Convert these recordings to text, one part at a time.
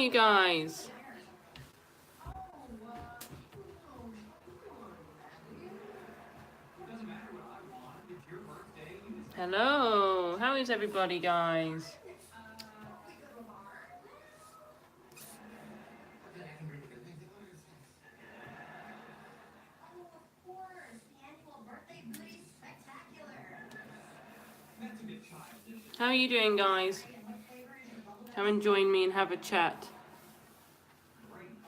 you guys? Hello. How is everybody, guys? How are you doing, guys? Come and join me and have a chat.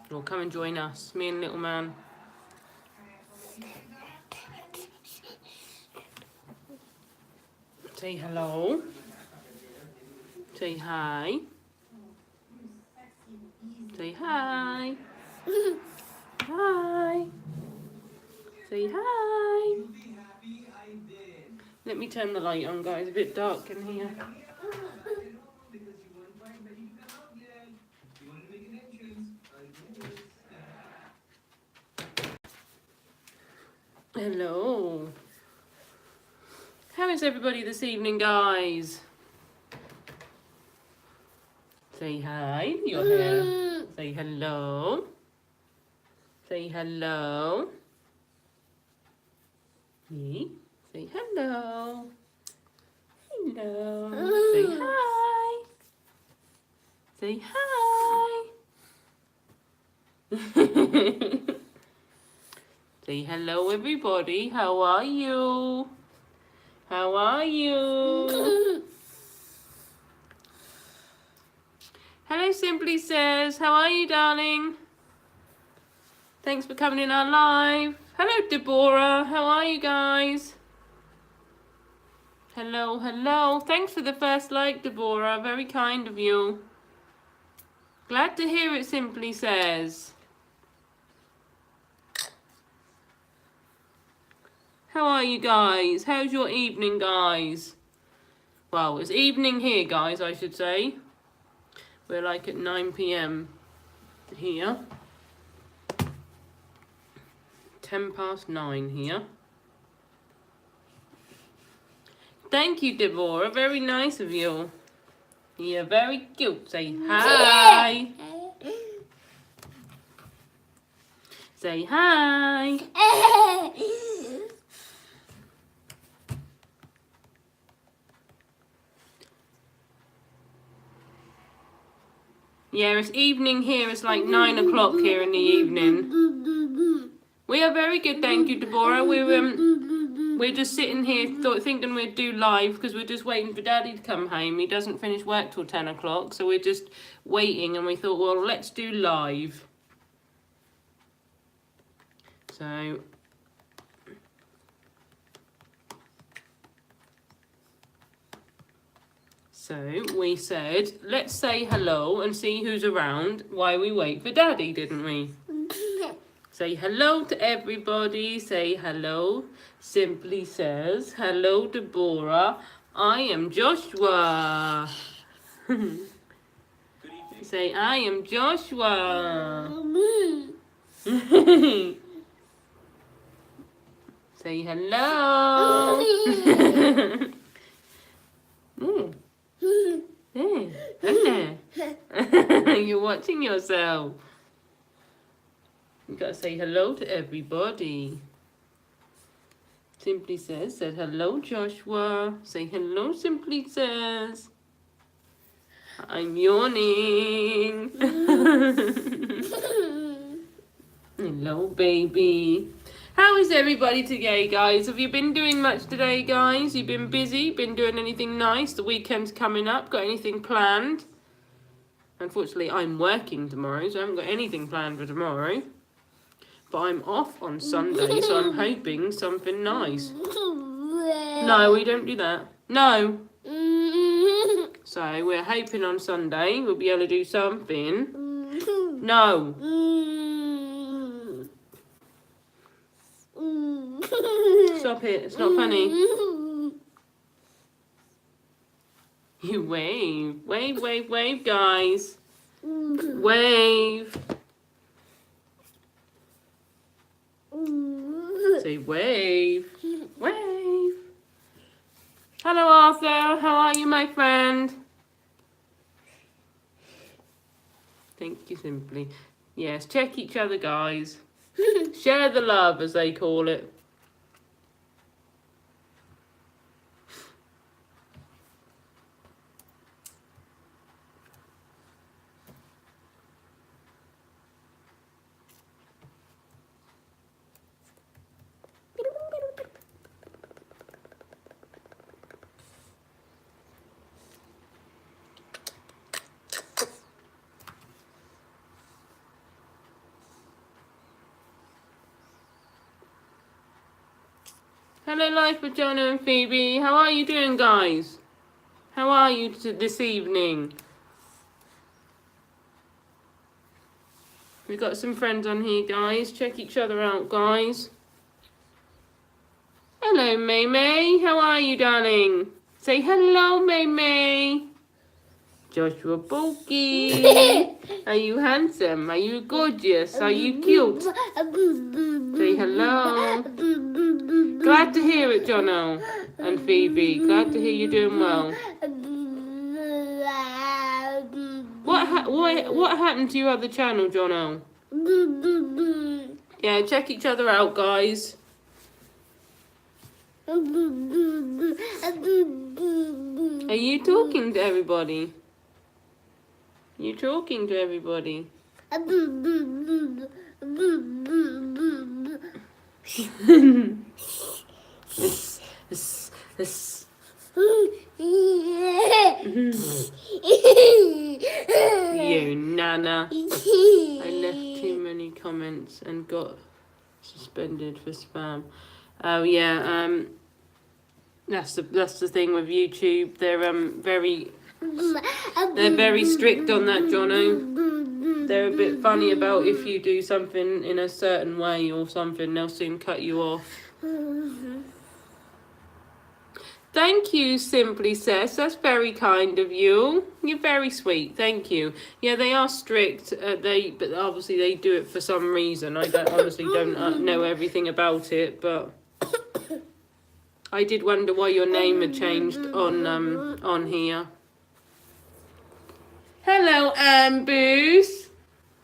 Or come and join us, me and little man. Say hello. Say hi. Say hi. Hi. Say hi. Let me turn the light on, guys. A bit dark in here. Hello. How is everybody this evening, guys? Say hi. You're here. Say hello. Say hello. Me. Say hello. Hello. Say hi. Say hi. Say hello, everybody. How are you? How are you? Hello, Simply Says. How are you, darling? Thanks for coming in our live. Hello, Deborah. How are you guys? Hello, hello. Thanks for the first like, Deborah. Very kind of you. Glad to hear it, Simply Says. How are you guys? How's your evening, guys? Well, it's evening here, guys, I should say. We're like at 9 p.m. here. 9:10 here. Thank you, Deborah. Very nice of you. You're very cute. Say hi. Say hi. Yeah, it's evening here. It's like 9 o'clock here in the evening. We are very good, thank you, Deborah. We're just sitting here thinking we'd do live because we're just waiting for Daddy to come home. He doesn't finish work till 10 o'clock, so we're just waiting, and we thought, well, let's do live. So we said, let's say hello and see who's around while we wait for Daddy, didn't we? Say hello to everybody. Say hello. Simply Says, hello, Deborah. I am Joshua. Say, I am Joshua. Say hello. You're watching yourself. You gotta say hello to everybody. Simply Says said hello, Joshua. Say hello, Simply Says. I'm yawning. Hello, baby. How is everybody today, guys? Have you been doing much today, guys? You been busy? Been doing anything nice? The weekend's coming up. Got anything planned? Unfortunately, I'm working tomorrow, so I haven't got anything planned for tomorrow. But I'm off on Sunday, so I'm hoping something nice. No, we don't do that. No. So we're hoping on Sunday we'll be able to do something. No. Stop it. It's not funny. You wave. Wave, wave, wave, guys. Wave. Say wave. Wave. Hello, Arthur. How are you, my friend? Thank you, Simply. Yes, check each other, guys. Share the love, as they call it. Hello, Life with Jonah and Phoebe. How are you doing, guys? How are you this evening? We've got some friends on here, guys. Check each other out, guys. Hello, May May. How are you, darling? Say hello, May May. Joshua Bulky. Are you handsome? Are you gorgeous? Are you cute? Say hello. Glad to hear it, Jono and Phoebe. Glad to hear you're doing well. What happened to your other channel, Jono? Yeah, check each other out, guys. Are you talking to everybody? You talking to everybody? You Nana. I left too many comments and got suspended for spam. Oh yeah, that's the thing with YouTube. They're very strict on that, Jono. They're a bit funny about if you do something in a certain way or something, they'll soon cut you off. Thank you, Simply Says. That's very kind of you. You're very sweet. Thank you. Yeah, they are strict. But obviously they do it for some reason. I honestly don't know everything about it, but I did wonder why your name had changed on here. Hello, Amboos.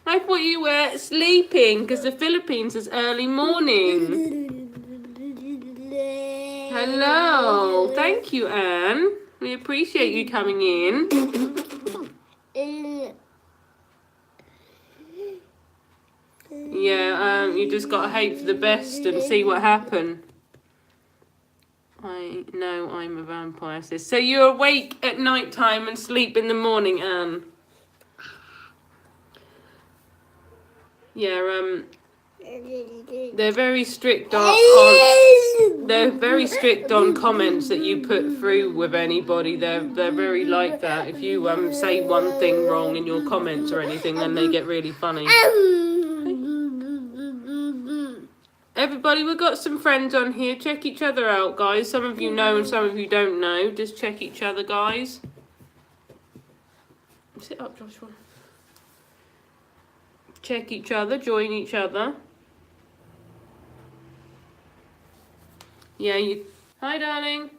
I thought you were sleeping because the Philippines is early morning. Hello. Thank you, Anne. We appreciate you coming in. Yeah, you just got to hope for the best and see what happens. I know I'm a vampire, sis. So you're awake at night time and sleep in the morning, Anne? Yeah, they're very strict on comments that you put through with anybody. They're very like that. If you say one thing wrong in your comments or anything, then they get really funny. Everybody, we've got some friends on here. Check each other out, guys. Some of you know and some of you don't know. Just check each other, guys. Sit up, Joshua. Check each other, join each other. Yeah, you... Hi, darling.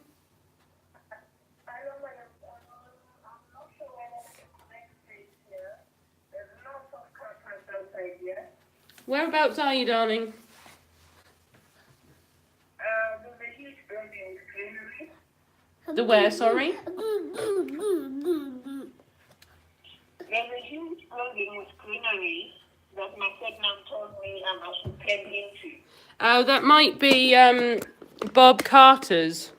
Whereabouts are you, darling? There's a huge building with greenery. The where, sorry? There's a huge building with greenery that my stepmom told me I should plug into. Oh, that might be Bob Carter's.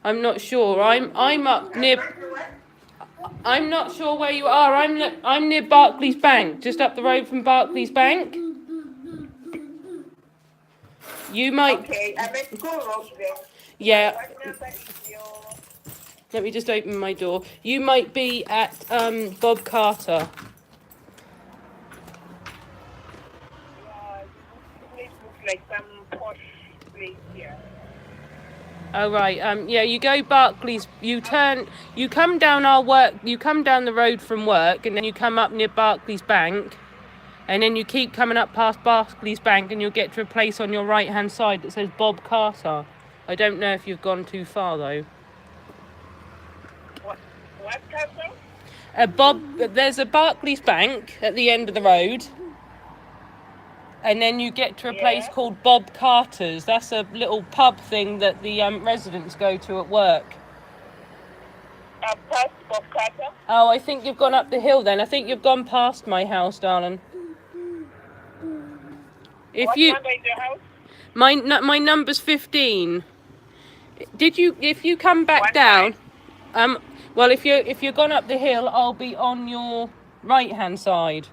I'm not sure. I'm up near. I'm not sure where you are. I'm near Barclays Bank, just up the road from Barclays Bank. You might. Okay, I meant go road there. Yeah. What number is your... Let me just open my door. You might be at Bob Carter. This looks like some posh place here. Oh right. Yeah. You go Barclays. You come down You come down the road from work, and then you come up near Barclays Bank, and then you keep coming up past Barclays Bank, and you'll get to a place on your right-hand side that says Bob Carter. I don't know if you've gone too far though. What castle? There's a Barclays Bank at the end of the road, and then you get to a place Yeah. called Bob Carter's. That's a little pub thing that the residents go to at work. Past Bob Carter. Oh, I think you've gone up the hill then. I think you've gone past my house, darling. If What you, number is your house? my number's 15. If you come back What down, well, if you're gone up the hill, I'll be on your right-hand side.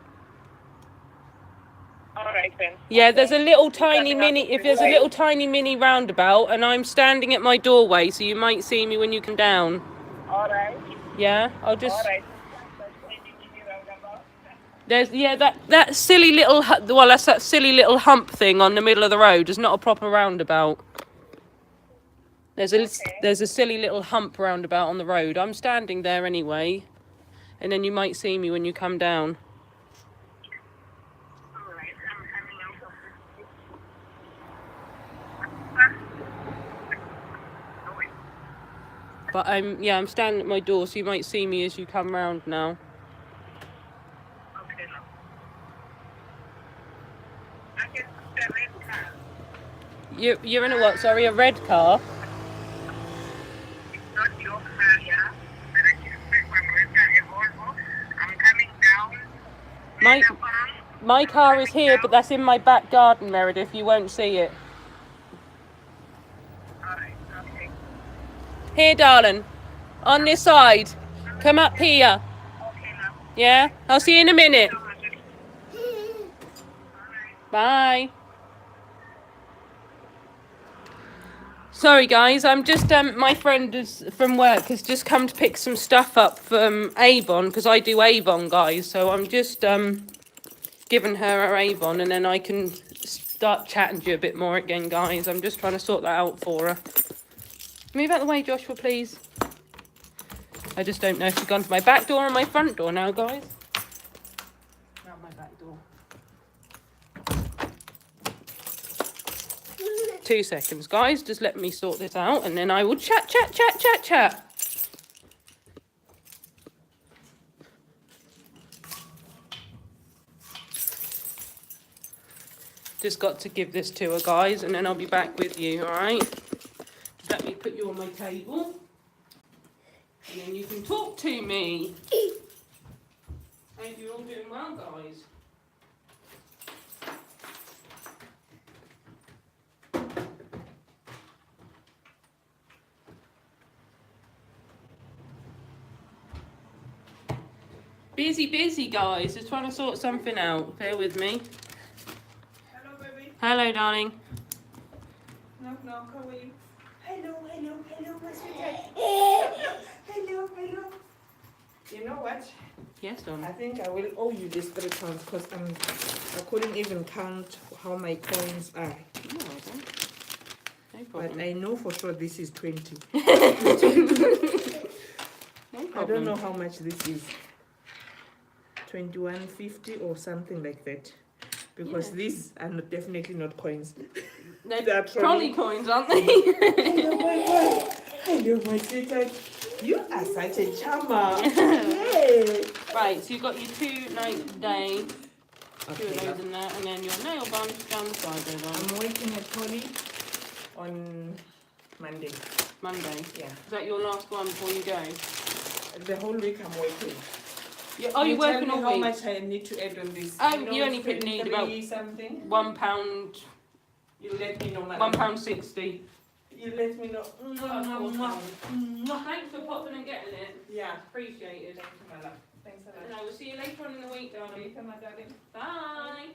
All right then. Yeah, there's a little tiny coming up mini. If this there's a way? little tiny mini roundabout, and I'm standing at my doorway, so you might see me when you come down. All right. Yeah, I'll All just. right. There's that silly little that's that silly little hump thing on the middle of the road. It's not a proper roundabout. There's a silly little hump roundabout on the road. I'm standing there anyway, and then you might see me when you come down. All right. I'm coming out of this. But I'm standing at my door, so you might see me as you come round now. Okay. I can put the red car. You're in a what? Sorry, a red car. It's not your car, yeah. But I can put my red car, a Volvo. I'm coming down. My car is here, but that's in my back garden, Meredith. You won't see it. All right. Okay. Here, darling. On this side. Come up here. Okay, now. Yeah? I'll see you in a minute. So much. Bye. Sorry, guys. I'm just my friend from work has just come to pick some stuff up from Avon, because I do Avon, guys. So I'm just giving her Avon, and then I can start chatting to you a bit more again, guys. I'm just trying to sort that out for her. Move out the way, Joshua, please. I just don't know if she's gone to my back door or my front door now, guys. Not my back door. 2 seconds, guys. Just let me sort this out, and then I will chat. Just got to give this to her, guys, and then I'll be back with you, all right? Just let me put you on my table, and then you can talk to me. Hope you're all doing well, guys. Busy, guys. Just trying to sort something out. Bear with me. Hello, baby. Hello, darling. Knock, how are you? Hello, my sweetheart. Hello. You know what? Yes, darling. I think I will owe you this £3 because I couldn't even count how my coins are. No But problem. I know for sure this is 20. No I problem. don't know how much this is. 21.50 or something like that. Because Yeah. these are definitely not coins. They're They're trolley coins, aren't they? Hello, my boy. Hello, my sweetheart. You are such a charmer. Yay. Right, so you've got your 2 nights a day, 2 of Okay, those in there, and then your nail buns down the side there, darling. I'm working at Tony on Monday. Monday. Yeah. Is that your last one before you go? The whole week I'm working. You're tell working me all how week? much I need to add on this. You only need about something. £1, You let me know, £1.60. You let me know. Thanks for popping and getting it. Yeah. Appreciate it. Thank you, my love. Thanks a And lot. I will see you later on in the week, darling. Later, my darling. Bye.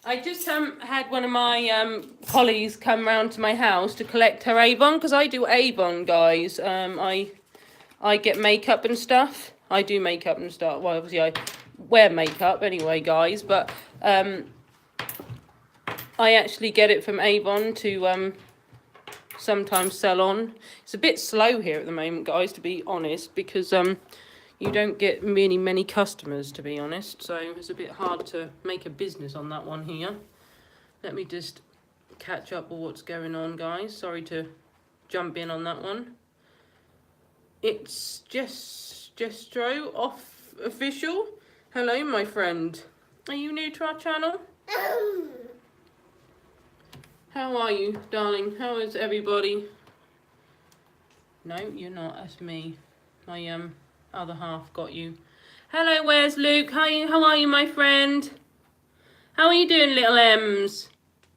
I just had one of my colleagues come round to my house to collect her Avon, because I do Avon, guys. I get makeup and stuff. I do makeup and stuff. Well, obviously I wear makeup anyway, guys. But I actually get it from Avon to sometimes sell on. It's a bit slow here at the moment, guys, to be honest, because you don't get really many customers, to be honest. So it's a bit hard to make a business on that one here. Let me just catch up with what's going on, guys. Sorry to jump in on that one. It's Jestro off official. Hello, my friend. Are you new to our channel? How are you, darling? How is everybody? No, you're not. That's me. My other half got you. Hello, where's Luke? How are you, my friend? How are you doing, little M's?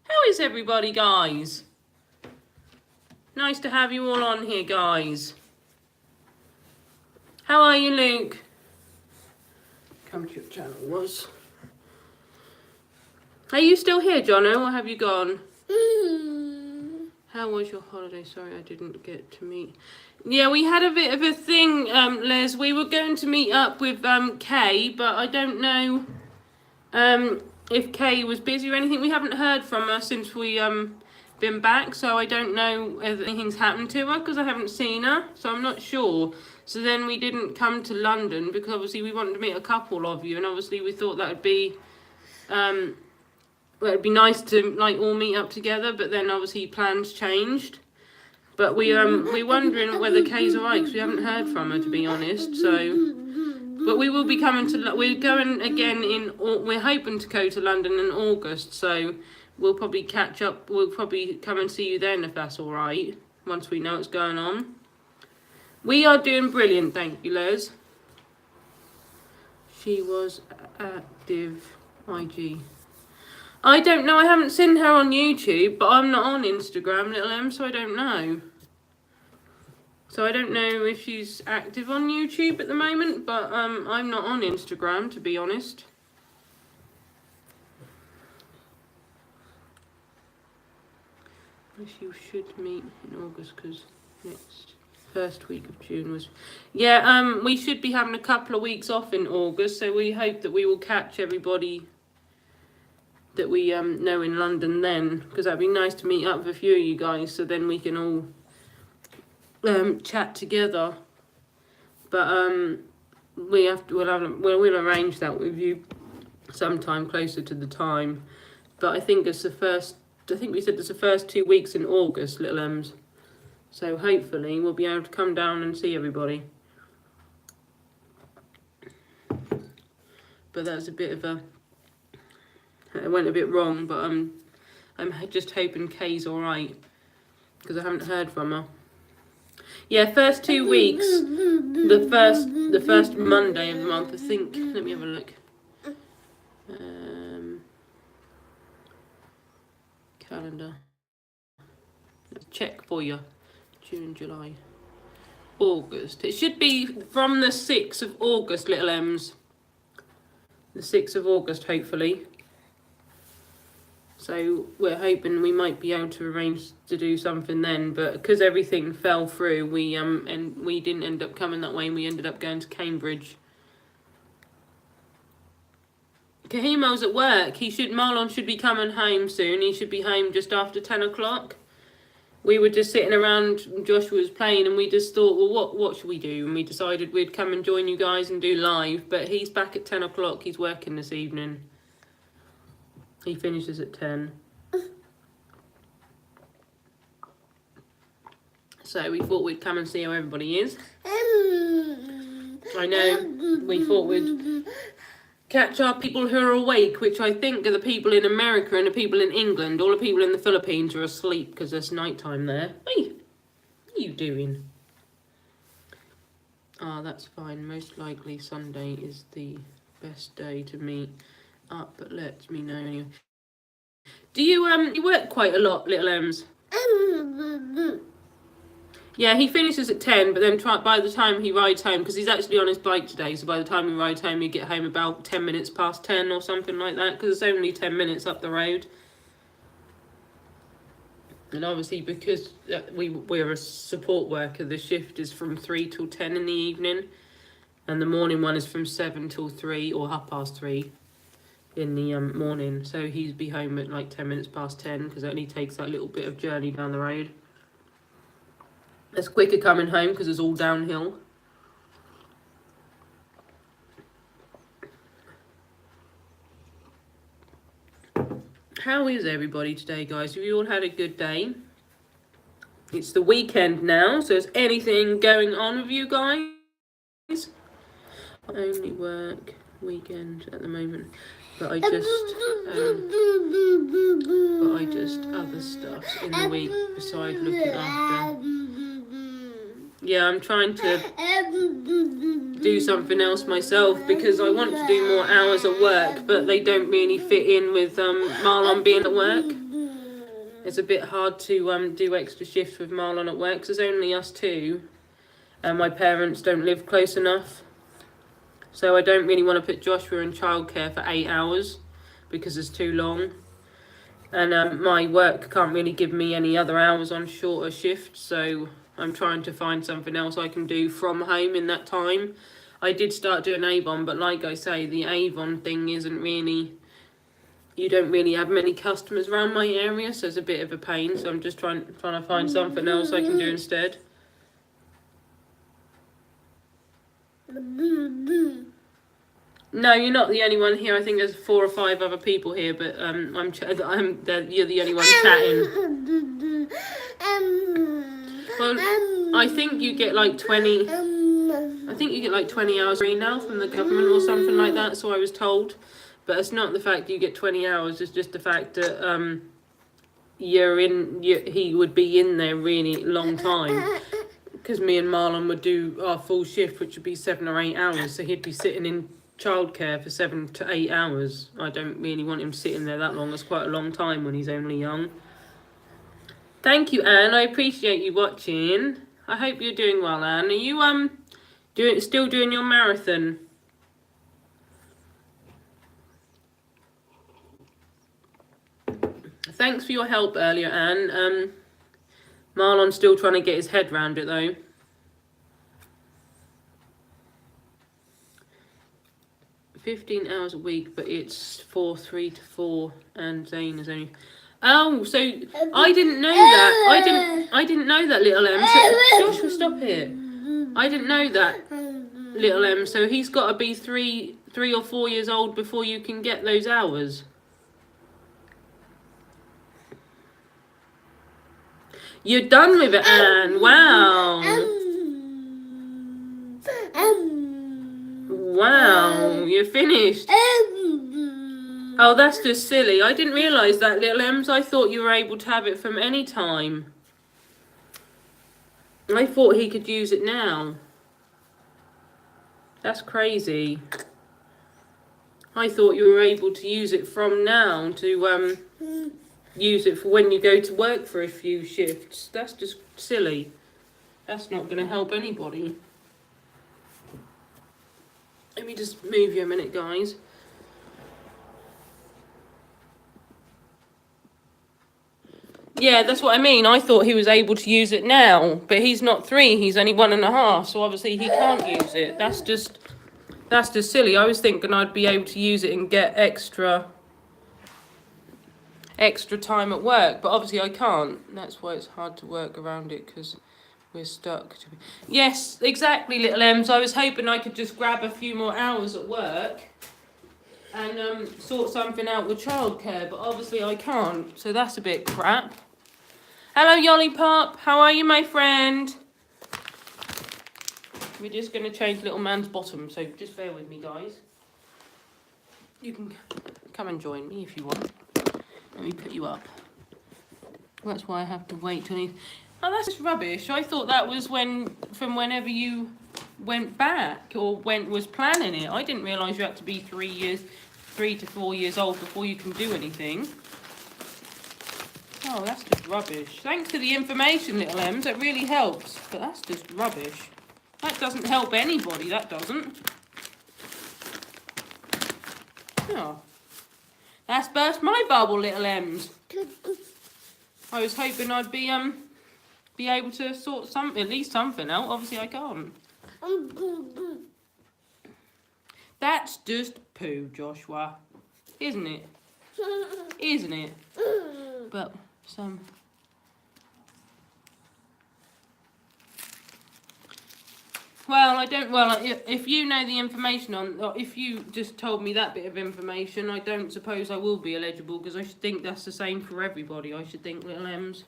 How is everybody, guys? Nice to have you all on here, guys. How are you, Luke? Come to your channel, was. Are you still here, Jono, or have you gone? How was your holiday? Sorry, I didn't get to meet. Yeah, we had a bit of a thing, Les. We were going to meet up with Kay, but I don't know if Kay was busy or anything. We haven't heard from her since we been back, so I don't know if anything's happened to her because I haven't seen her, so I'm not sure. So then we didn't come to London because obviously we wanted to meet a couple of you, and obviously we thought that would be well, it'd be nice to like all meet up together, but then obviously plans changed. But we're wondering whether Kay's alright because we haven't heard from her, to be honest. So, but we will be coming to. We're going again we're hoping to go to London in August, so we'll probably catch up. We'll probably come and see you then if that's alright. Once we know what's going on. We are doing brilliant, thank you, Les. She was active IG. I don't know, I haven't seen her on YouTube, but I'm not on Instagram, little M, so I don't know. So I don't know if she's active on YouTube at the moment, but I'm not on Instagram, to be honest. You should meet in August, because next first week of June was... Yeah, we should be having a couple of weeks off in August, so we hope that we will catch everybody that we know in London then, because that'd be nice to meet up with a few of you guys, so then we can all chat together. But we'll arrange that with you sometime closer to the time. But I think it's we said it's the first 2 weeks in August, little M's. So hopefully we'll be able to come down and see everybody. But that's a bit of a... It went a bit wrong, but I'm just hoping Kay's alright, because I haven't heard from her. Yeah, first 2 weeks, the first Monday of the month, I think. Let me have a look. Calendar. Let's check for you. June, July, August. It should be from the 6th of August, little M's. The 6th of August, hopefully. So we're hoping we might be able to arrange to do something then, but because everything fell through, we didn't end up coming that way, and we ended up going to Cambridge. Kahimo's at work. Marlon should be coming home soon. He should be home just after 10 o'clock. We were just sitting around, Joshua was playing, and we just thought, well, what should we do? And we decided we'd come and join you guys and do live, but he's back at 10 o'clock. He's working this evening. He finishes at 10. So we thought we'd come and see how everybody is. I know, we thought we'd catch our people who are awake, which I think are the people in America and the people in England. All the people in the Philippines are asleep because it's night time there. Hey, what are you doing? Ah, that's fine. Most likely Sunday is the best day to meet up, but let me know anyway. Do you you work quite a lot, little M's? Yeah, he finishes at 10, but then by the time he rides home, because he's actually on his bike today, so by the time he rides home, you get home about 10 minutes past 10 or something like that, because it's only 10 minutes up the road. And obviously, because we're a support worker, the shift is from 3 till 10 in the evening, and the morning one is from 7 till 3 or 3:30 in the morning. So he'd be home at like 10 minutes past 10, because it only takes that little bit of journey down the road. It's quicker coming home because it's all downhill. How is everybody today, guys? Have you all had a good day? It's the weekend now, so is anything going on with you guys? I only work weekend at the moment, but I just other stuff in the week besides looking after. Yeah, I'm trying to do something else myself because I want to do more hours at work, but they don't really fit in with Marlon being at work. It's a bit hard to do extra shifts with Marlon at work because there's only us two, and my parents don't live close enough. So I don't really want to put Joshua in childcare for 8 hours because it's too long. And my work can't really give me any other hours on shorter shifts, so I'm trying to find something else I can do from home in that time. I did start doing Avon, but like I say, the Avon thing isn't really... You don't really have many customers around my area, so it's a bit of a pain. So I'm just trying to find something else I can do instead. No, you're not the only one here. I think there's 4 or 5 other people here, but you're the only one chatting. Well, I think you get like 20. I think you get like 20 hours free now from the government or something like that. So I was told, but it's not the fact you get 20 hours. It's just the fact that he would be in there really long time. Because me and Marlon would do our full shift, which would be 7 or 8 hours. So he'd be sitting in childcare for 7 to 8 hours. I don't really want him sitting there that long. It's quite a long time when he's only young. Thank you, Anne. I appreciate you watching. I hope you're doing well, Anne. Are you still doing your marathon? Thanks for your help earlier, Anne. Marlon's still trying to get his head round it, though. $15 hours a week, but it's 3 to 4, and Zane is only... Oh, so I didn't know that. I didn't know that, little M. So, Joshua, stop it. I didn't know that, little M. So he's got to be 3 or 4 years old before you can get those hours. You're done with it, Anne. Wow. Wow, you're finished. Oh, that's just silly. I didn't realise that, little Ems. I thought you were able to have it from any time. I thought he could use it now. That's crazy. I thought you were able to use it from now to use it for when you go to work for a few shifts. That's just silly. That's not going to help anybody. Let me just move you a minute, guys. Yeah, that's what I mean. I thought he was able to use it now, but he's not 3. He's only 1.5, so obviously he can't use it. That's just silly. I was thinking I'd be able to use it and get extra time at work, but obviously I can't. That's why it's hard to work around it, because we're stuck. Yes, exactly, little Ems. I was hoping I could just grab a few more hours at work and sort something out with childcare, but obviously I can't, so that's a bit crap. Hello, Yollipop. How are you, my friend? We're just going to change little man's bottom, so just bear with me, guys. You can come and join me if you want. Let me put you up. That's why I have to wait till he... Oh, that's just rubbish. I thought that was from whenever you went back or was planning it. I didn't realise you had to be 3 to 4 years old before you can do anything. Oh, that's just rubbish. Thanks for the information, little Ems. That really helps. But that's just rubbish. That doesn't help anybody, that doesn't. Oh. That's burst my bubble, little Ems. I was hoping I'd be able to sort at least something out. Obviously I can't. That's just poo, Joshua. Isn't it? Isn't it? But Well, I don't. Well, if you know the information on, or if you just told me that bit of information, I don't suppose I will be eligible because I should think that's the same for everybody. I should think, little M's.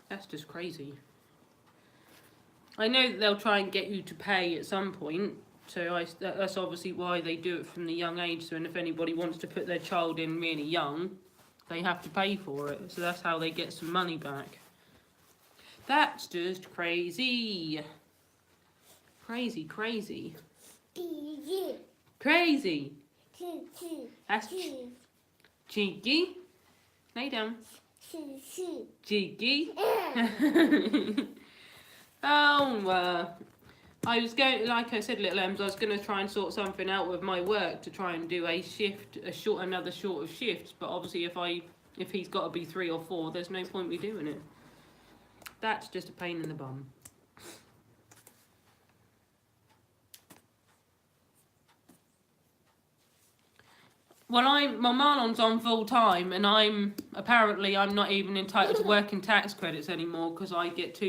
That's just crazy. I know that they'll try and get you to pay at some point, so that's obviously why they do it from the young age. So, and if anybody wants to put their child in really young, they have to pay for it. So that's how they get some money back. That's just crazy. Crazy, crazy. Crazy. That's cheeky. Lay down. Cheeky. Oh, I was going, like I said, little M's, I was going to try and sort something out with my work to try and do another short of shifts. But obviously, if he's got to be 3 or 4, there's no point me doing it. That's just a pain in the bum. Well, Marlon's on full time, and I'm not even entitled to working tax credits anymore because I get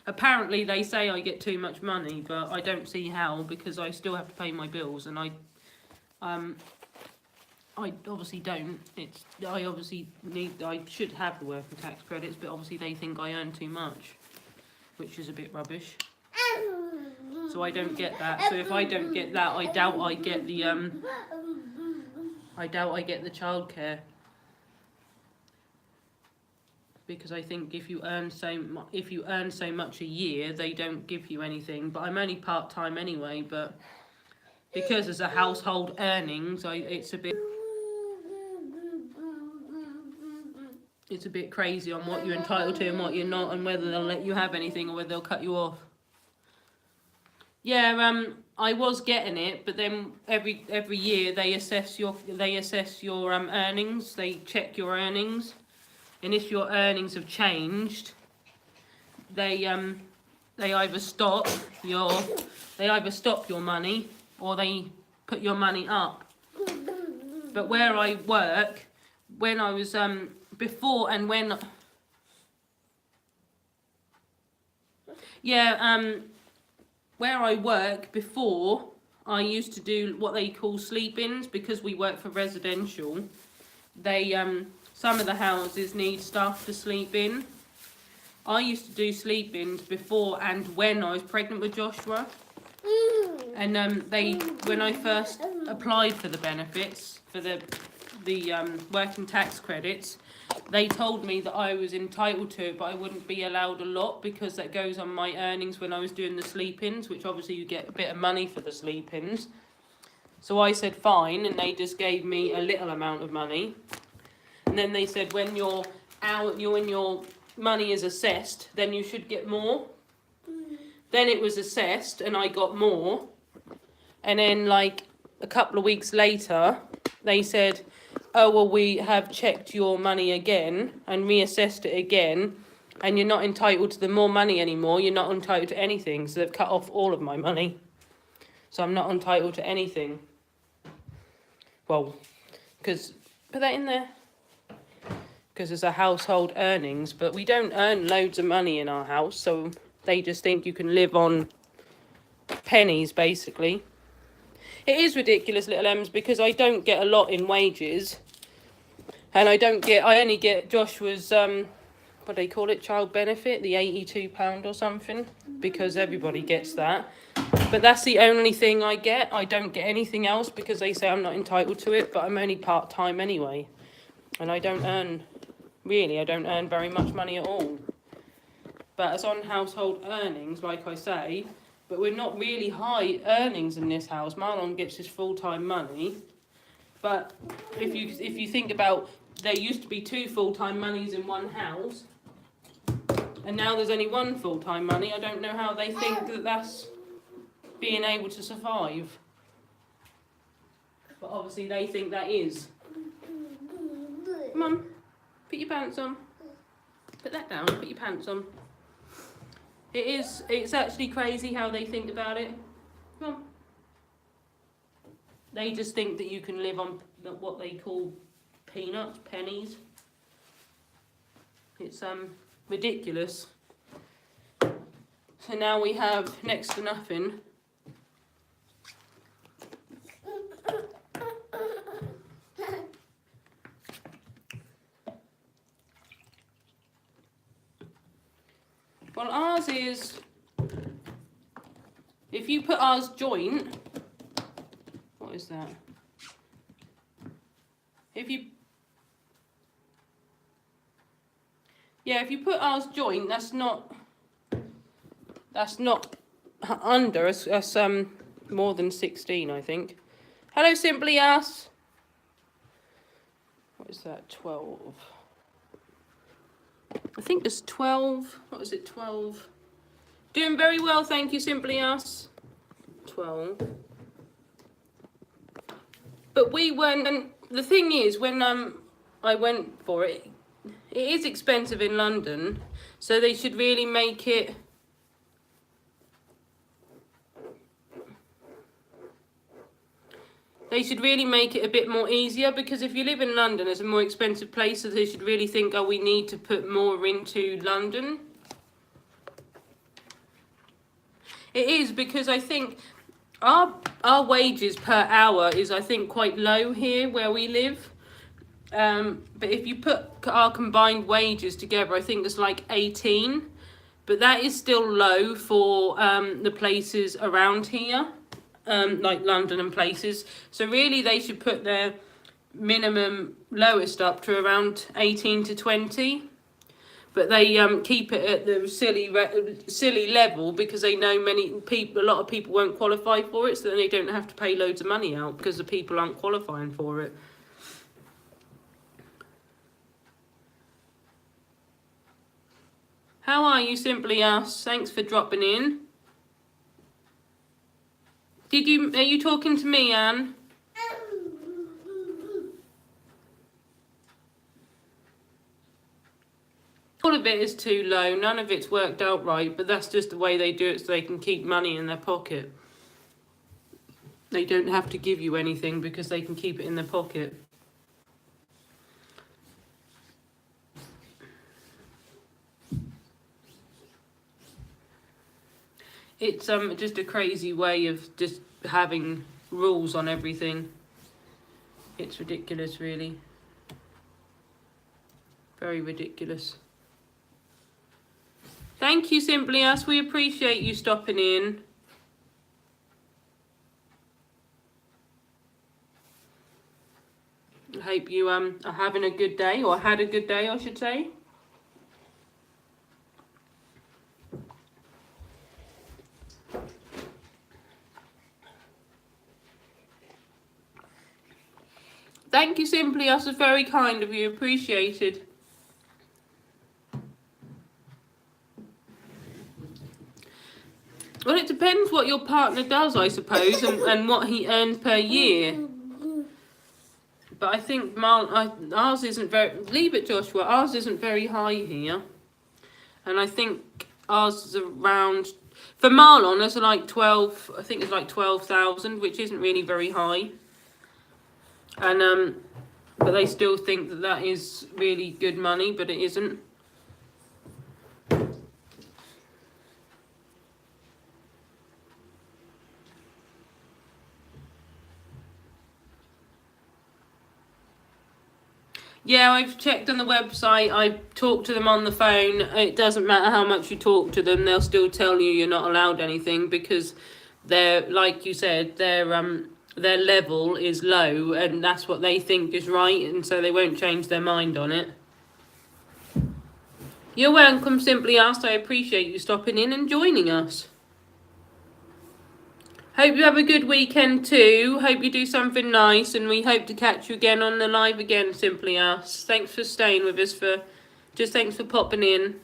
apparently they say I get too much money, but I don't see how because I still have to pay my bills, and I obviously don't. I should have the working tax credits, but obviously they think I earn too much, which is a bit rubbish. So I don't get that. So if I don't get that, I doubt I get the childcare, because I think if you earn so much a year, they don't give you anything. But I'm only part time anyway. But because as a household earnings, it's a bit crazy on what you're entitled to and what you're not, and whether they'll let you have anything or whether they'll cut you off. Yeah, I was getting it, but then every year they assess your earnings. They check your earnings, and if your earnings have changed, they either stop your money or they put your money up. But where I work, when I was before and when where I work before, I used to do what they call sleep-ins because we work for residential. They some of the houses need staff to sleep in. I used to do sleep-ins before and when I was pregnant with Joshua. And when I first applied for the benefits for the working tax credits, they told me that I was entitled to it, but I wouldn't be allowed a lot because that goes on my earnings when I was doing the sleep-ins, which obviously you get a bit of money for the sleep-ins. So I said fine, and they just gave me a little amount of money. And then they said when your money is assessed, then you should get more. Then it was assessed, and I got more. And then, like a couple of weeks later, they said, "Oh well, we have checked your money again and reassessed it again, and you're not entitled to the more money anymore. You're not entitled to anything." So they've cut off all of my money. So I'm not entitled to anything. Well, because put that in there. Because it's a household earnings, but we don't earn loads of money in our house, so they just think you can live on pennies, basically. It is ridiculous, little M's, because I don't get a lot in wages, and I only get Joshua's, what do they call it, child benefit, the £82 or something, because everybody gets that. But that's the only thing I get. I don't get anything else because they say I'm not entitled to it, but I'm only part-time anyway, and I don't earn very much money at all. But it's on household earnings, like I say, but we're not really high earnings in this house. Marlon gets his full-time money, but if you think about, there used to be 2 full-time monies in one house, and now there's only 1 full-time money. I don't know how they think that that's being able to survive, but obviously they think that is. Come on, put your pants on. Put that down, put your pants on. It's actually crazy how they think about it. Come on. They just think that you can live on what they call peanuts, pennies. It's ridiculous. So now we have next to nothing. Well, ours is, if you put ours joint, what is that? If you put ours joint, that's not under, that's more than 16, I think. Hello, Simply Us. What is that, 12? I think it's 12. What is it, 12? Doing very well, thank you, Simply Us. 12. But we weren't, and the thing is, when I went for it, it is expensive in London, so they should really make it. They should really make it a bit more easier, because if you live in London, it's a more expensive place, so they should really think, oh, we need to put more into London. It is, because I think our wages per hour is, I think, quite low here where we live. But if you put our combined wages together, I think it's like 18. But that is still low for the places around here. Like London and places. So really they should put their minimum lowest up to around 18 to 20. But they keep it at the silly level, because they know a lot of people won't qualify for it, so then they don't have to pay loads of money out because the people aren't qualifying for it. How are you, Simply Us? Thanks for dropping in. Are you talking to me, Anne? All of it is too low. None of it's worked out right, but that's just the way they do it, so they can keep money in their pocket. They don't have to give you anything because they can keep it in their pocket. It's just a crazy way of just having rules on everything. It's ridiculous, really. Very ridiculous. Thank you, Simply Us. We appreciate you stopping in. I hope you are having a good day, or had a good day, I should say. Thank you, Simply Us. It's very kind of you. Appreciated. Well, it depends what your partner does, I suppose, and what he earns per year. But I think ours isn't very... Leave it, Joshua. Ours isn't very high here. And I think ours is around... For Marlon, it's like 12... I think it's like 12,000, which isn't really very high. And but they still think that that is really good money, but it isn't. Yeah, I've checked on the website. I talked to them on the phone. It doesn't matter how much you talk to them; they'll still tell you you're not allowed anything, because they're, like you said, their level is low, and that's what they think is right, and so they won't change their mind on it. You're welcome, Simply Asked. I appreciate you stopping in and joining us. Hope you have a good weekend too. Hope you do something nice, and we hope to catch you again on the live again, Simply Asked. Thanks for staying with us, thanks for popping in.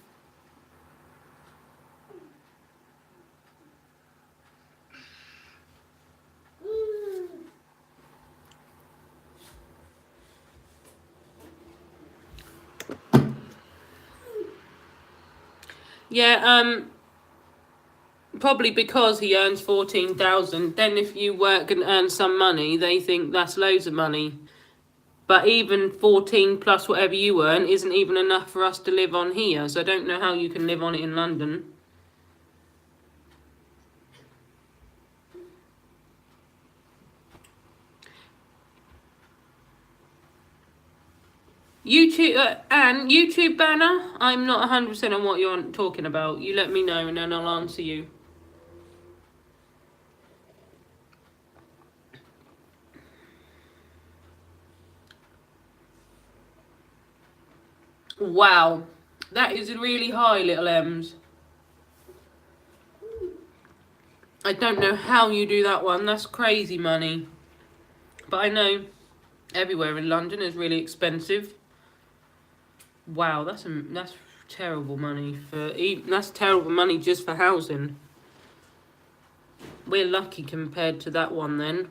Yeah, probably because he earns 14,000. Then if you work and earn some money, they think that's loads of money. But even 14 plus whatever you earn isn't even enough for us to live on here. So I don't know how you can live on it in London. YouTube banner. I'm not 100% on what you're talking about. You let me know and then I'll answer you. Wow, that is really high, Little M's. I don't know how you do that one. That's crazy money. But I know everywhere in London is really expensive. Wow, that's terrible money that's terrible money just for housing. We're lucky compared to that one then.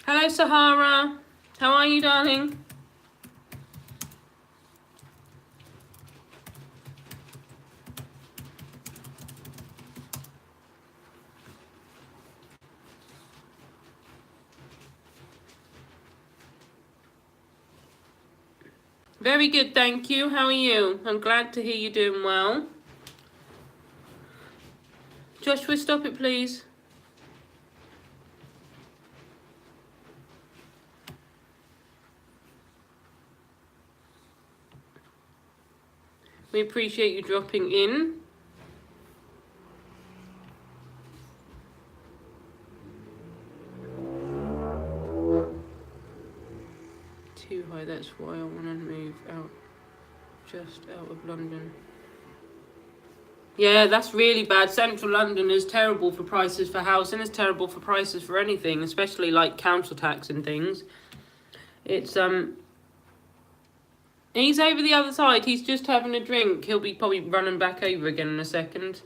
Hello, Sahara. How are you, darling? Very good, thank you. How are you? I'm glad to hear you're doing well. Joshua, stop it, please. We appreciate you dropping in. Too high, that's why I want to move out, just out of London. Yeah, that's really bad. Central London is terrible for prices for housing. It's terrible for prices for anything, especially like council tax and things. It's he's over the other side. He's just having a drink. He'll be probably running back over again in a second.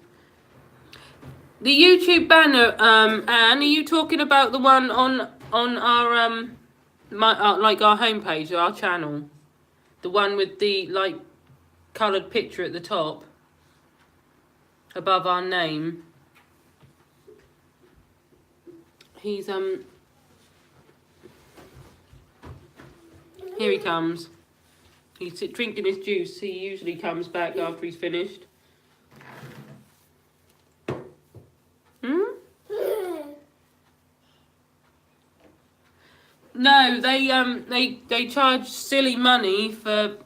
The YouTube banner, Anne, are you talking about the one on our like our homepage, our channel, the one with the like coloured picture at the top above our name? He's here he comes. He's drinking his juice. He usually comes back after he's finished. No, they charge silly money for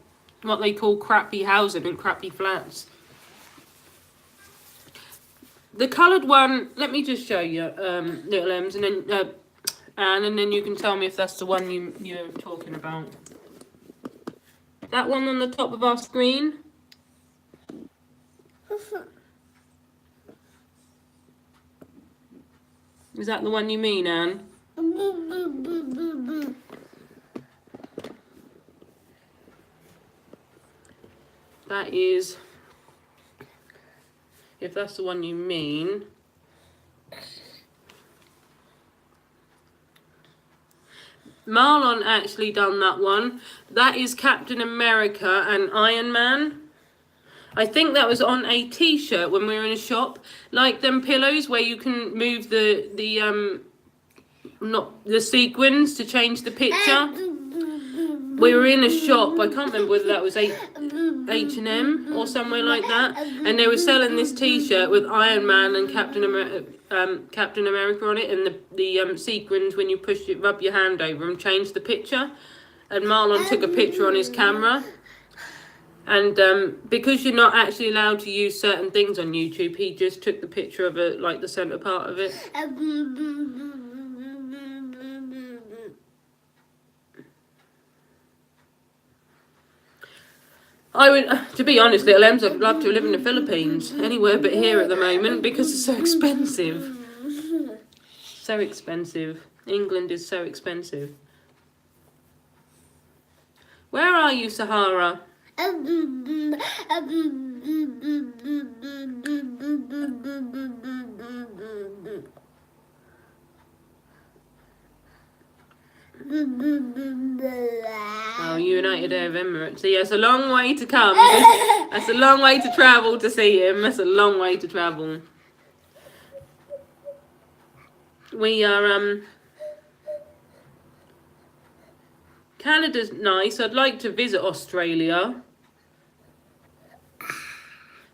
what they call crappy housing and crappy flats. The coloured one, let me just show you, Little M's, and then Anne, and then you can tell me if that's the one you're talking about. That one on the top of our screen. Is that the one you mean, Anne? That is, if that's the one you mean. Marlon actually done that one. That is Captain America and Iron Man. I think that was on a t-shirt when we were in a shop. Like them pillows where you can move the sequins to change the picture. We were in a shop, I can't remember whether that was H&M or somewhere like that, and they were selling this t-shirt with Iron Man and Captain America on it, and the sequins when you push it, rub your hand over and change the picture. And Marlon took a picture on his camera, and because you're not actually allowed to use certain things on YouTube, he just took the picture of it, like the centre part of it. I would, to be honest, Little M's, I'd love to live in the Philippines, anywhere but here at the moment, because it's so expensive. So expensive. England is so expensive. Where are you, Sahara? Oh, United Arab Emirates. So yeah, it's a long way to come. That's a long way to travel to see him. That's a long way to travel. We are Canada's nice. I'd like to visit Australia.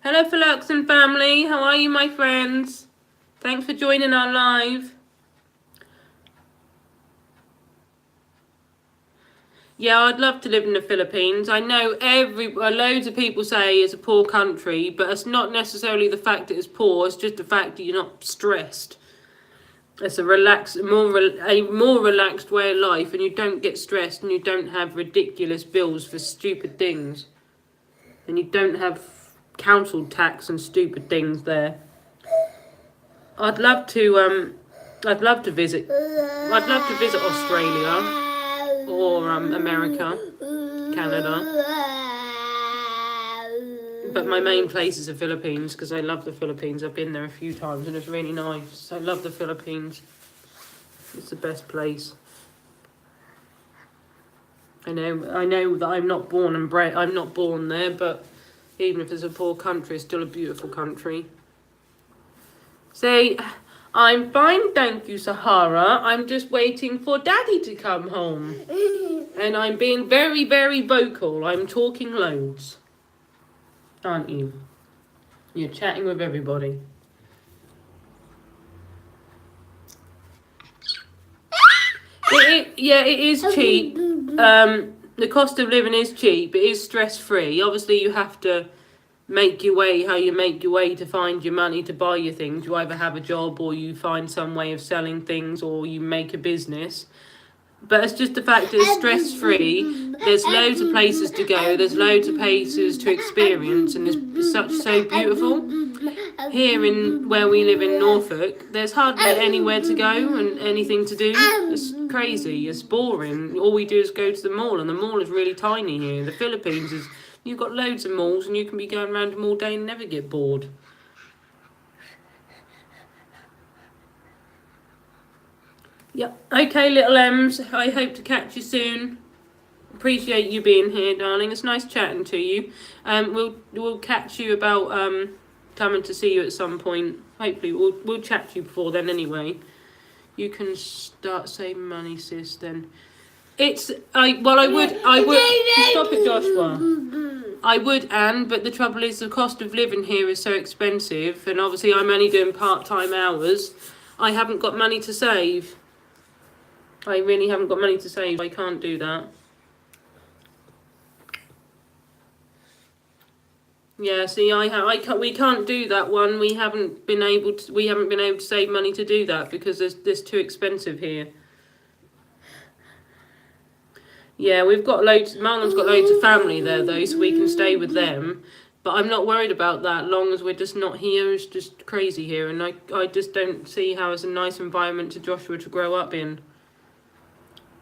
Hello, Philuxon family. How are you, my friends? Thanks for joining our live. Yeah, I'd love to live in the Philippines. I know loads of people say it's a poor country, but it's not necessarily the fact that it's poor. It's just the fact that you're not stressed. It's a more relaxed way of life, and you don't get stressed, and you don't have ridiculous bills for stupid things, and you don't have council tax and stupid things there. I'd love to visit. I'd love to visit Australia or America, Canada. But my main place is the Philippines because I love the Philippines. I've been there a few times and it's really nice. I love the Philippines. It's the best place. I know that I'm not born and bred. I'm not born there, but even if it's a poor country, it's still a beautiful country. Say, I'm fine, thank you, Sahara. I'm just waiting for Daddy to come home. And I'm being very, very vocal. I'm talking loads. Aren't you? You're chatting with everybody. It is cheap. The cost of living is cheap. It is stress-free. Obviously, you have to make your way how you make your way to find your money to buy your things. You either have a job or you find some way of selling things or you make a business. But it's just the fact that it's stress-free. There's loads of places to go. There's loads of places to experience, and it's so beautiful. Here in where we live in Norfolk, there's hardly anywhere to go and anything to do. It's crazy. It's boring. All we do is go to the mall, and the mall is really tiny here. The Philippines is you've got loads of malls, and you can be going around them all day and never get bored. Yep. Okay, little Ems. I hope to catch you soon. Appreciate you being here, darling. It's nice chatting to you. We'll catch you about coming to see you at some point. Hopefully, we'll chat to you before then. Anyway, you can start saving money, sis. Then I would stop it, Joshua. I would, Anne, but the trouble is the cost of living here is so expensive, and obviously I'm only doing part-time hours. I haven't got money to save. I really haven't got money to save. I can't do that. Yeah, see, we can't do that one. We haven't been able to save money to do that because there's too expensive here. Yeah, we've got loads. Marlon's got loads of family there though, so we can stay with them. But I'm not worried about that. Long as we're just not here, it's just crazy here, and I just don't see how it's a nice environment to Joshua to grow up in.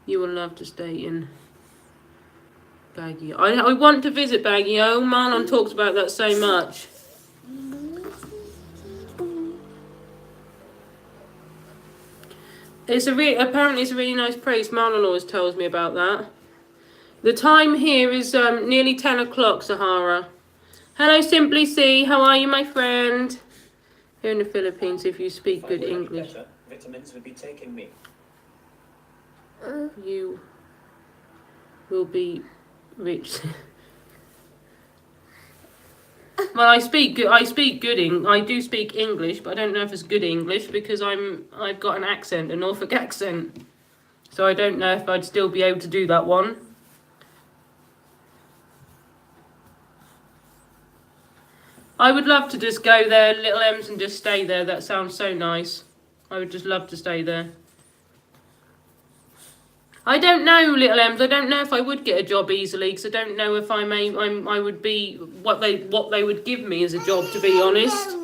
You will love to stay in Baguio. I want to visit Baguio. Marlon talks about that so much. Apparently it's a really nice place. Marlon always tells me about that. The time here is nearly 10 o'clock, Sahara. Hello, Simply C. How are you, my friend? Here in the Philippines, if you speak good English, vitamins would be taking me. You will be rich. Well, I do speak English, but I don't know if it's good English because I've got an accent, a Norfolk accent. So I don't know if I'd still be able to do that one. I would love to just go there, Little Ems, and just stay there. That sounds so nice. I would just love to stay there. I don't know, Little Ems. I don't know if I would get a job easily because I don't know if I would be what they would give me as a job, to be honest.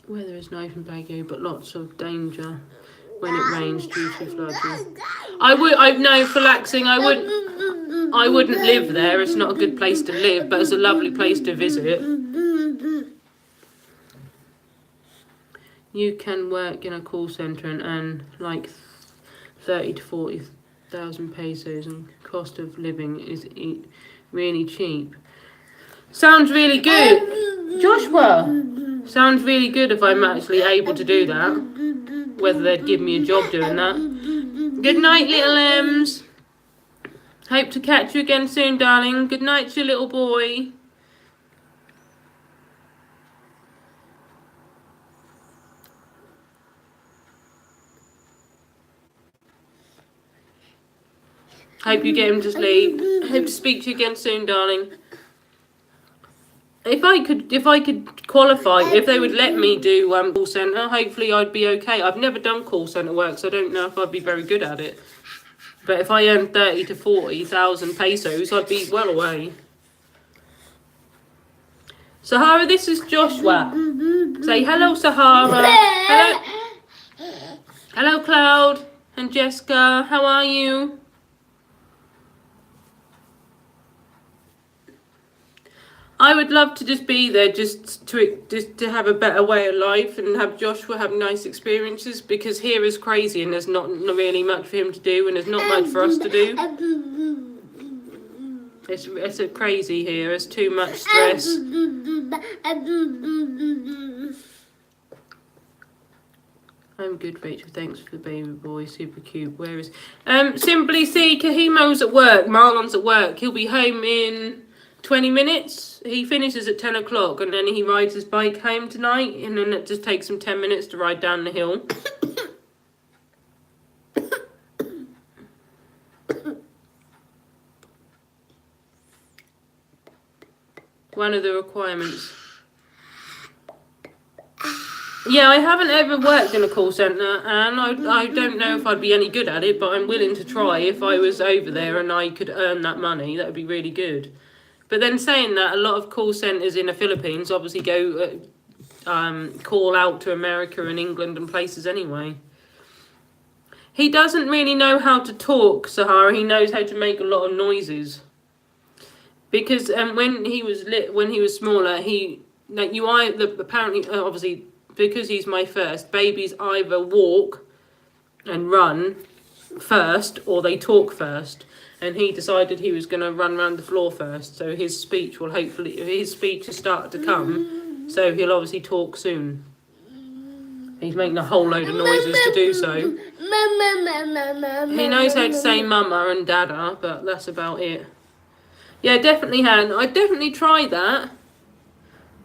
Weather is nice in Baguio, but lots of danger when it rains due to flooding. I wouldn't live there. It's not a good place to live, but it's a lovely place to visit. You can work in a call centre and earn like 30 to 40,000 pesos, and cost of living is really cheap. Sounds really good, Joshua. Sounds really good if I'm actually able to do that. Whether they'd give me a job doing that. Good night, Little Ems. Hope to catch you again soon, darling. Good night, you little boy. Hope you get him to sleep. Hope to speak to you again soon, darling. If I could qualify, if they would let me do call centre, hopefully I'd be okay. I've never done call centre work, so I don't know if I'd be very good at it. But if I earned 30 to 40,000 pesos, I'd be well away. Sahara, this is Joshua. Say hello, Sahara. Hello. Hello, Cloud and Jessica. How are you? I would love to just be there, just to have a better way of life and have Joshua have nice experiences, because here is crazy and there's not really much for him to do and there's not much for us to do. It's a crazy here. There's too much stress. I'm good, Rachel. Thanks for the baby boy. Super cute. Where is Simply C? Kahimo's at work. Marlon's at work. He'll be home in 20 minutes. He finishes at 10 o'clock and then he rides his bike home tonight, and then it just takes him 10 minutes to ride down the hill. One of the requirements. Yeah, I haven't ever worked in a call centre, and I don't know if I'd be any good at it, but I'm willing to try. If I was over there and I could earn that money, that would be really good. But then saying that, a lot of call centres in the Philippines obviously go call out to America and England and places anyway. He doesn't really know how to talk, Sahara. He knows how to make a lot of noises. Because when he was smaller, apparently, obviously, because he's my first, babies either walk and run first or they talk first. And he decided he was going to run around the floor first. So his speech has started to come. So he'll obviously talk soon. He's making a whole load of noises to do so. He knows how to say mama and dada, but that's about it. Yeah, definitely, Han. I'd definitely try that.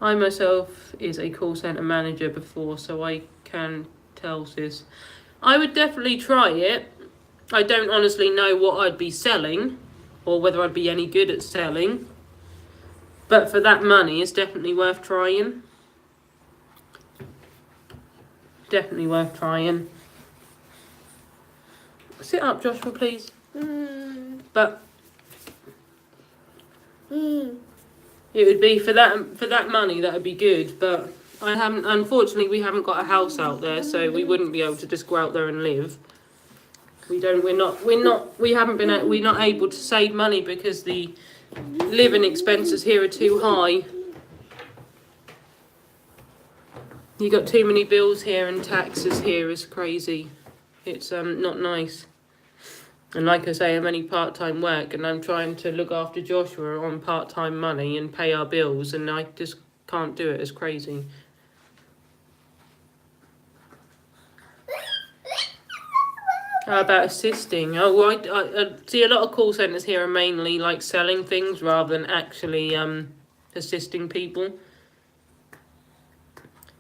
I myself is a call centre manager before, so I can tell sis. I would definitely try it. I don't honestly know what I'd be selling or whether I'd be any good at selling. But for that money, it's definitely worth trying. Definitely worth trying. Sit up, Joshua, please. But it would be for that money, that would be good. But unfortunately, we haven't got a house out there, so we wouldn't be able to just go out there and live. We're not able to save money because the living expenses here are too high. You got too many bills here, and taxes here is crazy. It's not nice. And like I say, I'm only part-time work, and I'm trying to look after Joshua on part-time money and pay our bills, and I just can't do it. It's crazy. How about assisting? Oh, well, I see a lot of call centres here are mainly like selling things rather than actually assisting people.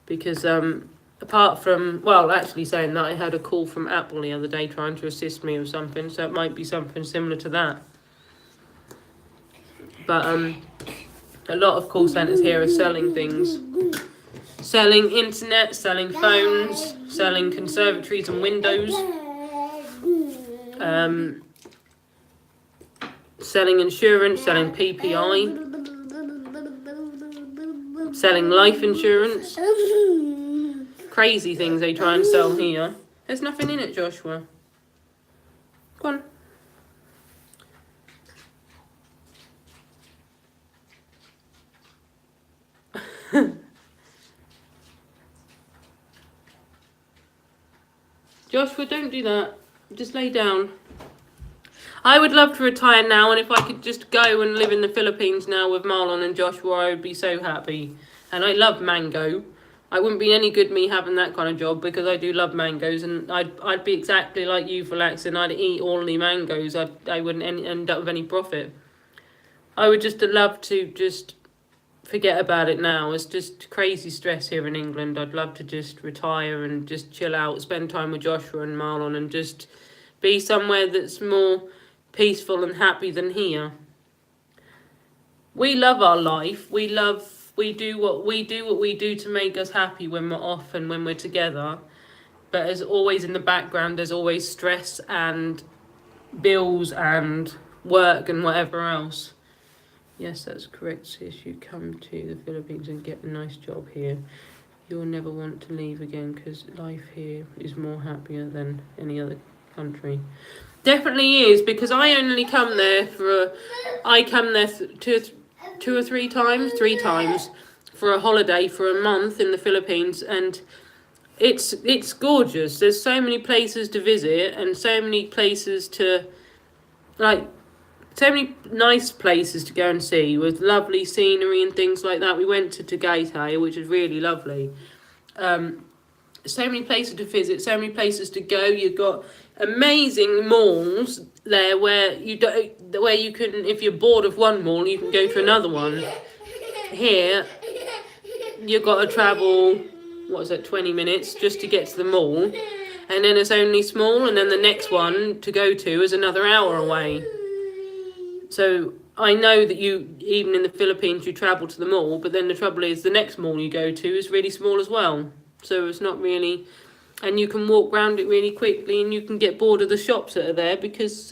Because apart from, well, actually saying that, I had a call from Apple the other day trying to assist me with something, so it might be something similar to that. But a lot of call centres here are selling things. Selling internet, selling phones, selling conservatories and windows. Selling insurance, selling PPI, selling life insurance. Crazy things they try and sell here. There's nothing in it, Joshua. Go on. Joshua, don't do that. Just lay down. I would love to retire now, and if I could just go and live in the Philippines now with Marlon and Joshua, I would be so happy. And I love mango. I wouldn't be any good me having that kind of job because I do love mangoes, and I'd be exactly like you, Falaxin. I'd eat all the mangoes. I wouldn't end up with any profit. I would just love to just forget about it now. It's just crazy stress here in England. I'd love to just retire and just chill out, spend time with Joshua and Marlon, and just be somewhere that's more peaceful and happy than here. We love our life. We do what we do to make us happy when we're off and when we're together. But as always in the background, there's always stress and bills and work and whatever else. Yes, that's correct, sis. You come to the Philippines and get a nice job here. You'll never want to leave again because life here is more happier than any other country. Definitely is, because I only come there two or three times for a holiday for a month in the Philippines, and it's gorgeous. There's so many places to visit and so many places to so many nice places to go and see with lovely scenery and things like that. We went to Tagaytay, which is really lovely. So many places to visit, so many places to go. You've got amazing malls there where you can, if you're bored of one mall, you can go to another one. Here, you've got to travel, 20 minutes just to get to the mall, and then it's only small, and then the next one to go to is another hour away. So I know that even in the Philippines, you travel to the mall, but then the trouble is the next mall you go to is really small as well. So it's not really, and you can walk around it really quickly, and you can get bored of the shops that are there because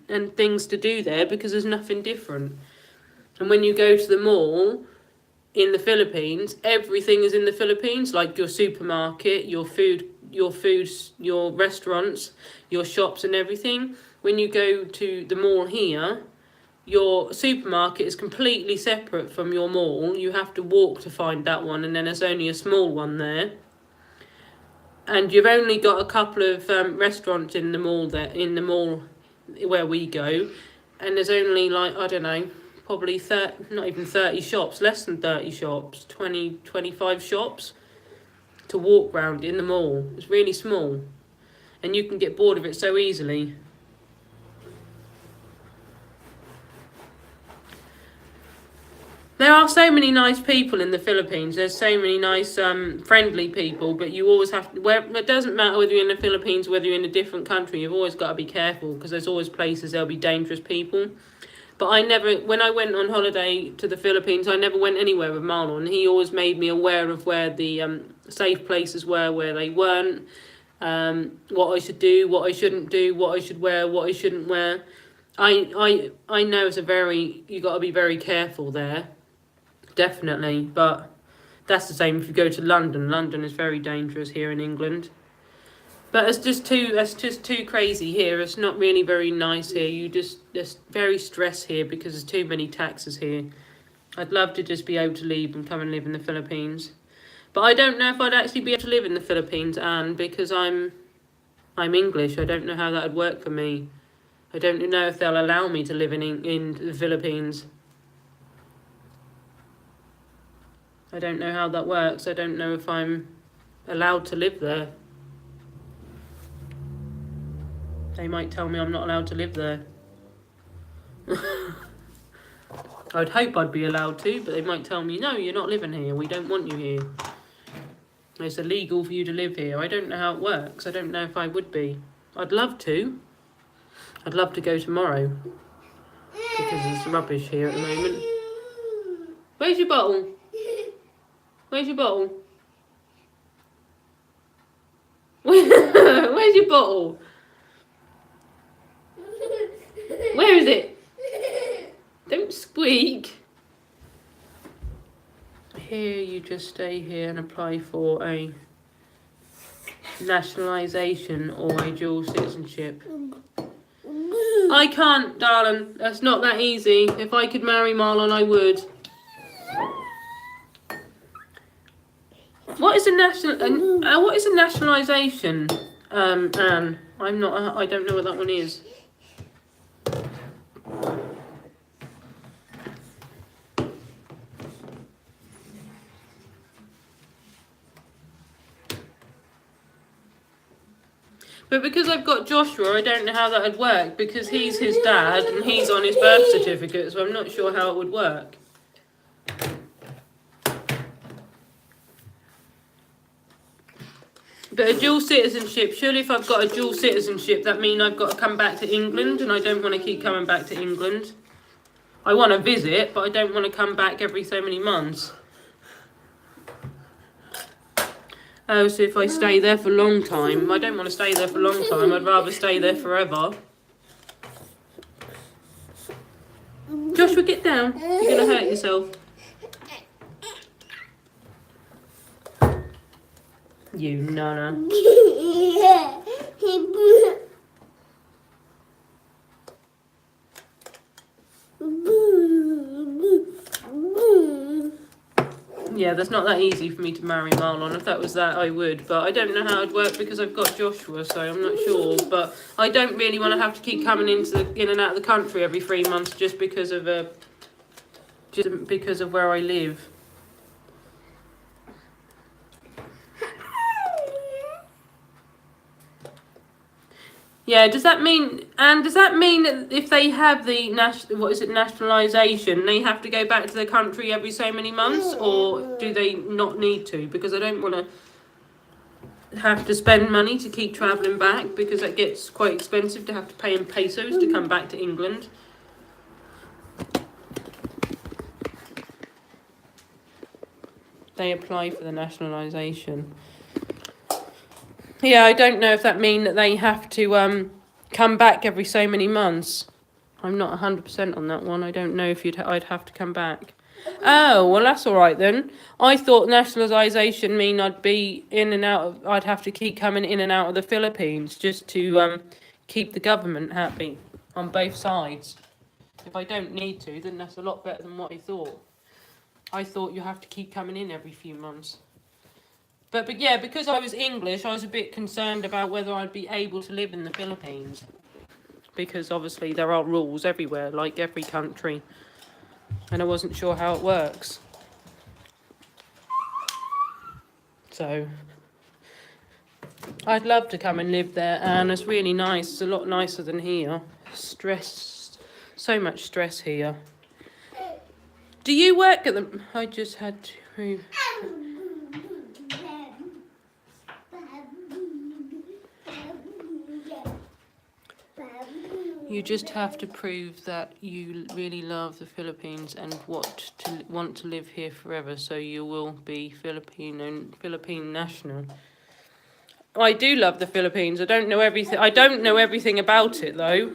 and things to do there because there's nothing different. And when you go to the mall in the Philippines, everything is in the Philippines, like your supermarket, your restaurants, your shops and everything. When you go to the mall here, your supermarket is completely separate from your mall. You have to walk to find that one, and then there's only a small one there. And you've only got a couple of restaurants in the mall where we go, and there's only probably not even 30 shops, less than 30 shops, 20, 25 shops to walk round in the mall. It's really small, and you can get bored of it so easily. There are so many nice people in the Philippines. There's so many nice, friendly people, but you always have to, it doesn't matter whether you're in the Philippines, whether you're in a different country, you've always got to be careful because there's always places there'll be dangerous people. But when I went on holiday to the Philippines, I never went anywhere with Marlon. He always made me aware of where the safe places were, where they weren't, what I should do, what I shouldn't do, what I should wear, what I shouldn't wear. I know you got to be very careful there. Definitely, but that's the same if you go to London. London is very dangerous here in England. But it's just too crazy here. It's not really very nice here. There's very stressed here because there's too many taxes here. I'd love to just be able to leave and come and live in the Philippines. But I don't know if I'd actually be able to live in the Philippines, Anne, because I'm English. I don't know how that would work for me. I don't know if they'll allow me to live in the Philippines. I don't know how that works. I don't know if I'm allowed to live there. They might tell me I'm not allowed to live there. I'd hope I'd be allowed to, but they might tell me, no, you're not living here. We don't want you here. It's illegal for you to live here. I don't know how it works. I don't know if I would be. I'd love to. I'd love to go tomorrow. Because it's rubbish here at the moment. Where's your bottle? Where's your bottle? Where's your bottle? Where is it? Don't squeak. Here you just stay here and apply for a nationalisation or a dual citizenship. I can't, darling. That's not that easy. If I could marry Marlon, I would. What is a nationalisation, Anne? I don't know what that one is. But because I've got Joshua, I don't know how that would work because he's his dad and he's on his birth certificate, so I'm not sure how it would work. But a dual citizenship, surely if I've got a dual citizenship, that means I've got to come back to England, and I don't want to keep coming back to England. I want to visit, but I don't want to come back every so many months. Oh, so if I stay there for a long time, I don't want to stay there for a long time, I'd rather stay there forever. Joshua, get down. You're going to hurt yourself. You nana. Yeah, that's not that easy for me to marry Marlon. If that was that, I would. But I don't know how it'd work because I've got Joshua, so I'm not sure. But I don't really want to have to keep coming in and out of the country every 3 months just because of where I live. Yeah, does that mean that if they have the nationalisation, they have to go back to their country every so many months, or do they not need to? Because I don't want to have to spend money to keep travelling back, because that gets quite expensive to have to pay in pesos to come back to England. They apply for the nationalisation. Yeah, I don't know if that means that they have to come back every so many months. I'm not 100% on that one. I don't know if I'd have to come back. Oh, well, that's all right then. I thought nationalisation mean I'd be in and out of... I'd have to keep coming in and out of the Philippines just to keep the government happy on both sides. If I don't need to, then that's a lot better than what I thought. I thought you have to keep coming in every few months. But yeah, because I was English, I was a bit concerned about whether I'd be able to live in the Philippines. Because obviously there are rules everywhere, like every country. And I wasn't sure how it works. So, I'd love to come and live there, and it's really nice. It's a lot nicer than here. So much stress here. Do you work at the... I just had to... You just have to prove that you really love the Philippines and want to live here forever, so you will be Philippine national. I do love the Philippines. I don't know everything. I don't know everything about it though.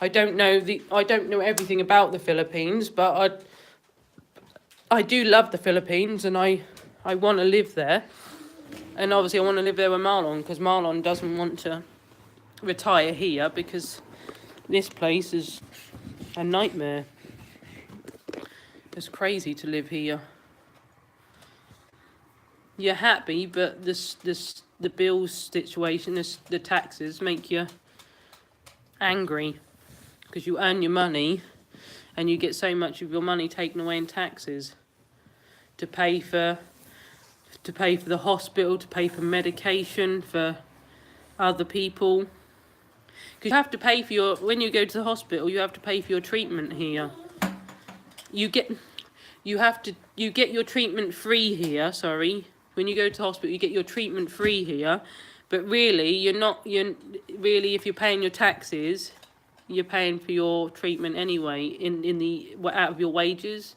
I don't know everything about the Philippines, but I do love the Philippines, and I want to live there. And obviously I want to live there with Marlon, because Marlon doesn't want to retire here because this place is a nightmare. It's crazy to live here. You're happy, but the bills situation, the taxes make you angry, because you earn your money and you get so much of your money taken away in taxes to pay for the hospital, to pay for medication for other people. Because you have to pay for when you go to the hospital, you have to pay for your treatment here. You get your treatment free here, sorry. When you go to the hospital, you get your treatment free here. But really, if you're paying your taxes, you're paying for your treatment anyway, out of your wages.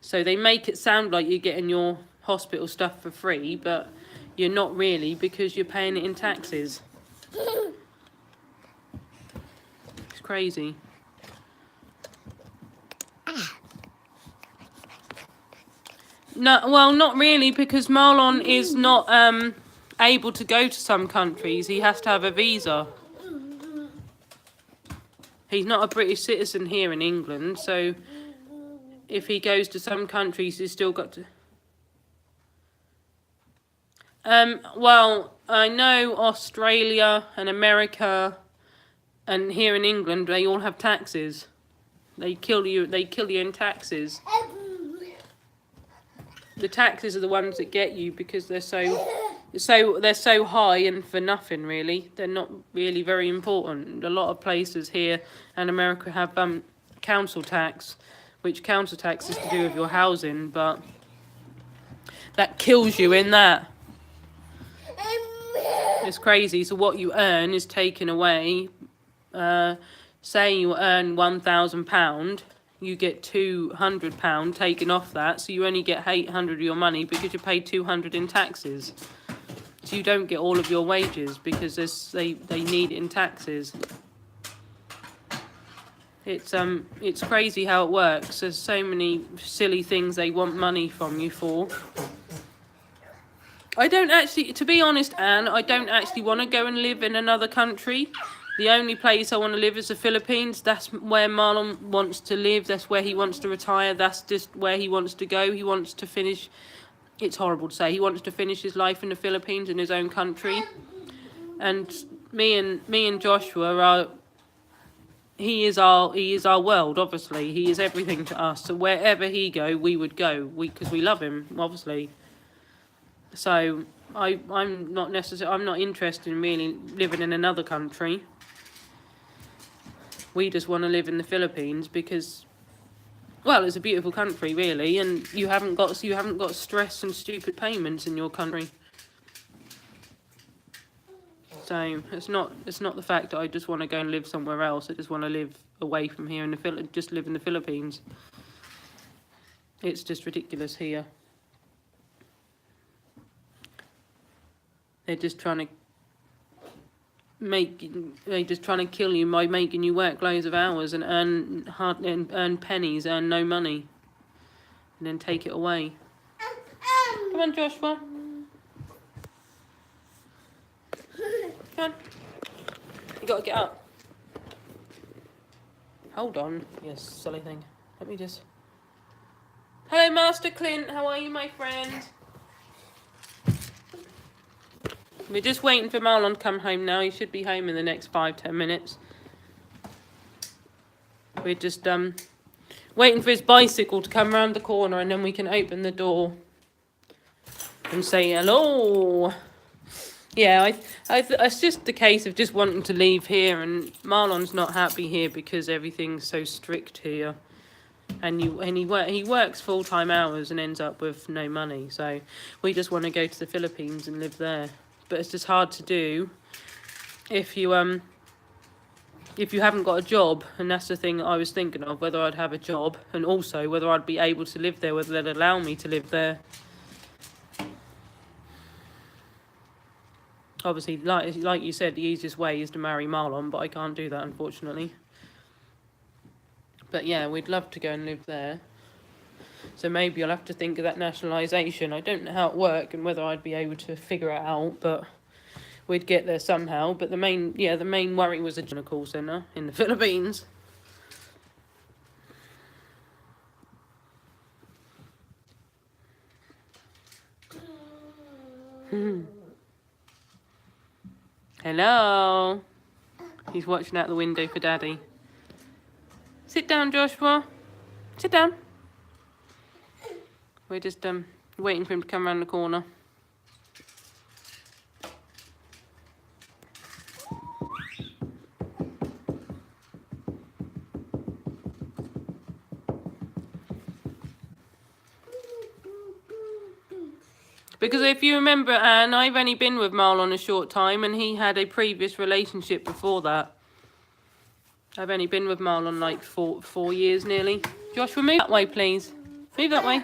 So they make it sound like you're getting your hospital stuff for free, but you're not really, because you're paying it in taxes. It's crazy. No, well, not really, because Marlon is not able to go to some countries. He has to have a visa. He's not a British citizen here in England, so if he goes to some countries, he's still got to... Well, I know Australia and America and here in England, they all have taxes. They kill you in taxes. The taxes are the ones that get you, because they're so So they're so high and for nothing really. They're not really very important. A lot of places here and America have council tax, which council tax is to do with your housing, but that kills you in that. It's crazy. So what you earn is taken away. Say you earn £1,000, you get £200 taken off that, so you only get 800 of your money because you paid 200 in taxes. So you don't get all of your wages because they need it in taxes. It's crazy how it works. There's so many silly things they want money from you for. I don't actually, to be honest, Anne, I don't actually want to go and live in another country. The only place I want to live is the Philippines. That's where Marlon wants to live. That's where he wants to retire. That's just where he wants to go. He wants to finish, it's horrible to say, he wants to finish his life in the Philippines, in his own country. And me and Joshua are, he is our world, obviously. He is everything to us. So wherever he go, we would go, because we love him, obviously. So I'm not interested in really living in another country. We just want to live in the Philippines because, well, it's a beautiful country, really, and you haven't got stress and stupid payments in your country. So it's not the fact that I just want to go and live somewhere else. I just want to live away from here just live in the Philippines. It's just ridiculous here. They're just trying to kill you by making you work loads of hours and earn pennies, earn no money, and then take it away. Come on, Joshua. Come on. You gotta get up. Hold on, you silly thing. Let me just. Hello, Master Clint. How are you, my friend? We're just waiting for Marlon to come home now. He should be home in the next 5-10 minutes. We're just waiting for his bicycle to come round the corner, and then we can open the door and say hello. Yeah, it's just the case of just wanting to leave here, and Marlon's not happy here because everything's so strict here. And he works full-time hours and ends up with no money. So we just want to go to the Philippines and live there. But it's just hard to do if you haven't got a job, and that's the thing I was thinking of, whether I'd have a job and also whether I'd be able to live there, whether they'd allow me to live there. Obviously, like you said, the easiest way is to marry Marlon, but I can't do that, unfortunately. But yeah, we'd love to go and live there. So maybe I'll have to think of that nationalisation. I don't know how it works and whether I'd be able to figure it out, but we'd get there somehow. But the main worry was a call centre in the Philippines. Hello. He's watching out the window for Daddy. Sit down, Joshua. Sit down. We're just waiting for him to come around the corner. Because if you remember, Anne, I've only been with Marlon a short time, and he had a previous relationship before that. I've only been with Marlon like four years nearly. Joshua, move that way, please. Move that way.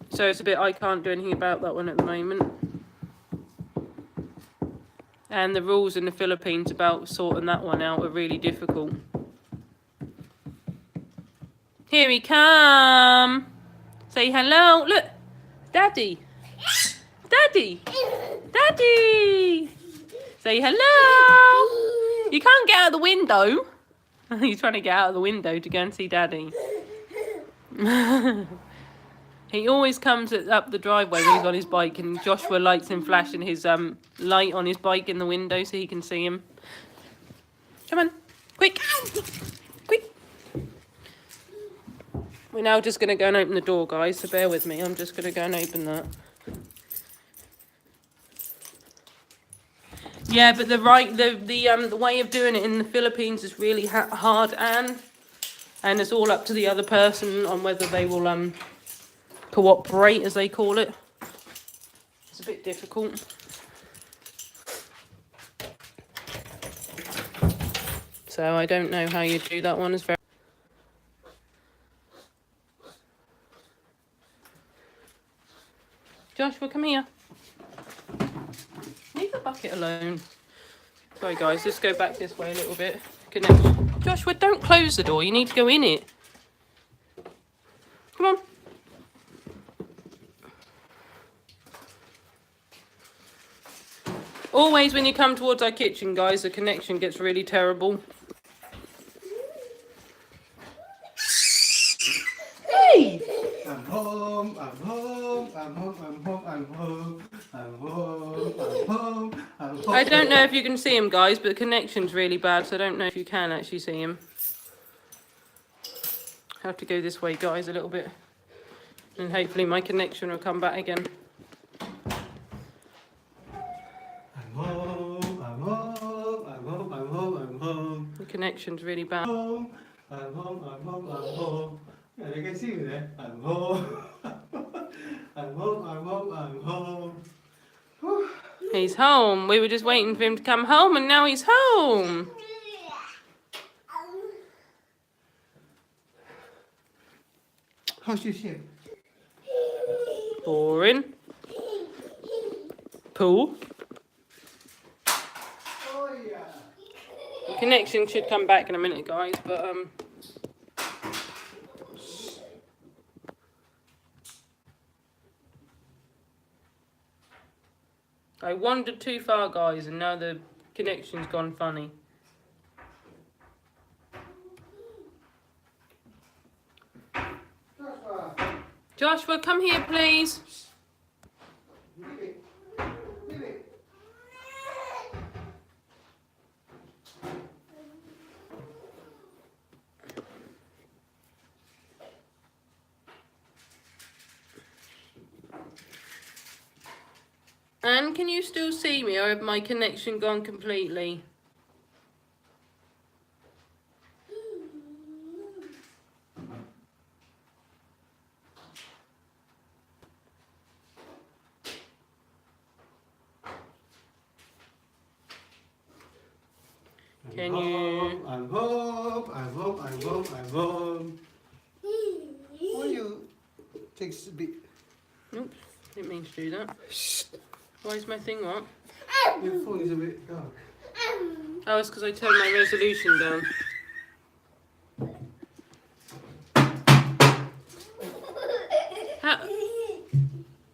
So it's a bit, I can't do anything about that one at the moment. And the rules in the Philippines about sorting that one out are really difficult. Here he come. Say hello. Look. Daddy. Daddy. Daddy. Say hello. You can't get out of the window. He's trying to get out of the window to go and see Daddy. He always comes up the driveway when he's on his bike, and Joshua likes him flashing his light on his bike in the window so he can see him. Come on. Quick. Quick. We're now just going to go and open the door, guys, so bear with me. I'm just going to go and open that. Yeah, but the way of doing it in the Philippines is really hard, Anne. And it's all up to the other person on whether they will cooperate, as they call it. It's a bit difficult. So I don't know how you do that one. It's very... Joshua, come here. Leave the bucket alone. Sorry, guys. Let's go back this way a little bit. Connect. Joshua, don't close the door. You need to go in it. Come on. Always when you come towards our kitchen, guys, the connection gets really terrible. Hey! I'm home, I'm home, I'm home, I'm home, I'm home, I'm home, I'm home, I'm home. I don't know if you can see him, guys, but the connection's really bad, so I don't know if you can actually see him. I have to go this way, guys, a little bit. And hopefully my connection will come back again. I'm home, I'm home, I'm home, I'm home, I'm home. The connection's really bad. I'm home, I'm home, I'm home. Yeah, you can see me there. I'm home. I'm home, I'm home, I'm home. Whew. He's home. We were just waiting for him to come home, and now he's home. How's your ship? Boring. Pool. Oh yeah. The connection should come back in a minute, guys, but I wandered too far, guys, and now the connection's gone funny. Joshua, come here, please. Anne, can you still see me, or have my connection gone completely? Can you... I'm home, I'm home, I'm home, I'm home. Why you takes a bit? Oops, didn't mean to do that. Why is my thing what? Your phone is a bit dark. Oh, it's because I turned my resolution down.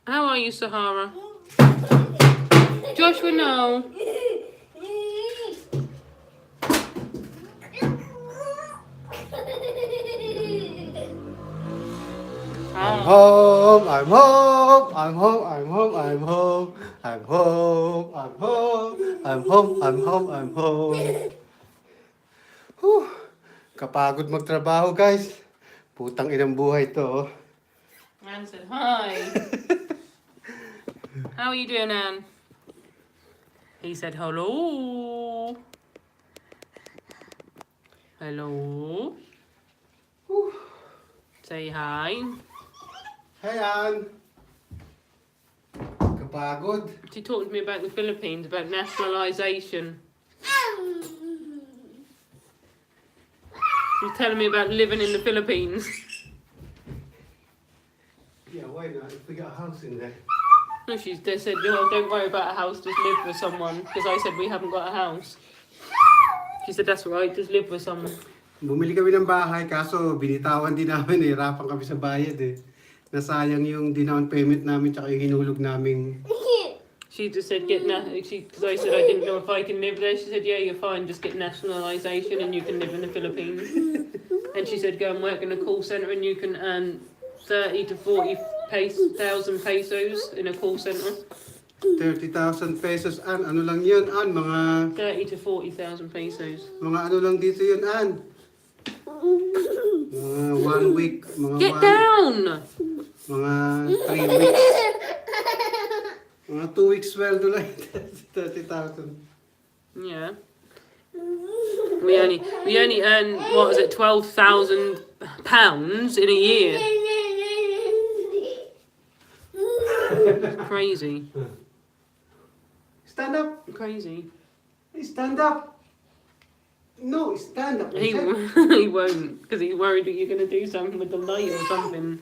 How are you, Sahara? Joshua, no. I'm home, I'm home, I'm home, I'm home, I'm home, I'm home, I'm home, I'm home, I'm home, I'm home. Whew. Kapagod magtrabaho, guys. Putang inang buhay to. Anne said hi. How are you doing, Anne? He said hello. Hello. Whew. Say hi. Hey, Ann. Kapagod. She talked to me about the Philippines, about nationalisation. She's telling me about living in the Philippines. Yeah, why not? If we got a house in there. No, they said, oh, don't worry about a house, just live with someone. Because I said we haven't got a house. She said, that's right, just live with someone. Bumili kami ng bahay, kaso binitawan din namin. Hirapan kami sa bayad eh. Nasayang yung down payment namin tsaka yung hinulog naming... She just said, because I said I didn't know if I can live there. She said, yeah, you're fine, just get nationalisation and you can live in the Philippines. And she said, go and work in a call centre and you can earn 30 to 40,000 pesos in a call centre. 30,000 pesos, Ann. Ano lang yun, Ann? Mga... 30 to 40,000 pesos. Mga ano lang dito yun, Ann? Mga 1 week, Get down! mga 3 weeks. Mga 2 weeks sweldo lang. 30,000. Yeah. We only earn, what was it, £12,000 in a year. Crazy. Stand up. Crazy. Hey, stand up. No, stand up. He, he won't, because he's worried that you're going to do something with the light or something.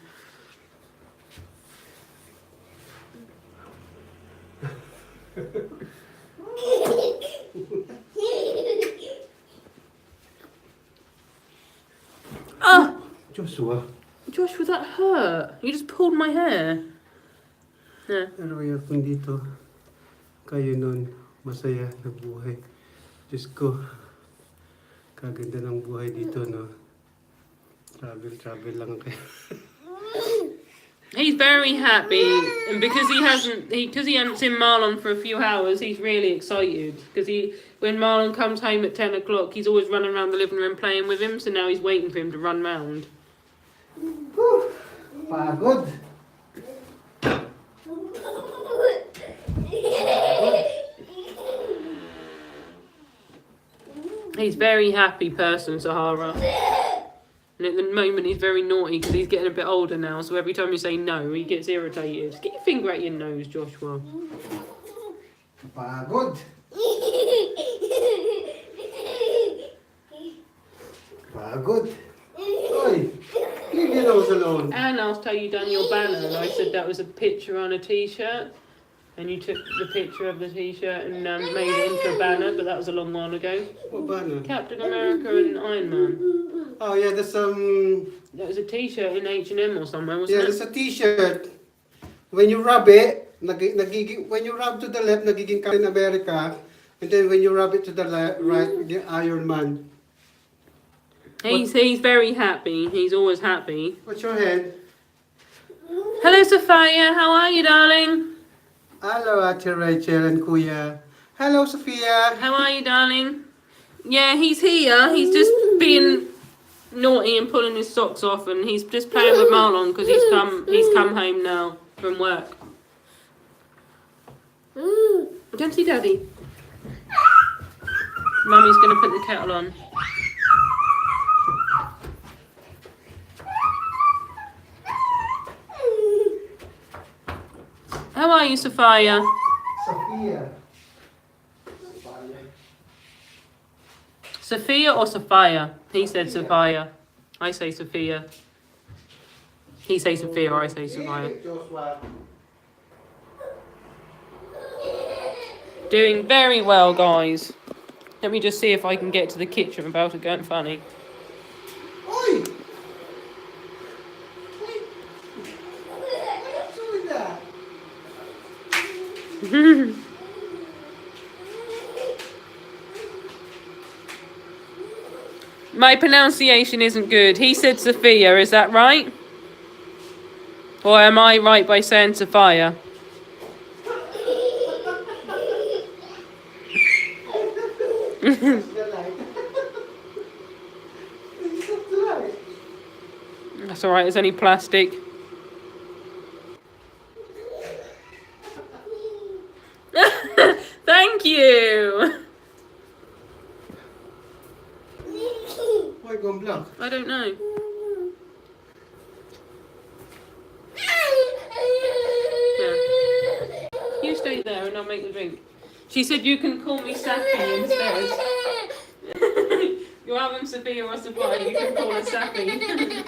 Oh! Joshua. Joshua, that hurt. You just pulled my hair. Yeah. Pero kung dito, kayo nun, masaya na buhay. Diyos ko, kaganda ng buhay dito, no? Travel lang kayo. He's very happy, and because he hasn't seen Marlon for a few hours, he's really excited. Because when Marlon comes home at 10 o'clock, he's always running around the living room playing with him. So now he's waiting for him to run round. Pagod. He's a very happy person, Sahara. And at the moment, he's very naughty because he's getting a bit older now. So every time you say no, he gets irritated. Just get your finger at your nose, Joshua. Pagod. Pagod. Oy, leave your nose alone. And I'll tell you done your banner, and I said that was a picture on a t-shirt. And you took the picture of the t-shirt and made it into a banner, but that was a long while ago. What banner? Captain America and Iron Man. Oh yeah, there's That was a t-shirt in H&M or somewhere, wasn't yeah, it? there's a t-shirt. When you rub it, when you rub to the left, nagiging Captain America. And then when you rub it to the right, the Iron Man. He's very happy. He's always happy. What's your head? Hello, Sophia. How are you, darling? Hello, Ate Rachel and Kuya. Hello, Sophia. How are you, darling? Yeah, he's here. He's just being naughty and pulling his socks off, and he's just playing with Marlon because he's come home now from work. Don't see Daddy. Mummy's gonna put the kettle on. How are you, Sophia? Sophia. Sophia or Sophia? He said Sophia. I say Sophia. He says Sophia or I say Sophia. Doing very well, guys. Let me just see if I can get to the kitchen without it going funny. Oi! Why are you doing that? My pronunciation isn't good. He said Sophia, is that right? Or am I right by saying Sophia? That's alright, it's only plastic. Thank you! Why gone blank? I don't know. Yeah. You stay there and I'll make the drink. She said you can call me Safi instead. You're having Sophia or Sophia, you can call her Safi.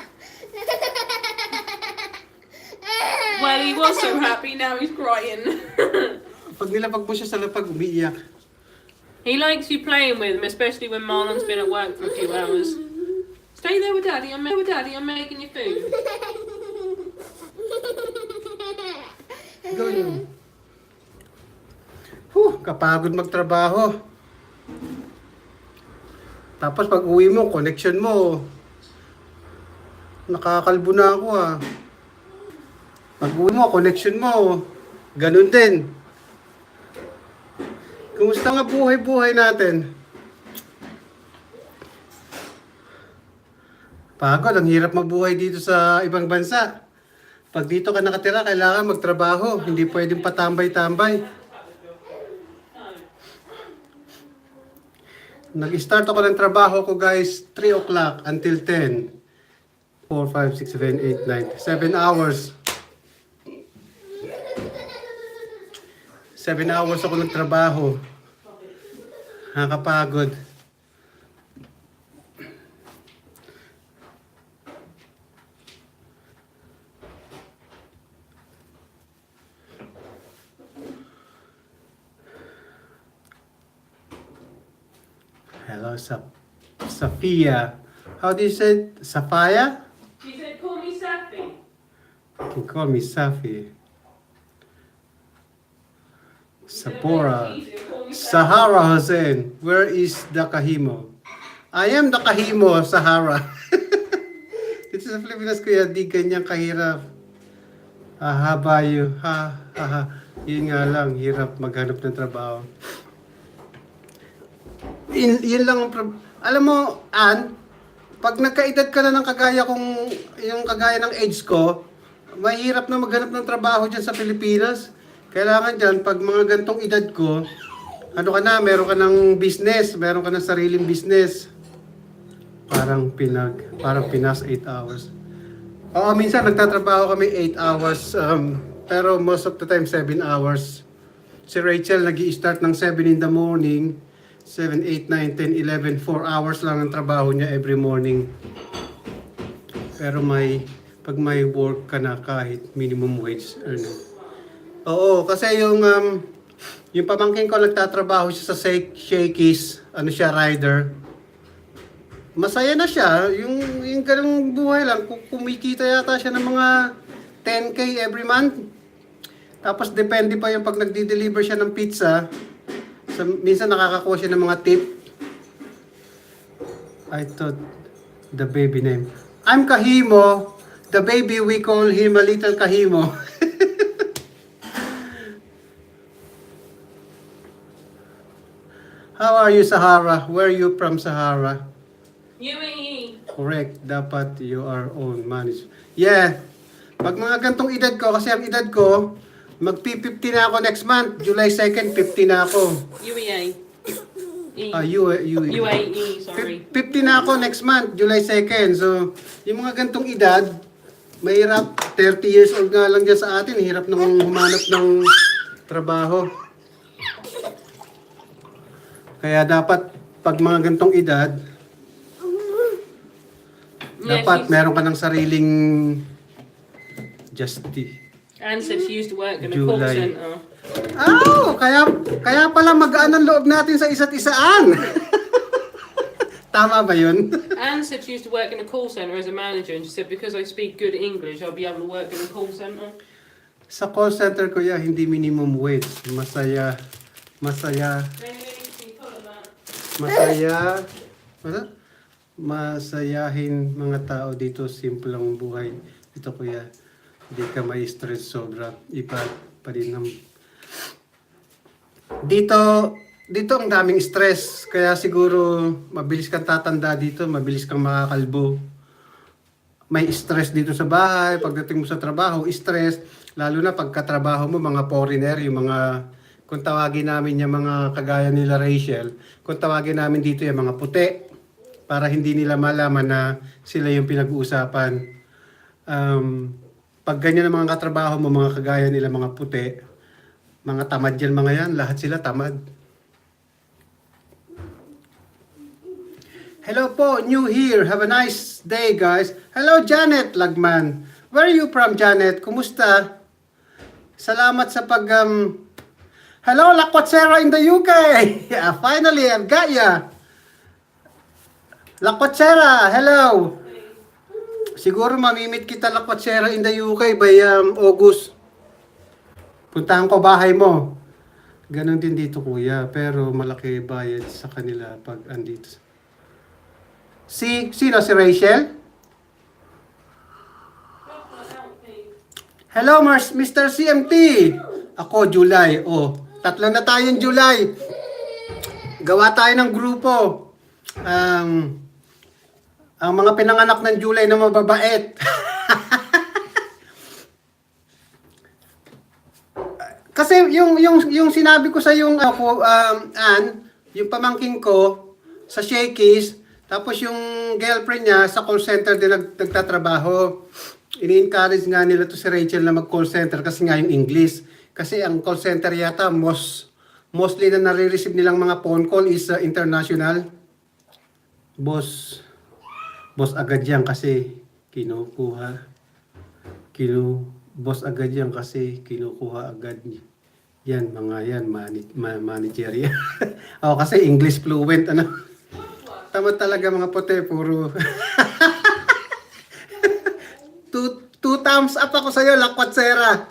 Well, he was so happy, now he's crying. Pag nilapag mo siya sa lapag, umiiyak. He likes you playing with him, especially when Marlon's been at work for a few hours. Stay there with Daddy, I'm making your food. Go yun. Kapagod magtrabaho. Tapos pag uwi mo, connection mo. Nakakalbo na ako ah. Pag uwi mo, connection mo. Ganun din. Kumusta nga buhay-buhay natin? Pagod, ang hirap mabuhay dito sa ibang bansa. Pag dito ka nakatira, kailangan magtrabaho. Hindi pwedeng patambay-tambay. Nag-start ako ng trabaho ko guys, 3 o'clock until 10. 4, 5, 6, 7, 8, 9. 7 hours. 7 hours ako nagtrabaho. Nakakapagod. Hello, Sophia. How do you say it? Safia? She said, call me Safi. You can call me Safi. Sapora. Sahara Hussein. Where is the Kahimo? I am the Kahimo, Sahara. Dito sa Pilipinas, kuya, di ganyan kahirap. Haba yun. Yun nga lang, hirap maghanap ng trabaho. Yun lang ang alam mo, Ann, pag nagkaedad ka na ng kagaya kong, yung kagaya ng age ko, mahirap na maghanap ng trabaho dyan sa Pilipinas. Kailangan dyan, pag mga gantong edad ko, ano ka na, meron ka ng business, meron ka ng sariling business. Parang Pinas 8 hours. Oo, minsan nagtatrabaho kami 8 hours, pero most of the time 7 hours. Si Rachel nag-i-start ng 7 in the morning, 7, 8, 9, 10, 11, 4 hours lang ang trabaho niya every morning. Pero pag may work ka na kahit minimum wage earner. Oo, kasi yung pamangkin ko nagtatrabaho siya sa Shakey's, siya, rider. Masaya na siya, yung ganung buhay lang, kumikita yata siya ng mga 10K every month. Tapos depende pa yung pag nagdi-deliver siya ng pizza, so, minsan nakakakuha siya ng mga tip. I thought the baby name. I'm Kahimo. The baby, we call him a little Kahimo. How are you, Sahara? Where are you from, Sahara? UAE. Correct. Dapat you are own manage. Yeah. Pag mga gantong edad ko, kasi ang edad ko, magpi-50 na ako next month. July 2nd, 50 na ako. UEA. UAE. Sorry. 50 na ako next month, July 2nd. So, yung mga gantong edad, mahirap. 30 years old nga lang dyan sa atin. Hirap nang humanap ng trabaho. Kaya dapat, pag mga gantong edad, dapat meron ka ng sariling justice. Anne said she used to work in a call July. center. Oh, kaya pala magaan ang loob natin sa isa't isaan. Tama ba yun? Anne said she used to work in a call center as a manager, and she said because I speak good English, I'll be able to work in a call center. Sa call center ko hindi minimum wage. Masaya. Masayahin mga tao dito, simple lang buhay. Dito kuya, hindi ka may stress sobra. Iba pa din ng... Dito ang daming stress. Kaya siguro mabilis kang tatanda dito, mabilis kang makakalbo. May stress dito sa bahay, pagdating mo sa trabaho, stress. Lalo na pagkatrabaho mo, mga foreigner, yung mga... Kung tawagin namin yung mga kagaya nila Rachel, kung tawagin namin dito yung mga puti, para hindi nila malaman na sila yung pinag-uusapan. Pag ganyan ang mga katrabaho mo, mga kagaya nila mga puti, mga tamad yan mga yan, lahat sila tamad. Hello po, new here. Have a nice day guys. Hello Janet Lagman. Where are you from Janet? Kumusta? Salamat sa Hello, Lakwatserra in the UK! Yeah, finally, I've got ya! Lakwatserra, hello! Siguro mamimit kita, Lakwatserra in the UK by August. Puntahan ko bahay mo. Ganon din dito, kuya. Pero malaki bayad sa kanila pag andito. Sino? Si Rachel? Hello, Mr. CMT! Ako, July. Oh, 3 na tayong July. Gawa tayo ng grupo. Ang mga pinanganak ng July na mababait. Kasi yung sinabi ko sa yung ako Ann, yung pamangkin ko sa Shakey's, tapos yung girlfriend niya sa call center din nagtatrabaho. Ini-encourage nga nila to si Rachel na mag-call center kasi nga yung English. Kasi ang call center yata mostly na nare-receive nilang mga phone call is international. Boss agad yan kasi boss agad yan kasi kinukuha agad yan mga yan managerial. Ako kasi English fluent ano. Tama talaga mga puti puro. two thumbs up ako sa iyo, Lakwatsera.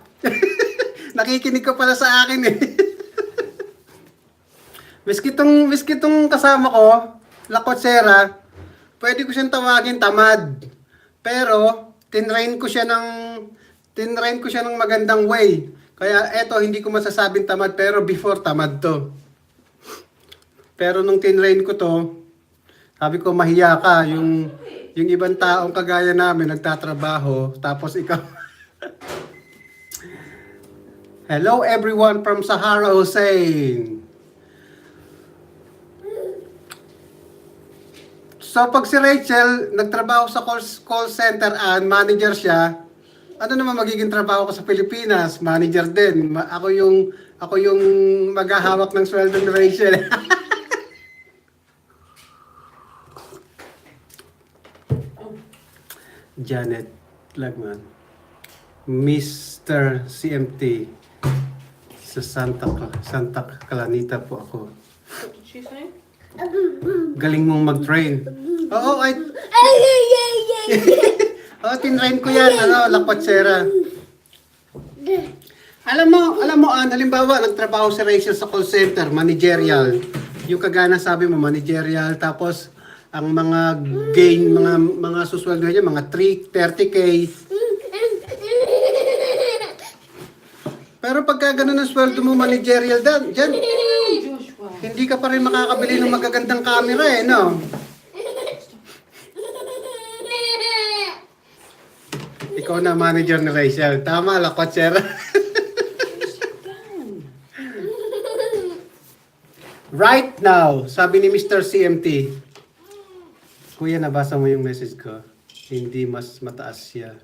Nakikinig ka pala sa akin eh. Miski tong kasama ko, Lakwatsera, pwede ko siyang tawagin tamad. Pero tinrain ko siya ng magandang way. Kaya eto, hindi ko masasabing tamad, pero before tamad to. Pero nung tinrain ko to, sabi ko mahiya ka, yung ibang taong kagaya namin nagtatrabaho, tapos ikaw. Hello everyone from Sahara Hussein. So pag si Rachel nagtrabaho sa call center and manager siya, ano naman magiging trabaho ko sa Pilipinas? Manager din. Ako yung maghahawak ng sweldo ni Rachel. Janet Lagman. Mr. CMT sa Santa Clarita po ako. What did she say? Galing mong mag-train. Oo, tinrain ko yan, Lakwatsera. Alam mo, halimbawa, nagtrabaho si Rachel sa call center, managerial. Yung kagana sabi mo, managerial, tapos ang mga gain, mga susweldo niya, mga 30K. Pero pagka ganun ang sweldo mo, managerial dyan, hindi ka pa rin makakabili ng magagandang camera eh, no? Ikaw na manager ni Rachel. Tama, Lakwatsera. Right now, sabi ni Mr. CMT. Kuya, nabasa mo yung message ko. Hindi mas mataas siya.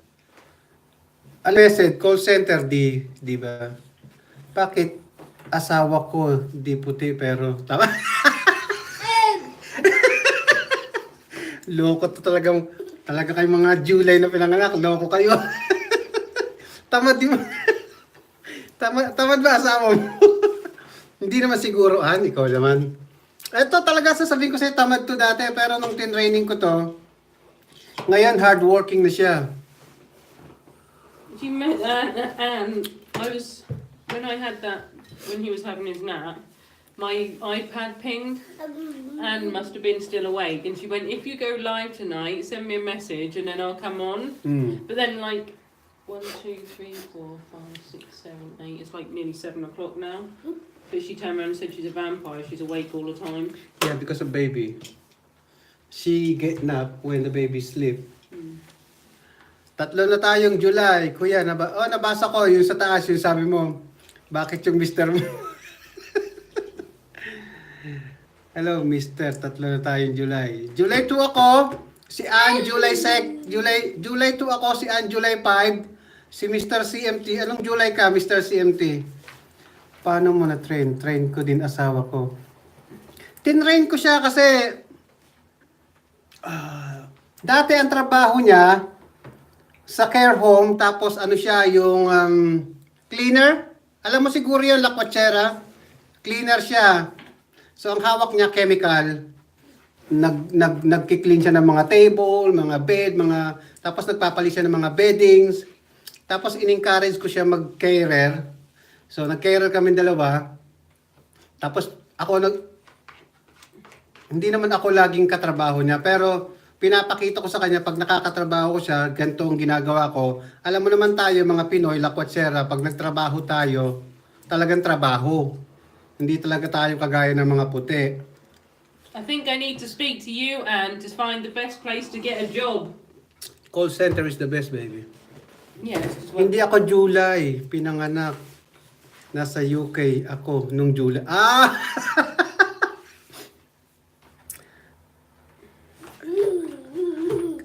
Ano message? Call center, di ba? Bakit asawa ko di puti pero tama? Loko to talaga kayo mga July na pinanganak. Loko kayo. Tamad di mo. Tamad ba asawa mo? Hindi naman siguro, ikaw naman. Ito talaga sasabihin ko sa'yo, tamad to dati, pero nung tinraining ko to, ngayon hardworking na siya. She met and when I had that, when he was having his nap, my iPad pinged and must have been still awake. And she went, if you go live tonight, send me a message and then I'll come on. But then like 1, 2, 3, 4, 5, 6, 7, 8. It's like nearly 7 o'clock now. But she turned around and said she's a vampire. She's awake all the time. Yeah, because of baby. She get nap when the baby sleep. Tatlo na tayong July. Kuya, nabasa ko yung sa taas, yung sabi mo, bakit yung mister mo? Hello, mister. Tatlo na tayong July. July 2 ako. Si Ann, July 2 ako. Si Ann, July 5. Si Mr. CMT. Anong July ka, Mr. CMT? Paano mo na-train? Train ko din asawa ko. Tinrain ko siya kasi dati ang trabaho niya sa care home, tapos ano siya, yung cleaner. Alam mo siguro yung Lakwatsera. Cleaner siya. So ang hawak niya chemical. Nagki-clean siya ng mga table, mga bed, tapos nagpapalit siya ng mga beddings. Tapos in-encourage ko siya mag-carer. So nag-carer kami dalawa. Tapos hindi naman ako laging katrabaho niya, pero pinapakita ko sa kanya pag nakakatrabaho ko siya, ganito ang ginagawa ko. Alam mo naman tayo mga Pinoy, Lakwatsera, pag nagtrabaho tayo, talagang trabaho. Hindi talaga tayo kagaya ng mga puti. I think I need to speak to you and to find the best place to get a job. Call center is the best, baby. Yes, just one. Hindi ako July, pinanganak. Nasa UK ako nung July. Ah!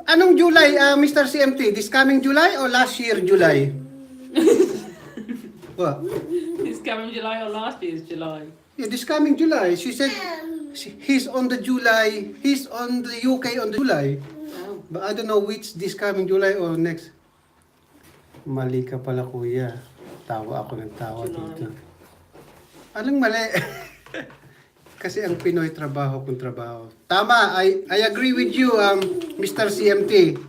Anong July, Mr. CMT? This coming July or last year July? What? This coming July or last year's July? Yeah, this coming July. She said he's on the July. He's on the UK on the July. Oh. But I don't know which this coming July or next. Mali ka pala, kuya. Tawa ako ng tawa July. dito. Anong mali? Kasi ang Pinoy trabaho kung trabaho. Tama, I agree with you, Mr. CMT.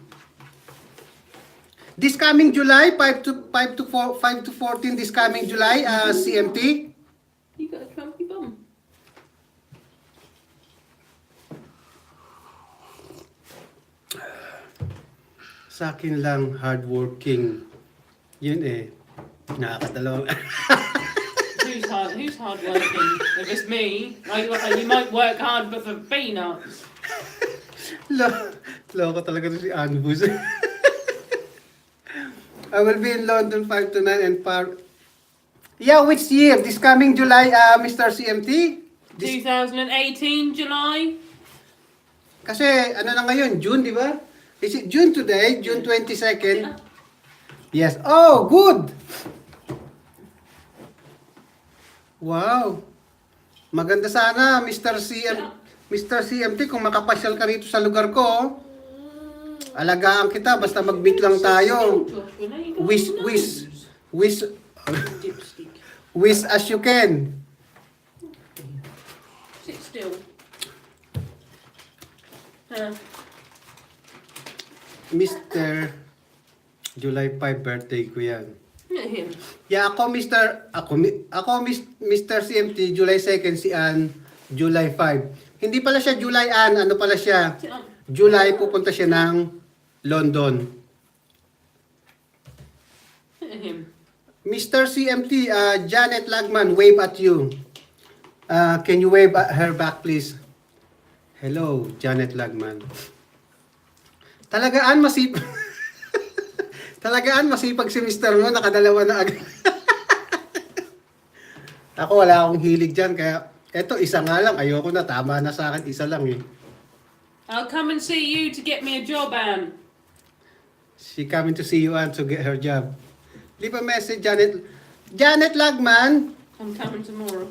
This coming July, 5 to 14 this coming July, CMT. You got a trumpy bum. Sa akin lang, hardworking. Yun eh. Nakakadalaw. Who's hard working? If it's me, you might work hard but for peanuts. Loko talaga to si Anbus. I will be in London 5 to 9 and Yeah, which year? This coming July, Mr. CMT? 2018 July. Kasi ano na ngayon, June, di ba? Is it June today? June 22nd? Yes. Oh, good! Wow. Maganda sana, Mr. CMT, kung makapasyal ka rito sa lugar ko. Alagaan kita, basta mag-meet lang tayo. Wish as you can. Sit still. Mr. July 5 birthday ko yan. Look at him. Yeah, Mr. CMT, July 2nd, si Ann, July 5. Hindi pala siya July Ann, ano pala siya? Sit up. July, pupunta siya ng London. Look at him. Mr. CMT, Janet Lagman, wave at you. Can you wave at her back, please? Hello, Janet Lagman. Talagaan masipag si Mr. mo, nakadalawa na agad. Ako wala akong hilig dyan, kaya eto isa nga lang, ayoko na, tama na sa akin, isa lang eh. I'll come and see you to get me a job, Anne. She coming to see you and to get her job. Leave a message, Janet. Janet Lagman, I'm coming tomorrow.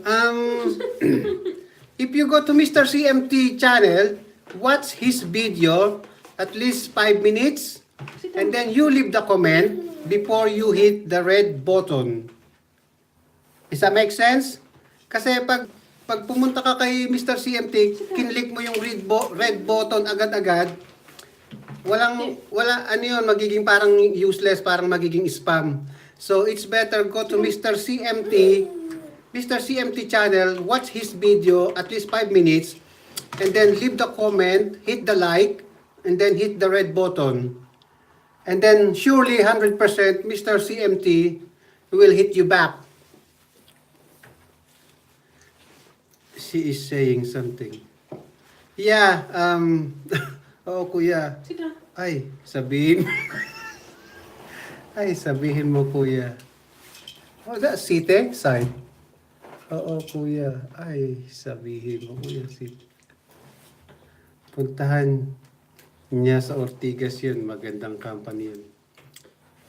if you go to Mr. CMT channel, watch his video at least 5 minutes, and then you leave the comment before you hit the red button. Does that make sense? Kasi pag pumunta ka kay Mr. CMT, kinlik mo yung red button agad-agad, wala ano yun, magiging parang useless, parang magiging spam. So it's better go to Mr. CMT channel, watch his video at least 5 minutes, and then leave the comment, hit the like, and then hit the red button. And then surely 100% Mr. CMT will hit you back. She is saying something. Yeah, oo kuya. Sit down. Ay, sabihin. Ay, sabihin mo kuya. Oh, that's site, side. Oo kuya. Ay, sabihin mo kuya, site. Puntahan niya sa Ortigas yun. Magandang company yun.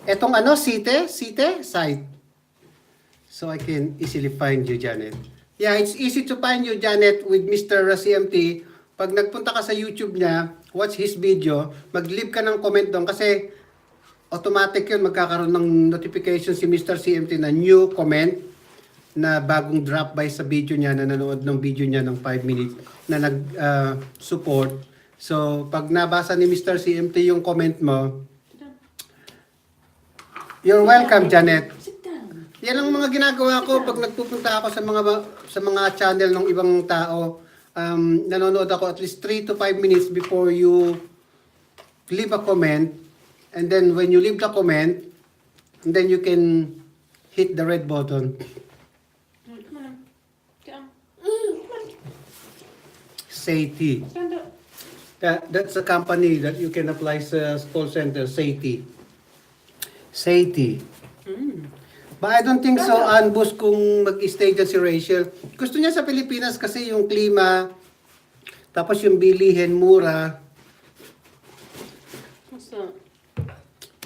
Etong ano, site, site. So I can easily find you, Janet. Yeah, it's easy to find you, Janet, with Mr. CMT. Pag nagpunta ka sa YouTube niya, watch his video, mag-leave ka ng comment doon kasi automatic yun, magkakaroon ng notification si Mr. CMT na new comment na bagong drop by sa video niya, na nanood ng video niya ng 5 minutes na nag-support. So, pag nabasa ni Mr. CMT yung comment mo, Sit down. you're welcome, Janet. Sit down. Yan ang mga ginagawa ko pag nagpupunta ako sa mga channel ng ibang tao. Nanonood ako at least 3 to 5 minutes before you leave a comment. And then when you leave the comment, and then you can hit the red button. Come on. Get on. SATI. Stand up. That's a company that you can apply sa call center, SATI. SATI. But I don't think so, Anbus, kung mag-stay dyan si Rachel. Gusto niya sa Pilipinas kasi yung klima, tapos yung bilihin, mura. What's that?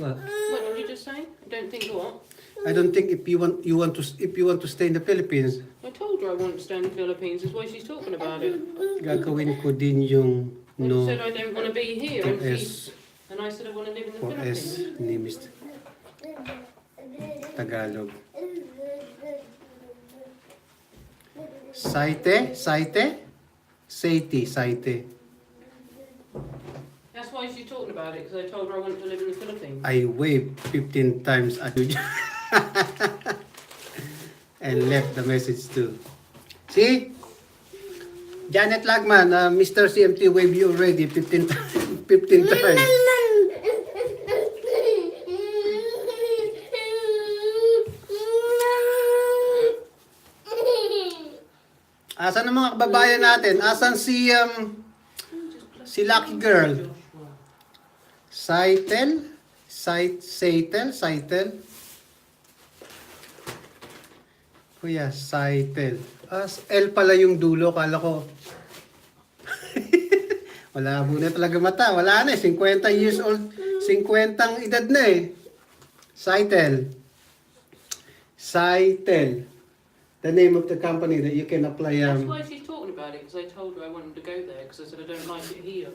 Well, What did you just say? I don't think what? I don't think if you want to stay in the Philippines, I told her I want to stay in the Philippines. That's why she's talking about it. gagawin ko din yung I no said I don't want to be here, and S and I said I want to live in the o S Philippines. ni Mr. Tagalog. Saite? Saite. That's why she's talking about it, because I told her I wanted to live in the Philippines. I waved 15 times at you and left the message too. See? Janet Lagman, Mr. CMT waved you already 15 times. Asan ang mga kababayan natin? Asan si Lucky Girl? Saitel? Kuya, Saitel. L pala yung dulo, kala ko. Wala muna talaga mata. Wala na eh. 50 years old. 50 ang edad na eh. Saitel. The name of the company that you can apply. That's why she's talking about it, because I told her I wanted to go there, because I said I don't like it here.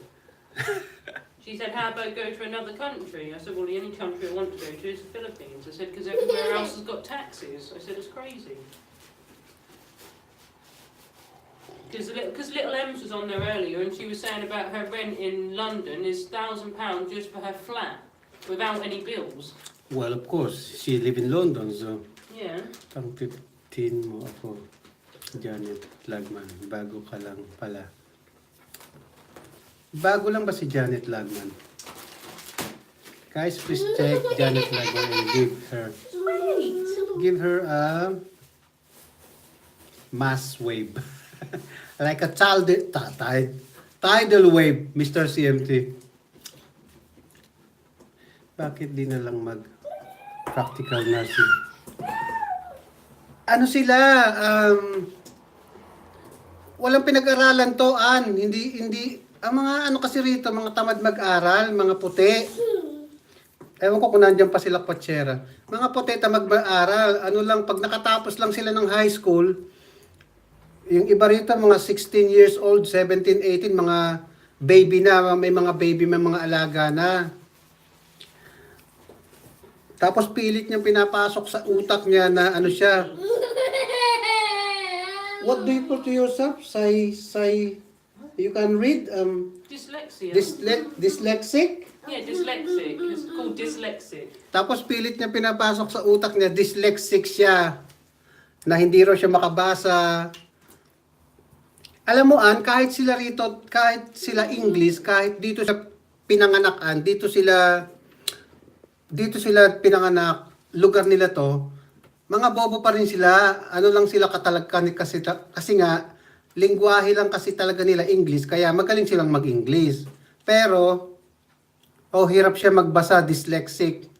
She said, how about go to another country? I said, well, the only country I want to go to is the Philippines. I said, because everywhere else has got taxes. I said, it's crazy. Because little Ems was on there earlier, and she was saying about her rent in London is £1,000 just for her flat, without any bills. Well, of course, she live in London, so Yeah. pang 15 mo ako, Janet Lagman. Bago ka lang pala. Bago lang ba si Janet Lagman? Guys, please check Janet Lagman and give her a mass wave. Like a tidal wave, Mr. CMT. Bakit di na lang mag-practical nursing? Ano sila? Walang pinag-aralan to, Hindi, ang mga ano kasi rito, mga tamad mag-aral, mga puti. Ewan ko kung nandiyan pa sila Potsera. Mga puti, tamad mag-aral. Ano lang, pag nakatapos lang sila ng high school, yung iba rito, mga 16 years old, 17, 18, mga baby na, may mga alaga na. Tapos pilit niyang pinapasok sa utak niya na ano siya. What do you put to yourself? You can read? Dyslexia. Dyslexic? Yeah, dyslexic. It's called dyslexic. Tapos pilit niya pinapasok sa utak niya, dyslexic siya. Na hindi raw siya makabasa. Alam mo, kahit sila rito, kahit sila English, kahit dito sa pinanganakan, dito sila pinanganak, lugar nila to, mga bobo pa rin sila. Ano lang sila katalagkan kasi nga, lingwahe lang kasi talaga nila English, kaya magaling silang mag-English. Pero, hirap siya magbasa, dyslexic.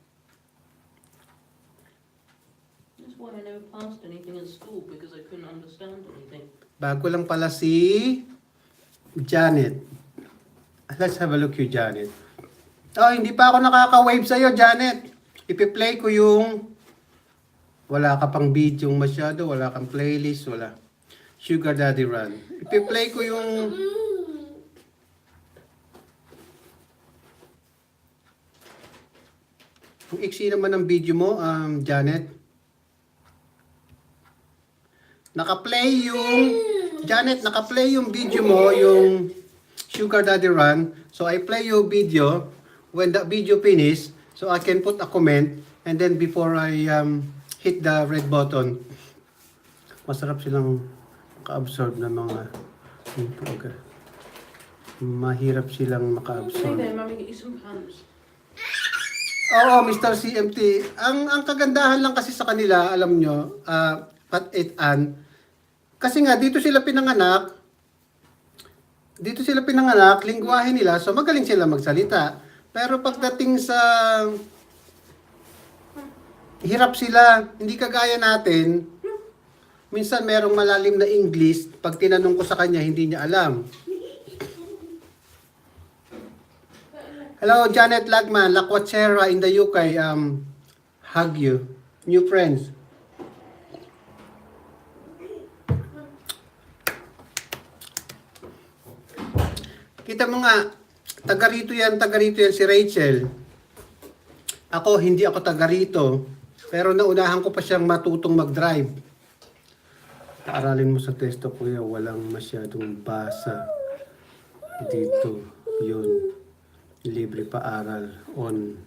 That's why I never passed anything at school, because I couldn't understand anything. Bago lang pala si Janet. Let's have a look here, Janet. Hindi pa ako nakaka-wave sa'yo, Janet. Ipi-play ko yung wala ka pang video masyado, wala kang playlist, wala. Sugar Daddy Run. Ipi-play ko yung iksi naman ng video mo, Janet. Janet, naka-play yung video mo, yung Sugar Daddy Run. So I play your video. When the video finish, so I can put a comment, and then before I hit the red button, masarap silang maka-absorb ng mga mahirap silang Stay maka-absorb. there, Mummy, get you some pants. Oo, Mr. CMT. Ang kagandahan lang kasi sa kanila, alam nyo, Pat 8 An, kasi nga dito sila pinanganak, dito sila pinanganak, lingwahe nila, so magaling sila magsalita. Pero pagdating sa hirap sila, hindi kagaya natin. Minsan merong malalim na English, pag tinanong ko sa kanya, hindi niya alam. Hello, Janet Lagman, Lakwachera in the UK. Hug you. New friends. Kita mo nga, taga rito yan si Rachel. Hindi ako taga rito. Pero naunahan ko pa siyang matutong mag-drive. Paaralin mo sa testo, kuya, walang masyadong basa dito. Yun. Libre pa aral on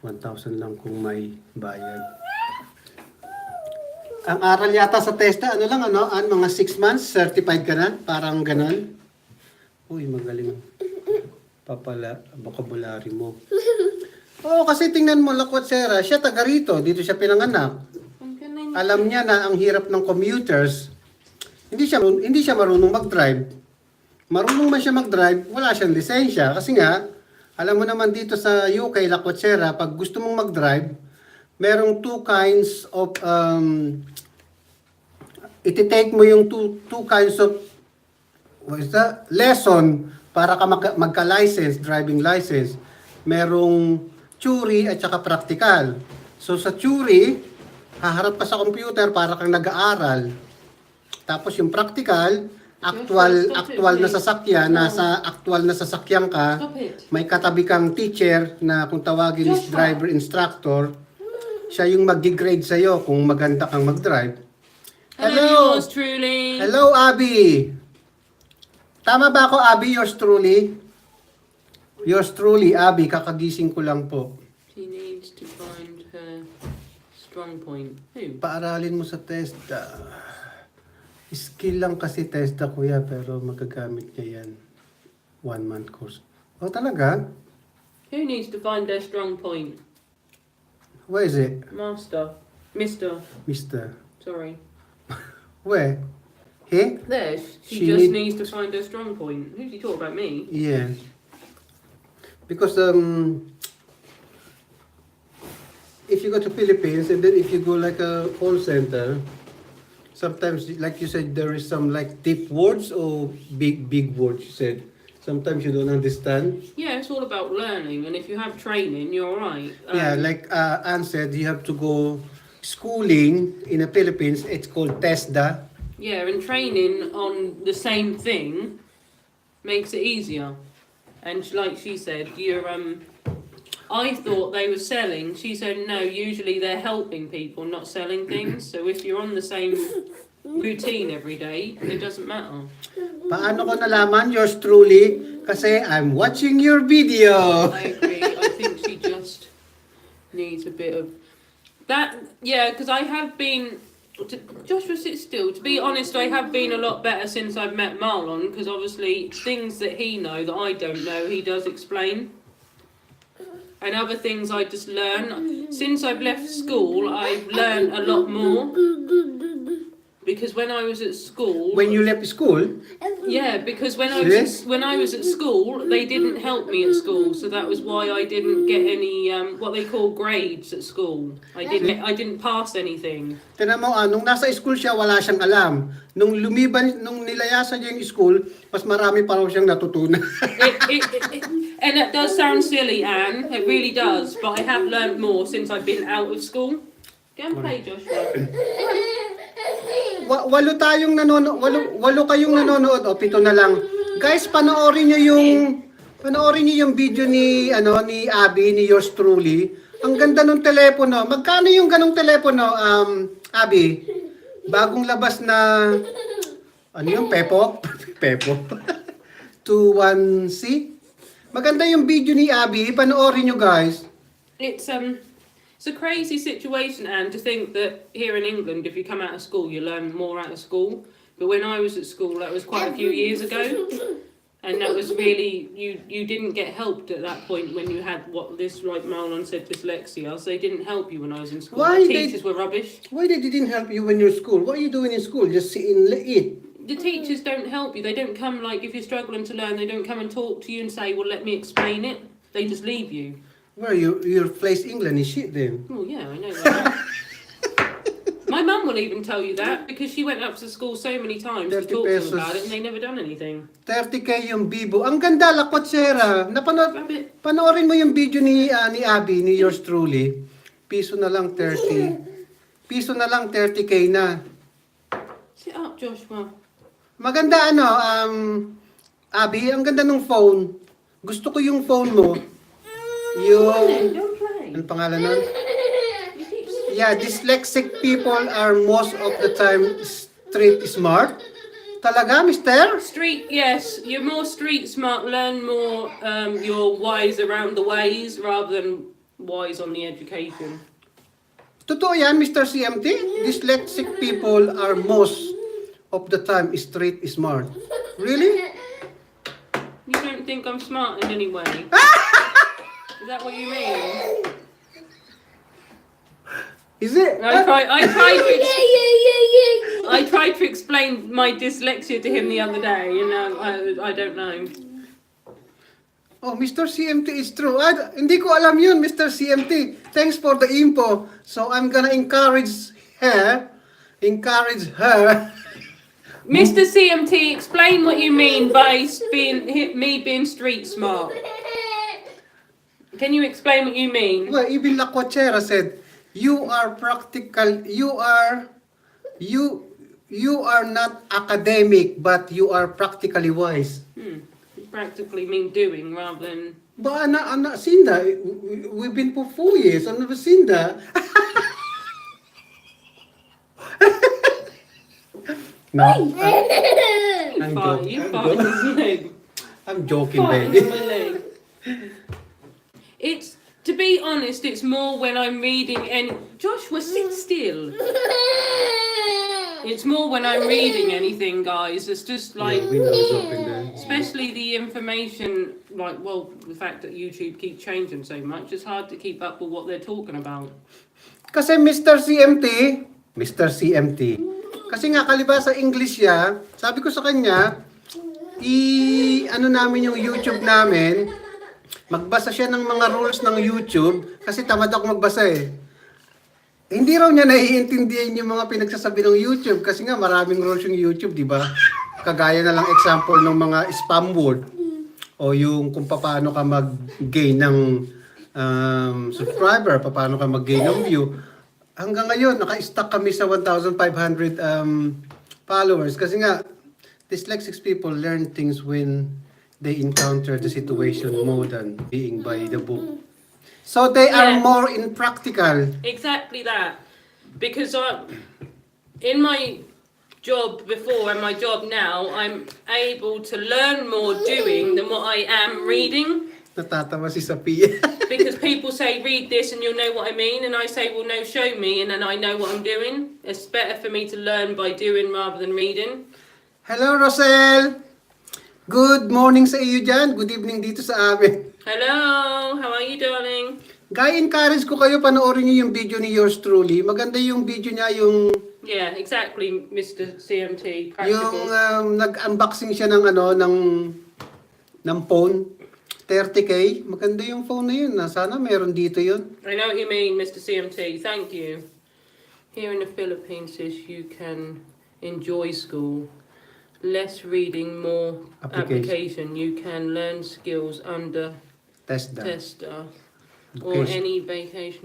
1,000 lang kung may bayad. Ang aral yata sa testa, mga 6 months, certified ka na? Parang ganon. Uy, magaling. Papala, vocabulary mo. Oo, kasi tingnan mo, Lakwat-Sera, siya taga rito, dito siya pinanganak. Alam niya na ang hirap ng commuters. Hindi siya marunong mag-drive. Marunong man siya mag-drive, wala siyang lisensya. Kasi nga, alam mo naman dito sa UK, Lakwat-Sera, pag gusto mong mag-drive, merong 2 kinds of, iti-take mo yung two kinds of, lesson para ka magka-license, driving license. Merong theory at saka practical. So sa theory, haharap ka sa computer para kang nag-aaral. Tapos yung practical, actual na sasakyan, nasa actual na sasakyan ka, may katabi kang teacher na kung tawagin is driver instructor, siya yung mag-grade sa'yo kung maganda kang mag-drive. Hello, yours truly. Hello, Abby. Tama ba ako, Abby? Yours truly? Yours truly, Abby. Kakagising ko lang po. She needs to find her strong point. Who? Paaralin mo sa test. Skill lang kasi testa, kuya, pero magagamit niya yan. 1-month course. Oh, talaga? Who needs to find their strong point? Where is it? Master. Mister. Mister. Sorry. Where? He? There. She She just need- needs to find her strong point. Who's he talking about, me? Yeah. Because if you go to Philippines and then if you go like a call center, sometimes like you said there is some like deep words or big words you said. Sometimes you don't understand. Yeah, it's all about learning, and if you have training, you're alright. Yeah, like Anne said, you have to go schooling in the Philippines. It's called TESDA. Yeah, and training on the same thing makes it easier. And like she said, I thought they were selling. She said no, usually they're helping people, not selling things. So if you're on the same routine every day, it doesn't matter. Paano ko nalaman? Yours truly. Kasi I'm watching your video. I agree. I think she just needs a bit of that. Yeah, because I have been. Joshua, sit still. To be honest, I have been a lot better since I've met Marlon, because obviously things that he know that I don't know, he does explain. And other things I just learn. Since I've left school, I've learned a lot more. Because when I was at school, When you left school, yeah, because when I Yes. was at school, they didn't help me at school, so that was why I didn't get any what they call grades at school. I didn't pass anything. tinan mo, nung nasa school siya, wala siyang alam. Nung nilayasan niya yung school, mas marami pa raw siyang natutunan. And it does sound silly, Anne. It really does. But I have learned more since I've been out of school. Go and play, Joshua. Walo kayong nanonood, o 7 na lang. Guys, panoorin niyo yung video ni Abby, ni yours truly. Ang ganda ng telepono. Magkano yung ganong telepono, Abby? Bagong labas na yung Pepo? Pepo. 21C. Maganda yung video ni Abby, panoorin niyo, guys. It's a crazy situation, Anne, to think that here in England, if you come out of school, you learn more out of school. But when I was at school, that was quite a few years ago. And that was really, you didn't get helped at that point when you had like Marlon said, dyslexia. So they didn't help you when I was in school. Why The they- teachers were rubbish. Why they didn't help you when you're in school? What are you doing in school? Just sit and eat. the teachers don't help you. They don't come, like, if you're struggling to learn, they don't come and talk to you and say, well, let me explain it. They just leave you. Well, your place England is shit then. Well, yeah, I know that. My mum will even tell you that because she went up to school so many times to 30 talk to pesos. them about it and they never done anything. 30k yung Bibo. Ang ganda, Lakwat-Sera. Rabbit. Panoorin mo yung video ni Abby, ni yours truly. Piso na lang 30. Piso na lang 30k na. Sit up, Joshua. Maganda Abby, ang ganda ng phone. Gusto ko yung phone mo. Yung, Don't play. anong pangalan nun? Yeah, dyslexic people are most of the time street smart. Talaga, mister? Street, yes. You're more street smart. Learn more. You're wise around the ways rather than wise on the education. Totoo yan, Mr. CMT? Dyslexic people are most of the time street smart. Really? You don't think I'm smart in any way? Is that what you mean? Is it? I tried to explain my dyslexia to him the other day, and I don't know. Oh, Mr. CMT is true. Hindi ko alam yun, Mr. CMT. Thanks for the info. So I'm gonna encourage her. Mr. CMT, explain what you mean by me being street smart. Can you explain what you mean? Well, even Lakwachera said, you are practical, you are not academic, but you are practically wise. Practically mean doing rather than... Ba, Sinda, we've been for 4 years, ano ba Sinda? No, You farted his leg. I'm joking, Farted baby. on my leg. It's, to be honest, it's more when I'm reading and... Joshua, sit still. It's more when I'm reading anything, guys. It's just like... Windows open there. Especially the information, like, well, the fact that YouTube keeps changing so much, it's hard to keep up with what they're talking about. Kasi Mr. CMT, kasi nga kaliba sa English siya, sabi ko sa kanya, namin yung YouTube namin, magbasa siya ng mga rules ng YouTube, kasi tamad ako magbasa eh. Hindi raw niya naiintindihan yung mga pinagsasabi ng YouTube, kasi nga maraming rules yung YouTube, di ba? Kagaya na lang example ng mga spam word, o yung kung paano ka mag-gain ng subscriber, paano ka mag-gain ng view. Hanggang ngayon, naka-stuck kami sa 1,500 followers. Kasi nga, dyslexic people learn things when they encounter the situation more than being by the book. So they are Yeah. more in practical. Exactly that. Because in my job before and my job now, I'm able to learn more doing than what I am reading. Natatawa si Sophia. Because people say, read this and you'll know what I mean. And I say, well, no, show me. And then I know what I'm doing. It's better for me to learn by doing rather than reading. Hello, Rosel! Good morning sa iyo dyan. Good evening dito sa amin. Hello, how are you, darling? Guy, encourage ko kayo, panoorin niyo yung video ni yours truly. Maganda yung video niya, yung Yeah, exactly, Mr. CMT. yung Practical. nag-unboxing siya ng ng phone. 30k. Maganda yung phone na yun. Sana meron dito yun. I know what you mean, Mr. CMT. Thank you. Here in the Philippines, you can enjoy school. Less reading, more application. You can learn skills under TESDA. TESDA or any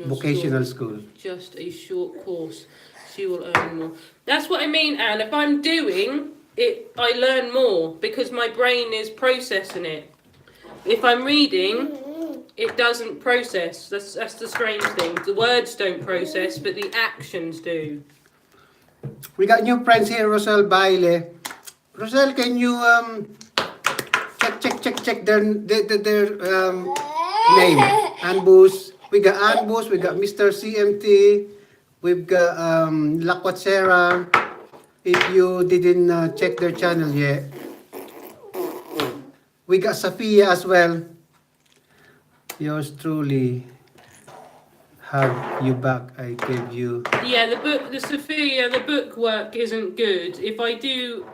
Vocational school. Just a short course. She will earn more. That's what I mean, Anne. If I'm doing it, I learn more because my brain is processing it. If I'm reading, it doesn't process. That's the strange thing. The words don't process, but the actions do. We got new friends here, Rosel Baile. Rosel, can you check their name? Anbus. We got Anbus, we got Mr. CMT, we've got Lakwachera. If you didn't check their channel yet. We got Sophia as well. Yours truly. Have you back. I gave you. Yeah, the book work isn't good. If I do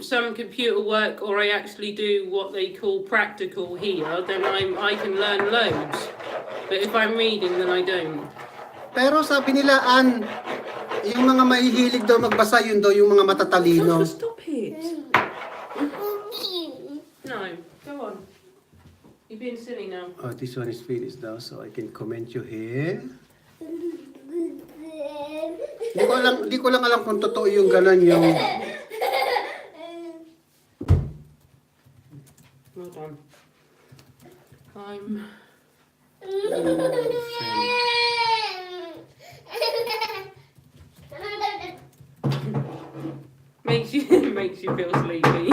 some computer work or I actually do what they call practical here, then I can learn loads. But if I'm reading, then I don't. Pero sabi nila, yung mga mahihilig daw magbasa, yun daw yung mga matatalino. Stop it. No, go on. You're being silly now. Oh, this one is finished now, so I can comment you here. Di ko lang alam kung totoo yung ganon yung... Well done. I'm... makes you feel sleepy.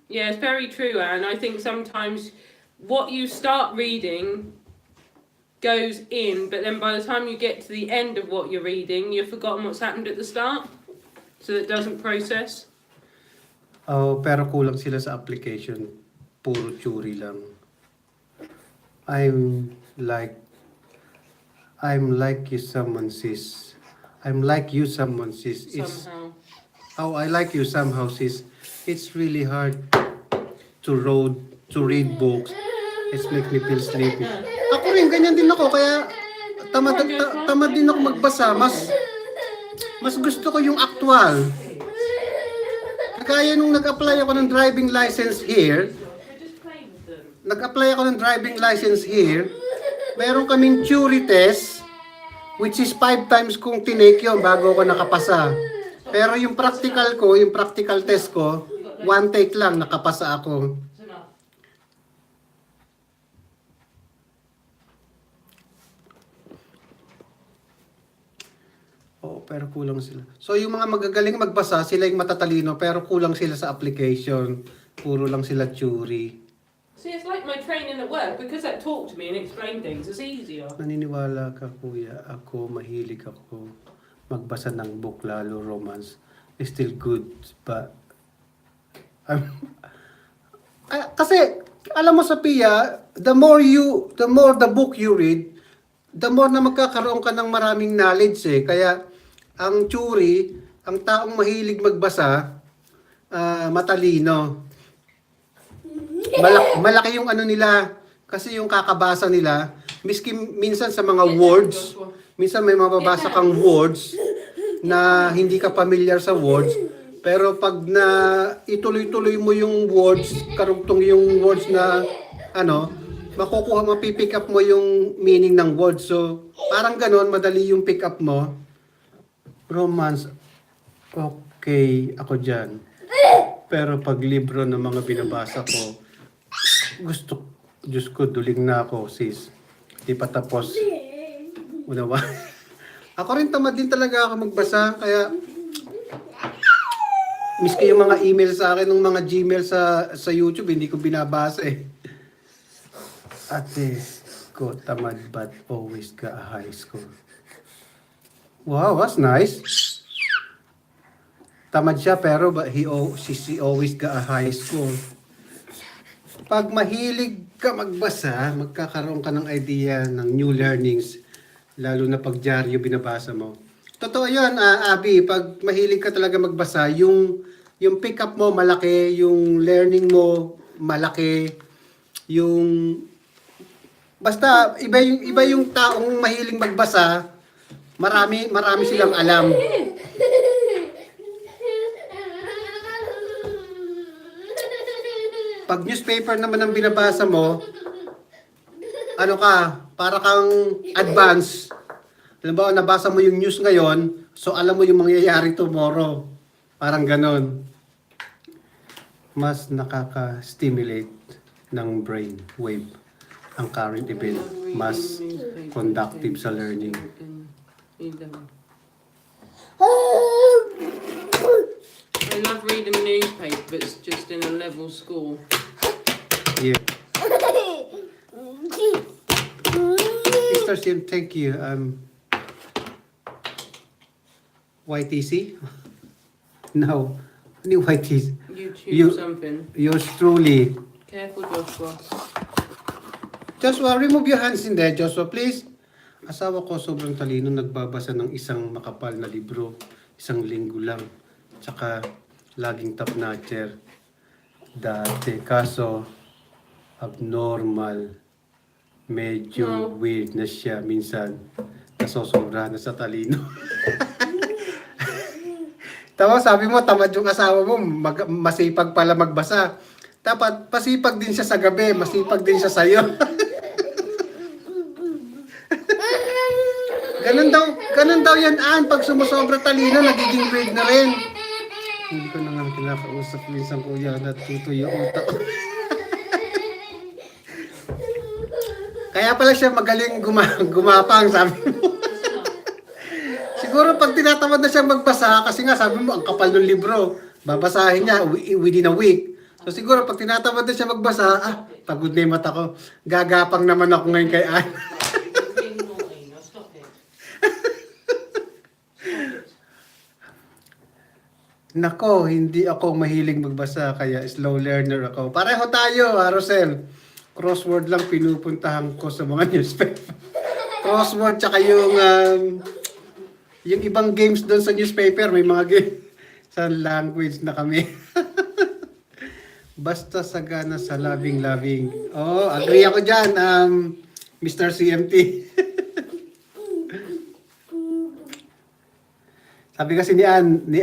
Yeah, it's very true, Anne. I think sometimes what you start reading goes in, but then by the time you get to the end of what you're reading, you've forgotten what's happened at the start, so it doesn't process. Oh, pero kulang sila sa application. Puro theory lang. I'm like you, someone says. I'm like you, someone says. It's, Somehow. oh, I like you somehow, sis. It's really hard to read books. It makes me feel sleepy. Ako rin, ganyan din ako. Kaya tamad din ako magbasa. Mas gusto ko yung actual. Kaya nung nag-apply ako ng driving license here, meron kaming theory test, which is 5 times kong tinake yun bago ako nakapasa. Pero yung practical test ko, 1 take lang, nakapasa ako. Oo, pero kulang sila. So yung mga magagaling magbasa, sila yung matatalino, pero kulang sila sa application. Puro lang sila theory. See, it's like my training at work, because that talk to me and explain things, it's easier. Naniniwala ka, kuya. Mahilig ako magbasa ng book, lalo romance. It's still good, but... kasi, alam mo, Sophia, the more the book you read, the more na magkakaroon ka ng maraming knowledge eh. Kaya, ang theory, ang taong mahilig magbasa, matalino. Malaki yung ano nila, kasi yung kakabasa nila, miski minsan sa mga words, minsan may mababasa kang words na hindi ka familiar sa words, pero pag na ituloy-tuloy mo yung words, karugtong yung words na mapipick up mo yung meaning ng words. So, parang ganon, madali yung pick up mo. Romance, okay, ako dyan. Pero pag libro ng mga binabasa ko, Diyos ko, duling na ako, sis. Di pa tapos. Unawa. Ako rin tamad din talaga ako magbasa, kaya miski yung mga email sa akin, ng mga Gmail sa YouTube, hindi ko binabasa eh. Ate ko, tamad but always got a high score. Wow, that's nice. Tamad siya pero she always got a high score. Pag mahilig ka magbasa, magkakaroon ka ng idea ng new learnings, lalo na pag dyaryo binabasa mo. Totoo yun, Abby, pag mahilig ka talaga magbasa, yung pick up mo malaki, yung learning mo malaki, basta iba yung taong mahiling magbasa, marami silang alam. Pag newspaper naman ang binabasa mo, para kang advance. Halimbawa, nabasa mo yung news ngayon, so alam mo yung mangyayari tomorrow. Parang ganon. Mas nakaka-stimulate ng brain wave ang current event. Mas conductive sa learning. I love reading the newspaper, but it's just in a level school. Yeah. Mr. Sim, thank you. YTC? No. Ano YTC? YouTube something. Yours truly. Careful, Joshua. Joshua, remove your hands in there, Joshua, please. Asawa ko sobrang talino, nagbabasa ng isang makapal na libro, isang linggo lang. Tsaka Laging top notcher. Dati, kaso abnormal. Medyo No. weird na siya. Minsan, nasosobra na sa talino. Tapos sabi mo, tamad yung asawa mo, masipag pala magbasa. Dapat pasipag din siya sa gabi, masipag din siya sa'yo. Ganun daw yan, Ann. Pag sumusobra talino, nagiging weird na rin. Hindi ko na nga kinakausap minsan kuya, natutuyo yung utak ko. Kaya pala siya magaling gumapang, sabi mo. Siguro pag tinatamad na siyang magbasa, kasi nga sabi mo, ang kapal ng libro, babasahin niya within a week. So siguro pag tinatamad na siya magbasa, pagod na yung mata ko. Gagapang naman ako ngayon kay Ann. Nako, hindi ako mahilig magbasa, kaya slow learner ako. Pareho tayo, Rosel. Crossword lang pinupuntahan ko sa mga newspaper. Crossword, tsaka yung ibang games doon sa newspaper, may mga game sa language na kami. Basta sagana sa loving. Oh, agree ako dyan, Mr. CMT. Sabi kasi ni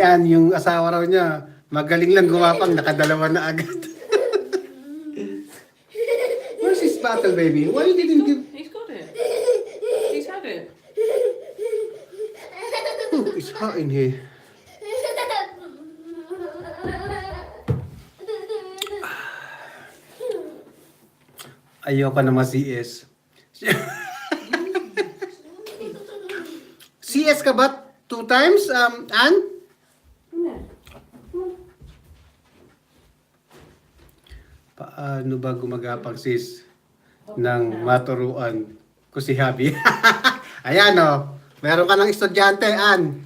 Ann, yung asawa raw niya, magaling lang gumapang, nakadalawa na agad. Where's his battle, baby? Why you didn't give... He's got it. He's had it. Oh, it's hot in here. Ayoko na ma-CS. CS ka ba? 2 times, Ann? Paano ba gumagapang sis ng maturuan ko si Habi? Ayan o, meron ka ng estudyante, Ann.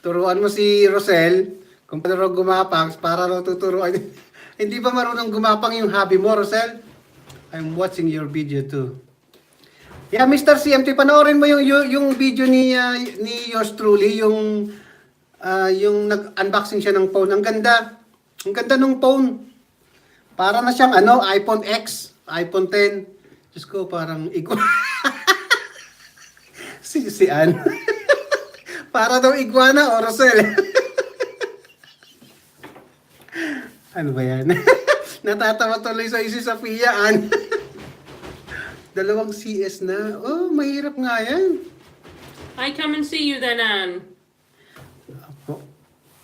Turuan mo si Rosel kung paano gumapang para raw tuturuan. Hindi ba marunong gumapang yung Habi mo, Rosel? I'm watching your video too. Yeah, Mr. CMT, panoorin mo yung video ni yours truly, yung nag-unboxing siya ng phone. Ang ganda. Ang ganda ng phone. Para na siyang iPhone X, iPhone 10. Diyos ko, parang si Ann. Para daw iguana o Rosel. Ano ba yan? Natatawa tuloy sa isi Sophia, Ann. 2 CS na. Oh, mahirap nga yan. I come and see you then, Anne.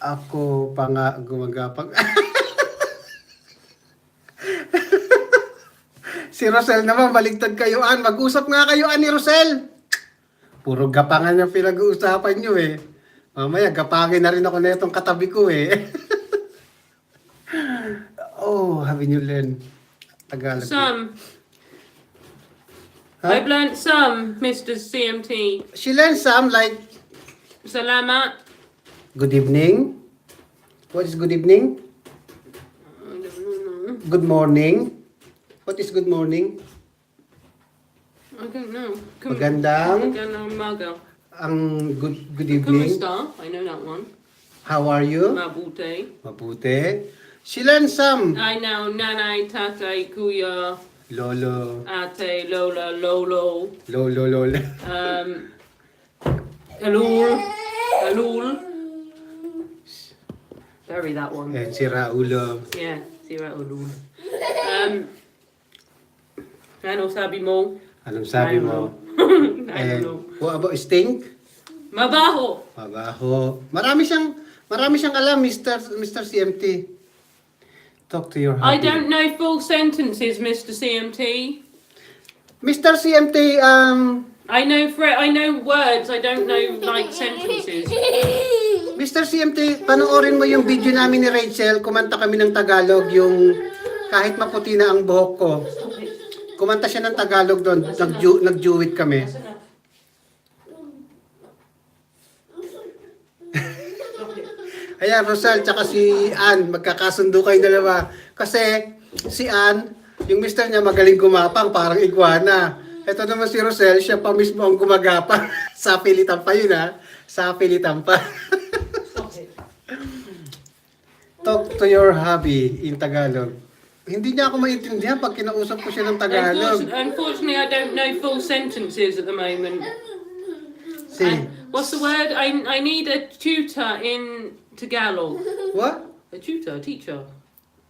Ako pa nga gumagapang. Si Rosel naman, baligtad kayo, Ann. Mag-usap nga kayo, Ann, ni Rosel. Puro gapangan yung pinag-uusapan nyo eh. Mamaya, gapangin na rin ako na itong katabi ko eh. Oh, haven't you learned Tagalog? Some. Huh? I've learnt some, Mr. CMT. She learned some like, Salamat. good evening. What is good evening? I don't know. Good morning. What is good morning? I don't know. Magandang. Magandang umaga. Ang good evening. Kumusta? I know that one. How are you? Mabuti. Mabuti. She learned some. I know nanay, tatay, kuya, Lolo. ate, lola, lolo. Lolo. Alul. Bury that one. And si Raulo. Yeah, sira ulul. Ano sabi mo? Anong sabi mo? I And don't know. what about stink? Mabaho. Mabaho. Marami siyang alam, Mr. CMT. Talk to your I hubby. don't know full sentences, Mr. CMT. Mr. CMT, I know words. I don't know like sentences. Mr. CMT, panoorin mo yung video namin ni Rachel. Kumanta kami ng Tagalog, yung kahit maputi na ang buhok ko. Kumanta siya ng Tagalog doon. Nag-duet kami. Ayan, Rosal, tsaka si Ann, magkakasundo kayo dalawa. Kasi si Ann, yung mister niya magaling gumapang, parang iguana. Ito naman si Rosel, siya pa mismo ang gumagapang. Sa pilitan pa yun ha. Sa pilitan pa. Talk to your hubby in Tagalog. Hindi niya ako maintindihan pag kinausap ko siya ng Tagalog. Unfortunately, I don't know full sentences at the moment. See, What's the word? I need a tutor in Tagalog. what? A tutor, teacher.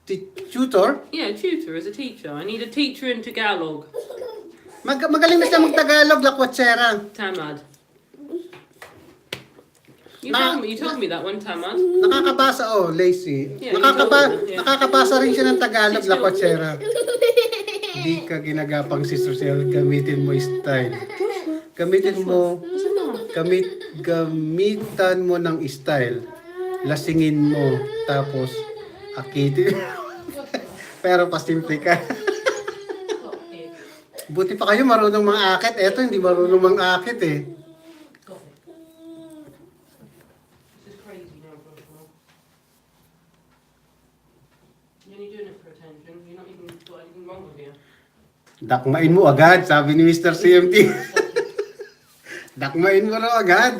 Tutor? Yeah, tutor as a teacher. I need a teacher in Tagalog. Magaling na siya mag-Tagalog, lakwatsera. Tamad. Na- You told me that one, Tamad. Nakakabasa, lazy. Yeah, you told me, yeah. Nakakabasa rin siya ng Tagalog, She's still- lakwatsera. Hindi ka ginagapang si Social, gamitin mo style. Gamitin mo, gamitan mo ng style. Lasingin mo, tapos akitin. Pero pasimple ka. Buti pa kayo marunong mang-akit. Eto, hindi marunong mang-akit eh. This is crazy now, Joshua. You're only doing it for attention. You're not even got anything wrong with you. Dakmain mo agad, sabi ni Mr. CMT. Dakmain mo raw agad.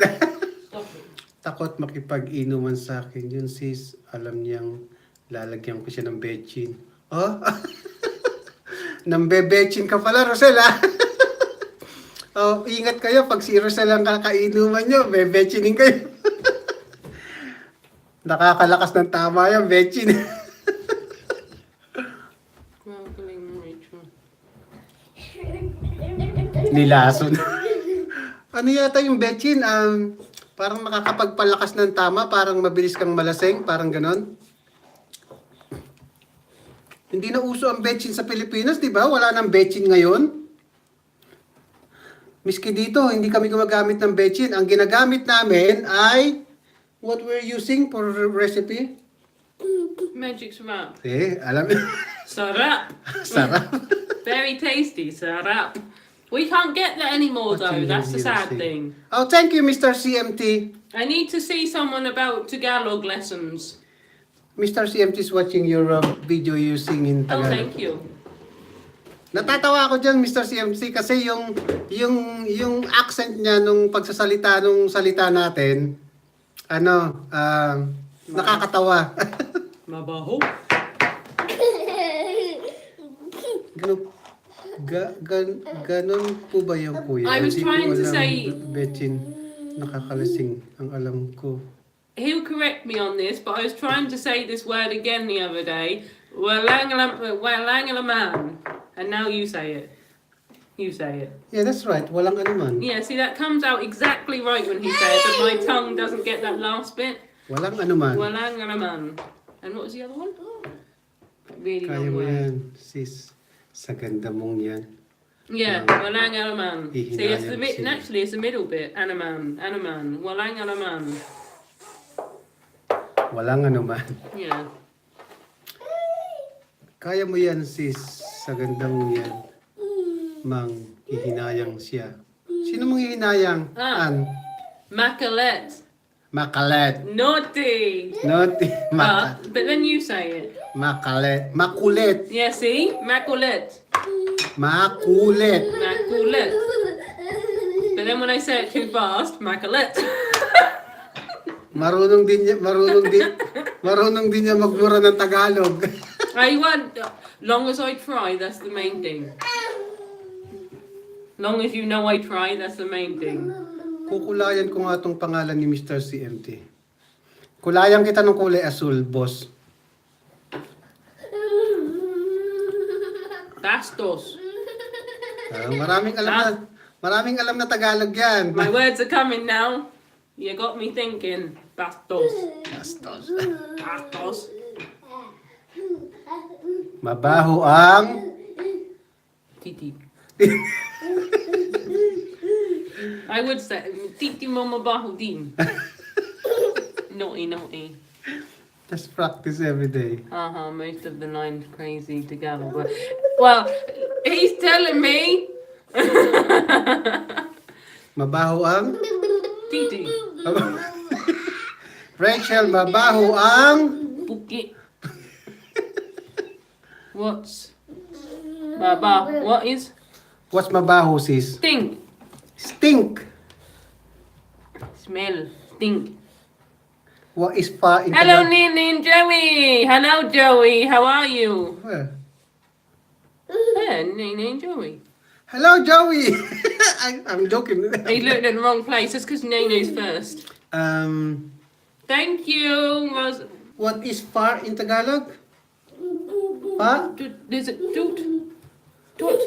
Stop it. Takot makipag-inuman sa akin yun, sis. Alam niyang lalagyan ko siya ng betchin. Oh? Nambebetchin ka pala, Rosel, ha? Oh, ingat kayo. Pag si Rosel ang kakainuman nyo, bebetchinin kayo. Nakakalakas ng tama yan, betchin. Well, galing mo, Rachel. Nilason. Ano yata yung betchin? Parang nakakapagpalakas ng tama, parang mabilis kang malaseng, parang ganon. Hindi na uso ang betchin sa Pilipinas, di ba? Wala nang betchin ngayon. Miski dito, hindi kami gumagamit ng betchin. Ang ginagamit namin ay what we're using for recipe. Magic syrup. Alam mo. Sarap. Sarap. Very tasty, sarap. We can't get that anymore, What though. you That's the need to sad see. thing. Oh, thank you, Mr. CMT. I need to see someone about Tagalog lessons. Mr. CMT is watching your video using in Oh, Tagalog. thank you. Natatawa ako dyan, Mr. CMC, kasi yung accent niya nung pagsasalita, nung salita natin, nakakatawa. Mabaho. Ganon po ba yung kuya? I was Hindi ko trying to alam, say- Betchin, nakakalasing ang alam ko. He'll correct me on this, but I was trying to say this word again the other day. Walangalaman. And now you say it. You say it. Yeah, that's right. Walang anuman. Yeah, see, that comes out exactly right when he says it. My tongue doesn't get that last bit. Walang anuman. Walangalaman. And what was the other one? Really Kaya long mo word. yan, sis. Sa ganda mong yan. Yeah, walangalaman. See, it's the Hihinayang siya. actually it's the middle bit. Anaman. Walangalaman. Walang anuman. Yeah. Kaya mo yan, sis. Sa ganda mong yan. Mang hihinayang siya. Sino mong hihinayang? An? Macalet. Makalet. Naughty. Naughty. But then you say it. Makalet. Makulit. Yeah, see? Macalet. Makulit. Macalet. But then when I say it too fast, Macalet. Marunong din niya magmura ng Tagalog. I want, long as I try, that's the main thing. Long as you know I try, that's the main thing. Kukulayan ko nga itong pangalan ni Mr. CMT. Kulayan kita ng kulay asul, boss. Bastos. Maraming alam na Tagalog yan. My words are coming now. You got me thinking. Bastos. Bastos. Bastos. Mabaho ang... Titi. I would say, Titi Mama Bahudin. Naughty. Let's practice every day. Most of the lines crazy Tagalog. Well, he's telling me. Mabaho ang... Titi. Rachel, mabaho ang... Bukit. What's Baba? What is What's mabaho, sis? stink? Stink. Smell. Stink. What is far in Hello, Tagalog? Nene and Joey. Hello, Joey. How are you? Where? Yeah, Nene and Joey. Hello, Joey. I'm joking. He looked in the wrong place. That's because Nene's first. Thank you. What is far in Tagalog? Far? Is it Dot? Dot.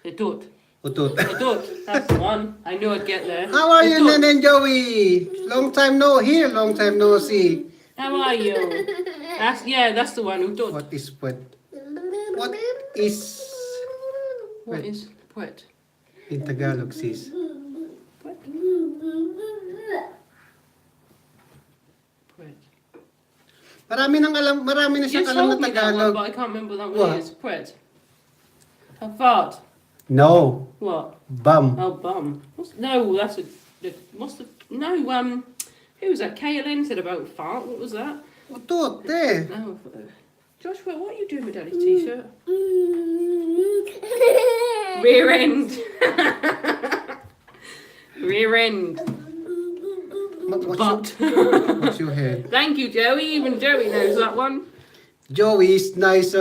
A dot. Utut. A dot. That's the one. I knew I'd get there. How are A you, dot. Nen and Joey? Long time no hear, long time no see. How are you? That's the one. Dot. What is what? What is What is what? in Tagalog, sis? What? What? Marami na You siyang alam na told me that one, Tagalog. but I can't remember what that What? one is. Pret. A fart. No, What? bum. Oh, bum. No, that's a. What's the? No, who was that? KLN said about fart. What was that? Utut, eh. No. Joshua, what are you doing with Daddy's t-shirt? Rear end. Rear end. Butt. What's your head? Thank you, Joey. Even Joey knows that one. Joey is nice,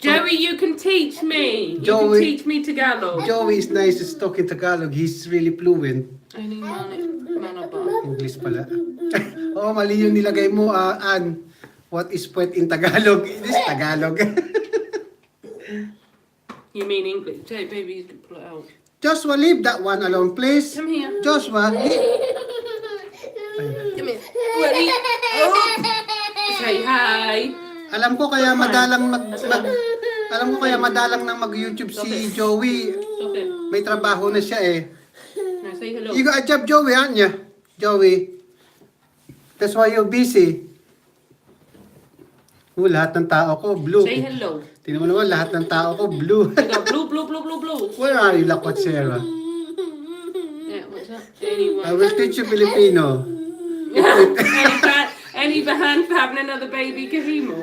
Joey, you can teach me. You Joey. can teach me Tagalog. Joey is nice to talk in Tagalog. He's really fluent. Only manaba. English pala. Oh, mali yung nilagay mo, Ann. What is puwet in Tagalog? It is Tagalog. You mean English? Jay, baby, you can pull it out. Joshua, leave that one alone, please. Come here. Joshua, Come here. Ready? Oh. Say hi. alam ko kaya madalang nang mag-YouTube si Joey. Stop it. May trabaho na siya eh. Now say hello. You got a job, Joey, aren't you? Joey. That's why you're busy. Lahat ng tao ko, blue. Say hello. Tingnan mo naman, lahat ng tao ko, blue. You got blue, blue, blue, blue, blue. Where are you, Lakwat-Sera? Yeah, what's that? Anyway. I will teach you Filipino. Any behind for having another baby, Kahimo?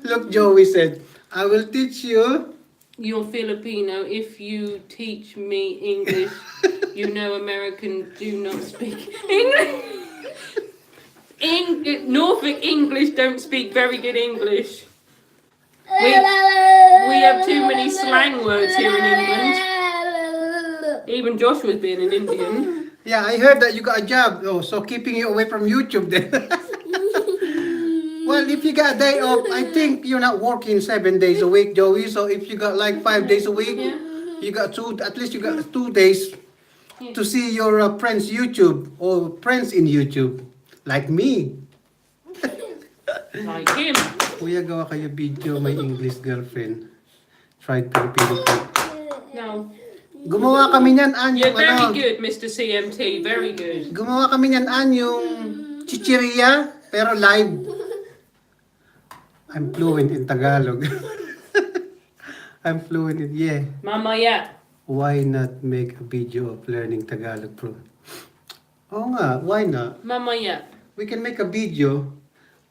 Look, Joey said, I will teach you. You're Filipino. If you teach me English, you know Americans do not speak English. Norfolk English don't speak very good English. We have too many slang words here in England. Even Joshua's being an Indian. Yeah, I heard that you got a job. Oh, so keeping you away from YouTube then. Well, if you got a day off, I think you're not working 7 days a week, Joey. So if you got like 5 days a week, Yeah. you got at least you got 2 days to see your friends YouTube or friends in YouTube, like me. Like him. Kuya, gawa kayo video, my English girlfriend. Tried Filipino food. No. Gumawa kami niyan, You're very ano, good, Mr. CMT. Very good. gumawa kami niyan, yung chichiria, pero live. I'm fluent in Tagalog. I'm fluent in, yeah. Mama, yeah. Why not make a video of learning Tagalog, bro? Oo nga, why not? Mama, yeah. We can make a video.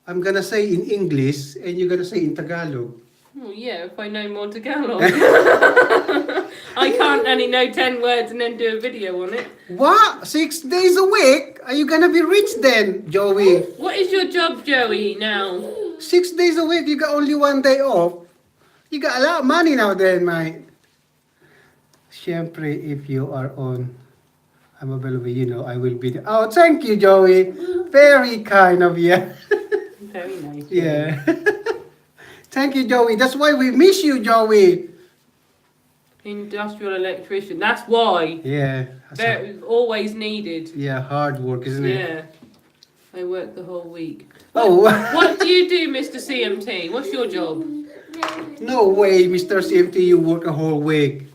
I'm gonna say in English, and you're gonna say in Tagalog. Oh, yeah, if I know more Tagalog. I can't only know 10 words and then do a video on it. What? 6 days a week? Are you gonna be rich then, Joey? What is your job, Joey, now? 6 days a week, you got only 1 day off. You got a lot of money now then, mate. Siyempre, if you are on, I'm available, you know, I will be there. Oh, thank you, Joey. Very kind of you. Very nice. Yeah. Thank you, Joey. That's why we miss you, Joey. Industrial electrician. That's why. Yeah. Very, always needed. Yeah, hard work, isn't it? Yeah. I work the whole week. Oh, What do you do, Mr. CMT? What's your job? no way, Mr. CMT, you work a whole week.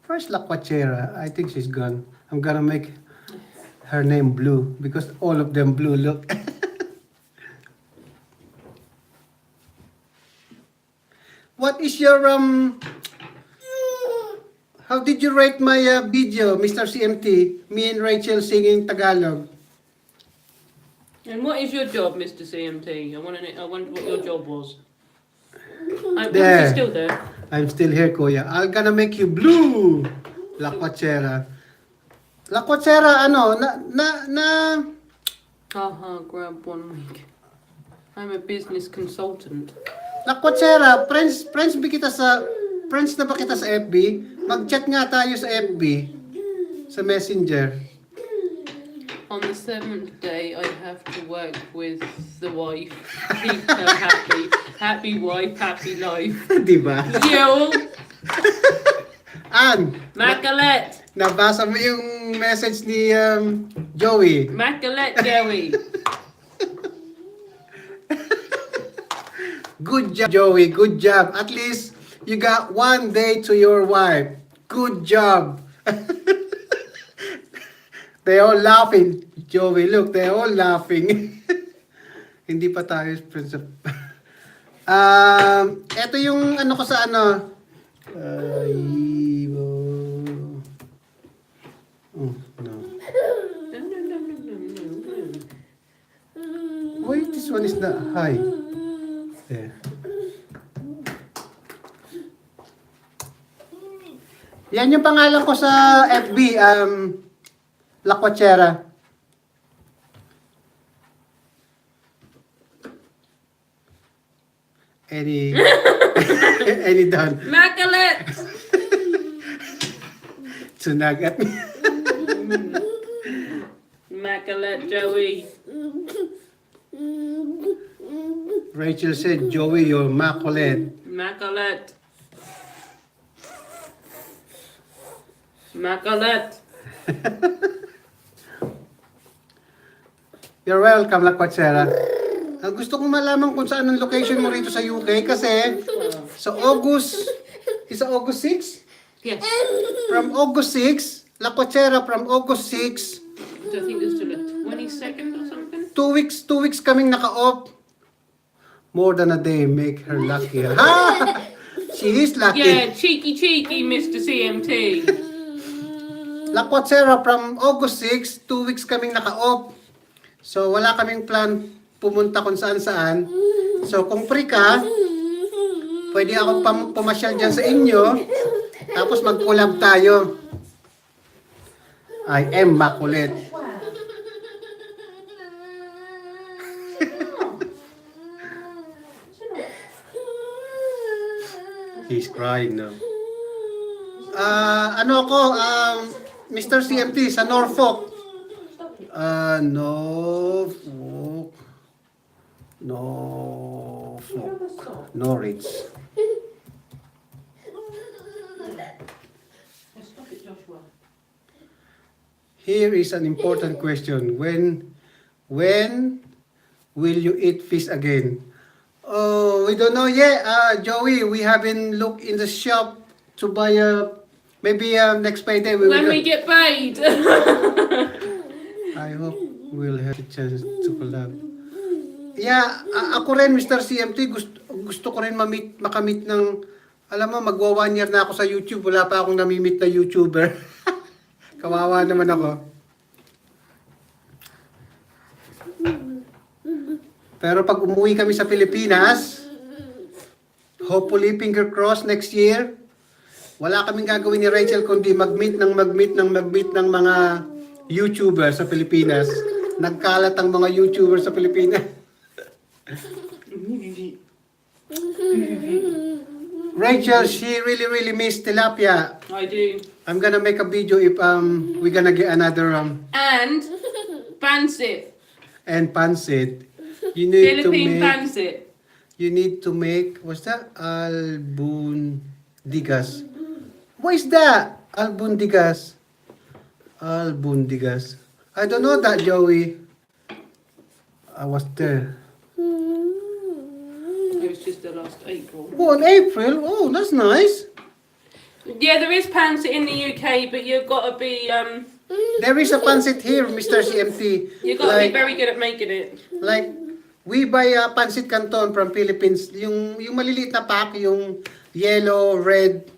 Where's Lakwachera? I think she's gone. I'm gonna make her name Blue because all of them blue look. What is your how did you rate my video, Mr. CMT? Me and Rachel singing Tagalog. And what is your job, Mr. CMT? I wonder what your job was. Was There. you still there? I'm still here, Kuya. I'm gonna make you blue, Lakwachera. Lakwatera, ano, Grab 1 week. I'm a business consultant. Lakwatera, friends na ba kita sa FB? Mag-chat nga tayo sa FB, sa Messenger. On the 7th day, I have to work with the wife. Keep her happy. Happy wife, happy life. Di ba? Yo! Ann, Macalet! nabasa mo yung message ni Joey. Macalet, Joey! Good job, Joey. Good job. At least you got 1 day to your wife. Good job. They all laughing. Joey, look, they all laughing. Hindi pa tayo friends of... Ito yung ano ko sa ano. Oh, no. Wait, this one is not high. There. Yan yung pangalan ko sa FB, Lakwatera. Any done? Macalet! Sunag at me. Macalet, Joey. Rachel said, Joey, you're immaculate. Macalet. Macalet. You're welcome, Lakwatera. Gusto kong malaman kung saan ang location mo rito sa UK kasi sa August, is it August 6? Yes. From August 6, Lakwatera from August 6, I think it's till the 22nd or something. 2 weeks kaming naka-off. More than a day make her lucky. Ha! She is lucky. Yeah, cheeky, Mr. CMT. Lakwatera from August 6, 2 weeks kaming naka-off. So wala kaming plan pumunta kung saan-saan. So kung free ka, pwede ako pumasyal dyan sa inyo. Tapos mag-collab tayo. I am makulit. He's crying now. Ano ako, Mr. CMT sa Norfolk. Norwich. Here is an important question. When will you eat fish again? Oh, we don't know yet. Joey, we haven't looked in the shop to buy maybe next payday we When will. we get paid. I hope we'll have a chance to collab. Yeah, ako rin, Mr. CMT, gusto ko rin makamit ng, alam mo, magwa 1 year na ako sa YouTube, wala pa akong namimit na YouTuber. Kawawa naman ako. Pero pag umuwi kami sa Pilipinas, hopefully, finger cross next year, wala kaming gagawin ni Rachel kundi mag-meet ng mga YouTuber sa Pilipinas. Nagkalat ang mga YouTuber sa Pilipinas. Rachel, she really missed tilapia. I do. I'm gonna make a video if we're gonna get another And pancit. and pancit. You need Philippine to make pancit. you need to make what's that? Albundigas. What is that? Albundigas. Albundigas. I don't know that, Joey. I was there. It was just the last April. Oh, in April. Oh, that's nice. Yeah, there is pancit in the UK, but you've got to be There is a pancit here, Mr. CMT. you've got to be very good at making it. Like, we buy pancit canton from Philippines. Yung maliliit na pack, yung yellow, red.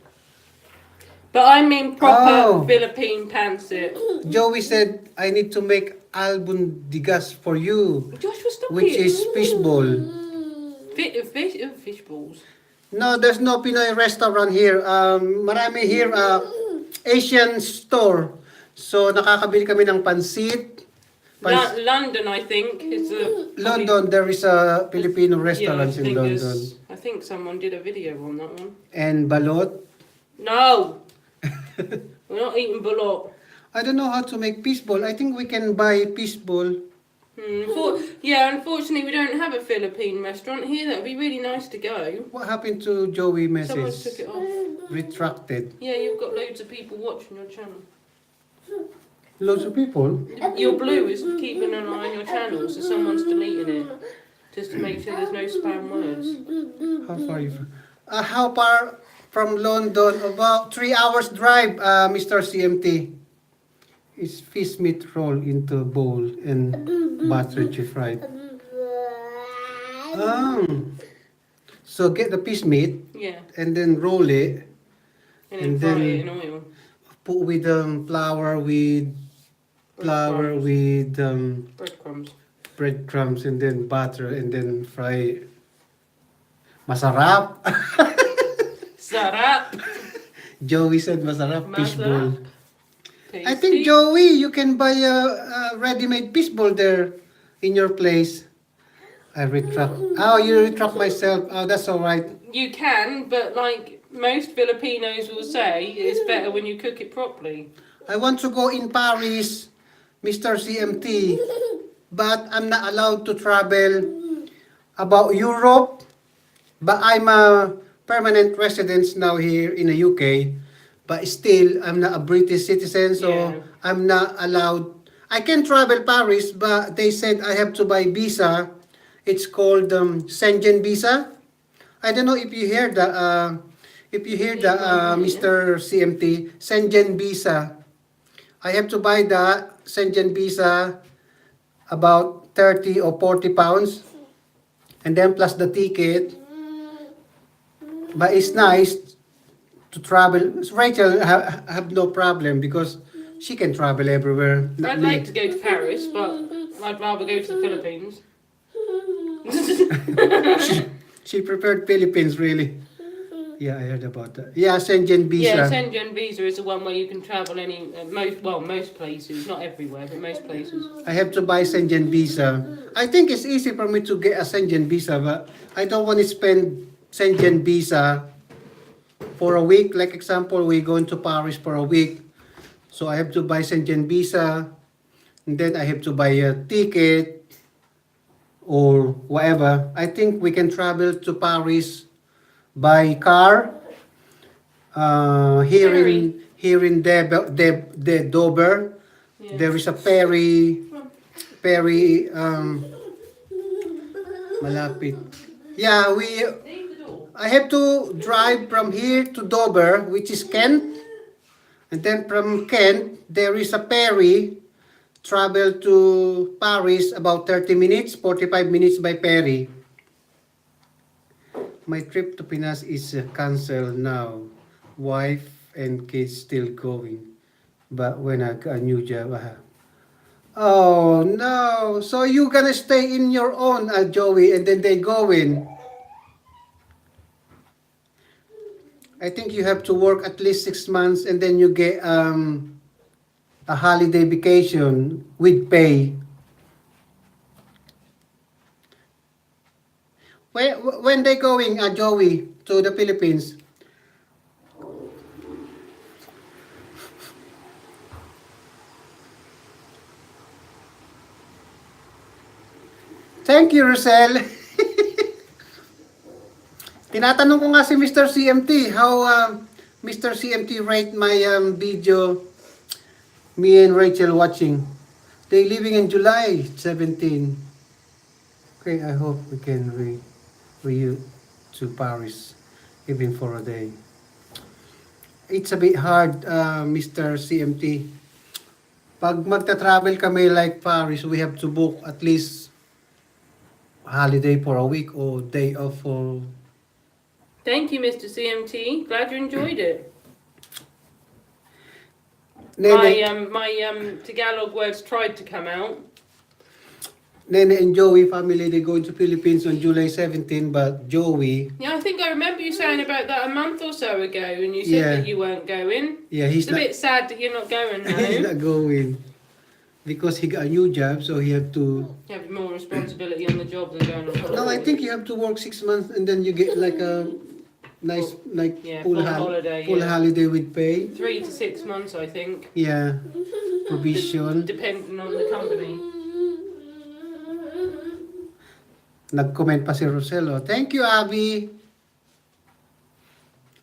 But I mean proper Oh. Philippine pancit. Joey said, I need to make albundigas for you, Joshua, stop which it. is fishball. Fish balls. No, there's no Pinoy restaurant here. Marami here, Asian store. So, nakakabili kami ng pansit. London, I think, is the London, there is a Filipino Yeah, I restaurant in think London. I think someone did a video on that one. And balot. No, we're not eating bulot. I don't know how to make fishball. I think we can buy fishball. Unfortunately, we don't have a Philippine restaurant here. That would be really nice to go. What happened to Joey Someone took message? it off. Retracted. Yeah, you've got loads of people watching your channel. Loads of people. Your blue is keeping an eye on your channel, so someone's deleting it just to make sure there's no spam words. How far you from? How far from London? About 3 hours drive, Mr. CMT. It's fish meat roll into bowl and butter fried. So get the fish meat Yeah, and then roll it. and then And fry then- it in oil. Put with flour with Breadcrumbs. breadcrumbs and then butter and then fry. Masarap. Sarap. Joey said masarap fishball. Tasty. I think Joey, you can buy a ready-made fishball there in your place. I retract. Oh, you retract myself. Oh, that's all right. You can, but like most Filipinos will say, it's better when you cook it properly. I want to go in Paris, Mr. CMT, but I'm not allowed to travel about Europe. But I'm a permanent resident now here in the UK. But still, I'm not a British citizen, so Yeah. I'm not allowed. I can travel Paris, but they said I have to buy visa. It's called Schengen visa. I don't know if you hear that. Mr. CMT, Schengen visa. I have to buy the Schengen visa about 30 or 40 pounds, and then plus the ticket. But it's nice to travel. Rachel have no problem because she can travel everywhere. Not I'd me. like to go to Paris, but I'd rather go to the Philippines. She preferred Philippines, really. Yeah, I heard about that. Yeah, Schengen visa. Yeah, Schengen visa is the one where you can travel most places, not everywhere, but most places. I have to buy Schengen visa. I think it's easy for me to get a Schengen visa, but I don't want to spend Schengen visa for a week. Like example, we're going to Paris for a week. So I have to buy Schengen visa, and then I have to buy a ticket or whatever. I think we can travel to Paris by car. Here in Dover, Yeah. there is a ferry, malapit. Yeah, I have to drive from here to Dover, which is Kent. And then from Kent, there is a ferry, travel to Paris about 30 minutes, 45 minutes by ferry. My trip to Pinas is canceled now. Wife and kids still going. But when I got a new job, oh no! So you gonna stay in your own, Joey, and then they go in. I think you have to work at least 6 months, and then you get a holiday vacation with pay. When they going, Joey, to the Philippines? Thank you, Rosel. Tinatanong ko nga si Mr. CMT, how Mr. CMT rate my video, me and Rachel watching. They leaving in July 17. Okay, I hope we can you to Paris, even for a day. It's a bit hard, Mr. CMT. Pag magta-travel kami like Paris, we have to book at least holiday for a week or day off for... Thank you, Mr. CMT. Glad you enjoyed it. Nene, My Tagalog words tried to come out. Nene and Joey family, they go to Philippines on July 17, but Joey, Yeah, I think I remember you saying about that a month or so ago, and you said Yeah. that you weren't going. yeah, he's It's a not, bit sad that you're not going he's now. not going. Because he got a new job, so he had to... You have more responsibility on the job than going on holiday. No, I think you have to work 6 months and then you get like a nice, like Yeah, full, full holiday, full yeah. holiday with pay. 3 to 6 months, I think, Yeah, provision. depending on the company. Nag-comment pa si Rosel. Oh. Thank you, Abby.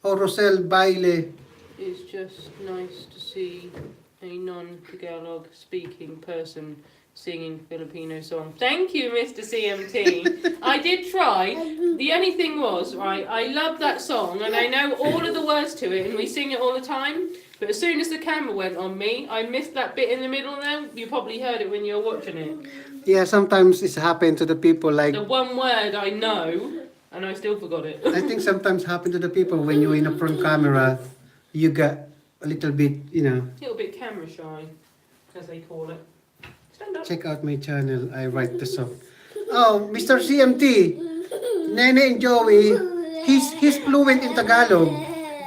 Oh, Rosel Baile. It's just nice to see a non-Tagalog speaking person singing Filipino song. Thank you, Mr. CMT. I did try. The only thing was, right, I love that song and I know all of the words to it and we sing it all the time. But as soon as the camera went on me, I missed that bit in the middle there. You probably heard it when you were watching it. Yeah, sometimes it's happened to the people like... The one word I know, and I still forgot it. I think sometimes happen to the people when you're in a front camera, you get a little bit, you know... A little bit camera shy, as they call it. Stand up. Check out my channel, I write the song. Oh, Mr. CMT, Nene and Joey, he's fluent in Tagalog.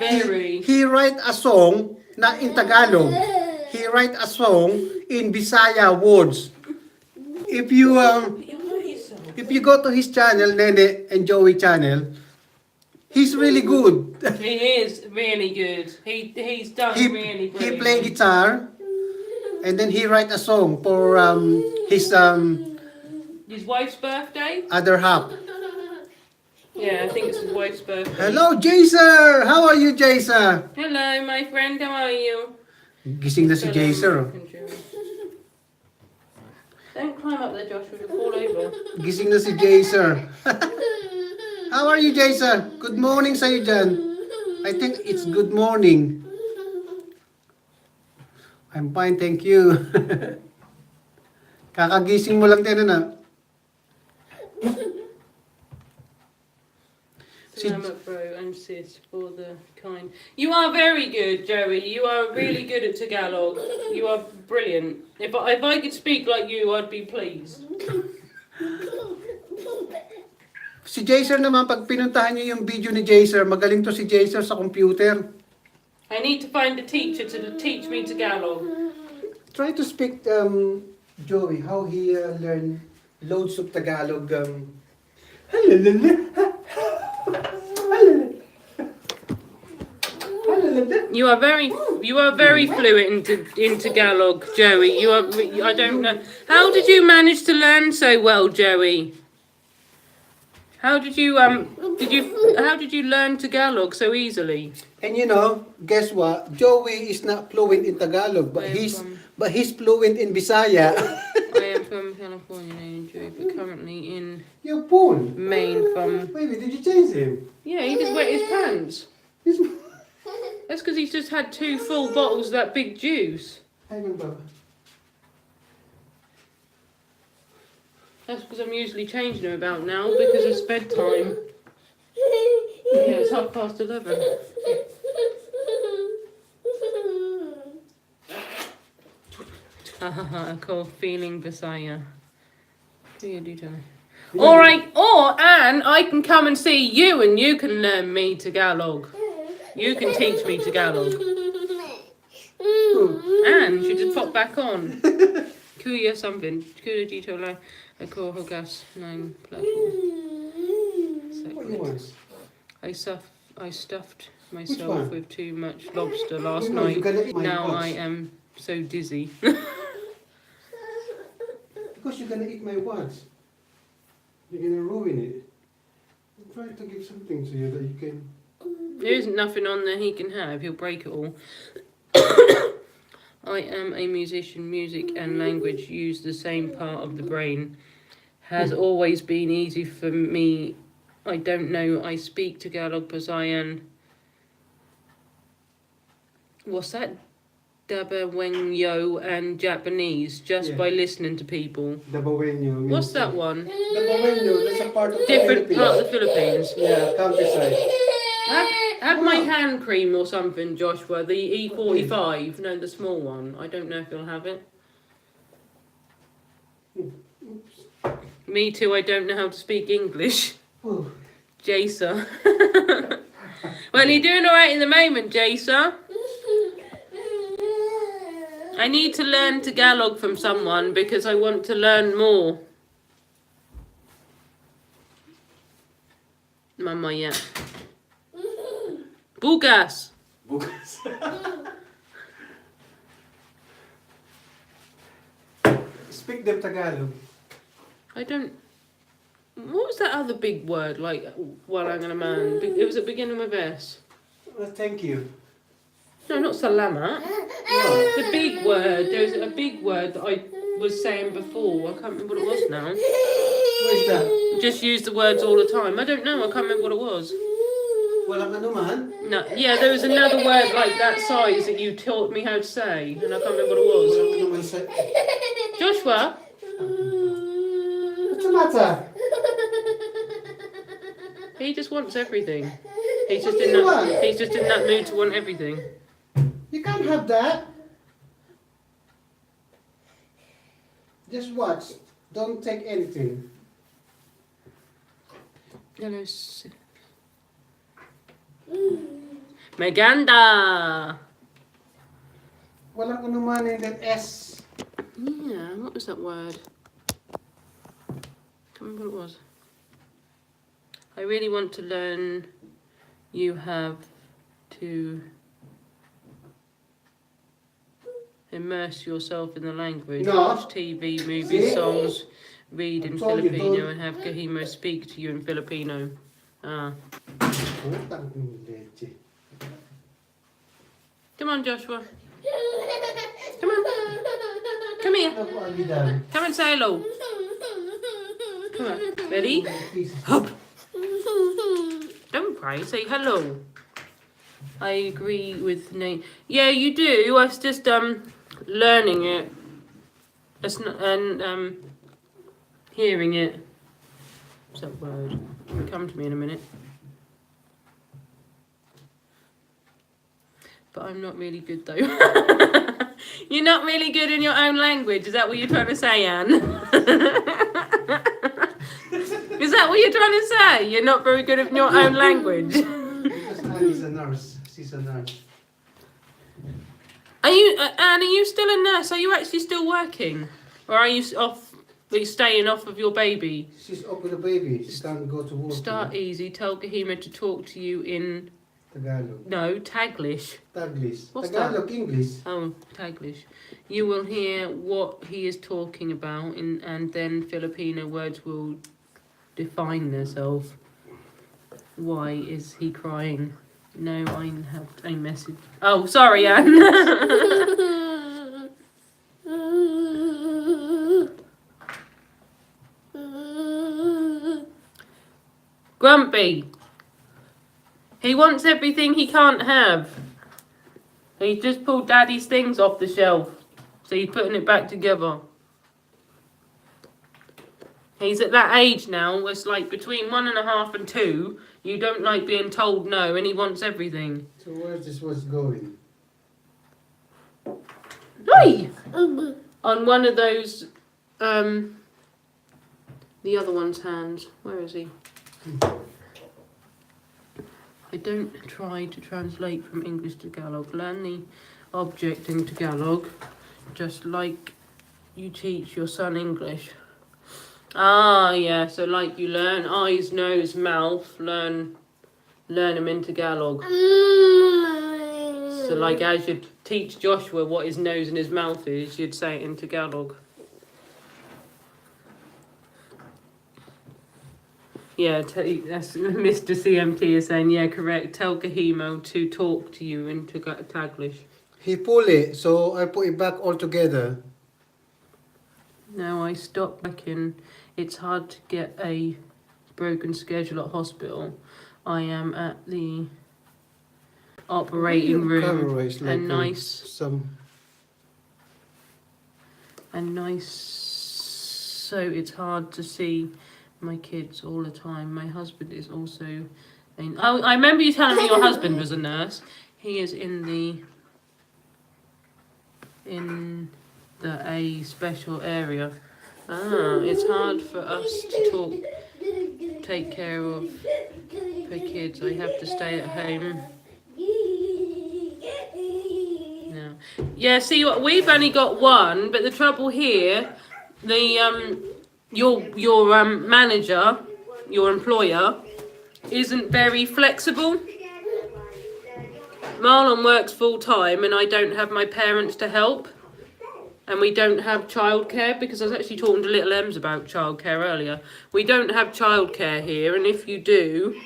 Very. He write a song not in Tagalog. He write a song in Bisaya words. If you go to his channel, Nene and Joey channel, he's really good. He is really good. He's done He really he brilliant. play guitar, and then he write a song for his His wife's birthday? other half. Yeah, I think it's his wife's birthday. Hello, Jaser! How are you, Jaser? Hello, my friend. How are you? Gising na si Jaser. Don't climb up there, Josh. We'll fall over. Gising na si Jaser. How are you, Jaser? Good morning sa'yo dyan. I think it's good morning. I'm fine, thank you. Kakagising mo lang din, ano? Salamat, bro, and sis, for the kind. You are very good, Joey. You are really good at Tagalog. You are brilliant. If I could speak like you, I'd be pleased. Si Jaser naman, pag pinuntahan niyo yung video ni Jaser, magaling to si Jaser sa computer. I need to find a teacher to teach me Tagalog. Try to speak, Joey, how he learned loads of Tagalog. You are very fluent in Tagalog, Joey. You are. I don't know. How did you manage to learn so well, Joey? How did you how did you learn Tagalog so easily? And you know, guess what? Joey is not fluent in Tagalog, but I am he's fluent in Bisaya. I am from California, Joey, but currently in Your phone. Maine. From Baby, did you change him? yeah, he just wet his pants. He's... That's because he's just had 2 full bottles of that big juice. Hang on, Baba. That's because I'm usually changing him about now because it's bedtime. Yeah, it's 11:30. Hahaha, cool. Feeling Bisaya. Alright, and I can come and see you and you can learn me Tagalog. You can teach me Tagalog. And you just pop back on. Kuya something. Kuya dito lang. Ako hogas 9 platform. What do you want? I stuffed one? myself with too much lobster last No, night. you're gonna eat my Now box. I am so dizzy. Because you're gonna eat my words. You're gonna ruin it. I'm trying to give something to you that you can... There isn't nothing on there he can have. He'll break it all. I am a musician. Music and language use the same part of the brain. Has always been easy for me. I don't know. I speak Tagalog, Pasayan. What's that? Dabawenyo and Japanese just Yeah. by listening to people. Dabawenyo. means- What's that one? Dabawenyo, that's a part of the Different Philippines. part of the Philippines. Yeah, countryside. Have my hand cream or something, Joshua. The E45. No, the small one. I don't know if you'll have it. Oops. Me too, I don't know how to speak English. Oh. Jasa. Well, you're doing alright in the moment, Jasa. I need to learn Tagalog from someone because I want to learn more. Mamaya. Bukas. Bukas. Speak them Tagalog. I don't. What was that other big word? Like, walang naman. It was at beginning with S. Well, thank you. No, not salamat. No. The big word. There was a big word that I was saying before. I can't remember what it was now. What is that? Just use the words all the time. I don't know. I can't remember what it was. Walang anuman? No, yeah, there was another word like that size that you taught me how to say, and I can't remember what it was. Walang anuman sa... Joshua, What's the matter? he just wants everything. He's just in that. He's just in that mood to want everything. You can't have that. Just watch. Don't take anything. Hello. Maganda. Walang anuman in that S. Yeah, what was that word? Can't remember what it was. I really want to learn. You have to immerse yourself in the language. No. Watch TV, movies, See? songs, read in I told you, Filipino, don't. and have Kahimo speak to you in Filipino. Ah. Utang ng leche. Come on, Joshua. Come on. Come here. Ako agidan. Come and say hello. Come on. Ready? Hop. Don't cry. Say hello. I agree with Nate. Yeah, you do. I was just learning it. It's not, and hearing it. What's that word? It'll come to me in a minute. But I'm not really good though. You're not really good in your own language. Is that what you're trying to say, Anne? Is that what you're trying to say? You're not very good in your own language. Because Anne is a nurse. She's a nurse. Are you, Anne? Are you still a nurse? Are you actually still working, or are you off? Are you staying off of your baby? She's up with a baby. She can't go to work. Start easy. Tell Kahima to talk to you in Tagalog. Taglish. Taglish. What's Tagalog, English. Oh, Taglish. You will hear what he is talking about, and then Filipino words will define themselves. Why is he crying? No, I have a message. Oh, sorry, Anne. Grumpy. He wants everything he can't have. He just pulled Daddy's things off the shelf. So he's putting it back together. He's at that age now where it's like between 1.5 and 2. You don't like being told no, and he wants everything. So where's this was going? Oi! On one of those, the other one's hands. Where is he? I don't try to translate from English to Tagalog. Learn the object in Tagalog, just like you teach your son English. Ah, yeah. So like you learn eyes, nose, mouth. Learn them in Tagalog. So like as you teach Joshua what his nose and his mouth is, you'd say it in Tagalog. Yeah, that's Mr. CMT is saying, yeah, correct. Tell Kahimo to talk to you in Taglish. He pulled it, so I put it back all together. No, I stopped working. It's hard to get a broken schedule at hospital. I am at the operating room. So it's hard to see my kids all the time. My husband is also I remember you telling me your husband was a nurse. He is in the A special area. It's hard for us to take care of the kids. I have to stay at home. No. Yeah, see, we've only got one, but the trouble here, your manager, your employer, isn't very flexible. Marlon works full time, and I don't have my parents to help. And we don't have childcare, because I was actually talking to little Ems about childcare earlier. We don't have childcare here, and if you do,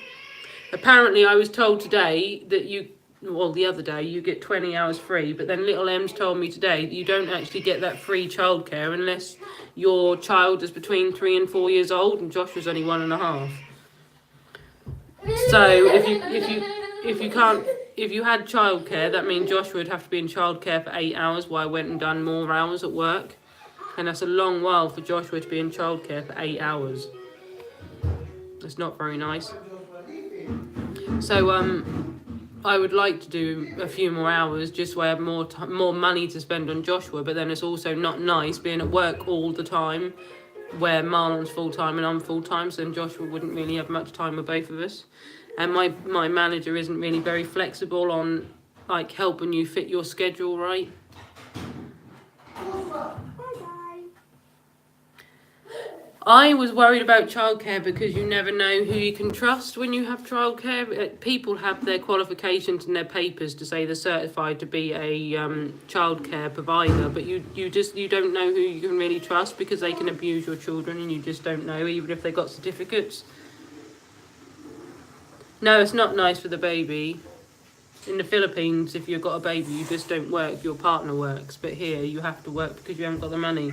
apparently I was told today that the other day, you get 20 hours free, but then little Ems told me today that you don't actually get that free childcare unless your child is between 3 and 4 years old, and Joshua's only 1.5. So if you had childcare, that means Joshua would have to be in childcare for 8 hours while I went and done more hours at work. And that's a long while for Joshua to be in childcare for 8 hours. That's not very nice. So I would like to do a few more hours just so I have more money to spend on Joshua, but then it's also not nice being at work all the time where Marlon's full-time and I'm full-time, so then Joshua wouldn't really have much time with both of us. And my manager isn't really very flexible on like helping you fit your schedule right. I was worried about childcare because you never know who you can trust when you have childcare. People have their qualifications and their papers to say they're certified to be a childcare provider, but you don't know who you can really trust because they can abuse your children and you just don't know, even if they got certificates. No, it's not nice for the baby. In the Philippines, if you've got a baby, you just don't work, your partner works. But here, you have to work because you haven't got the money.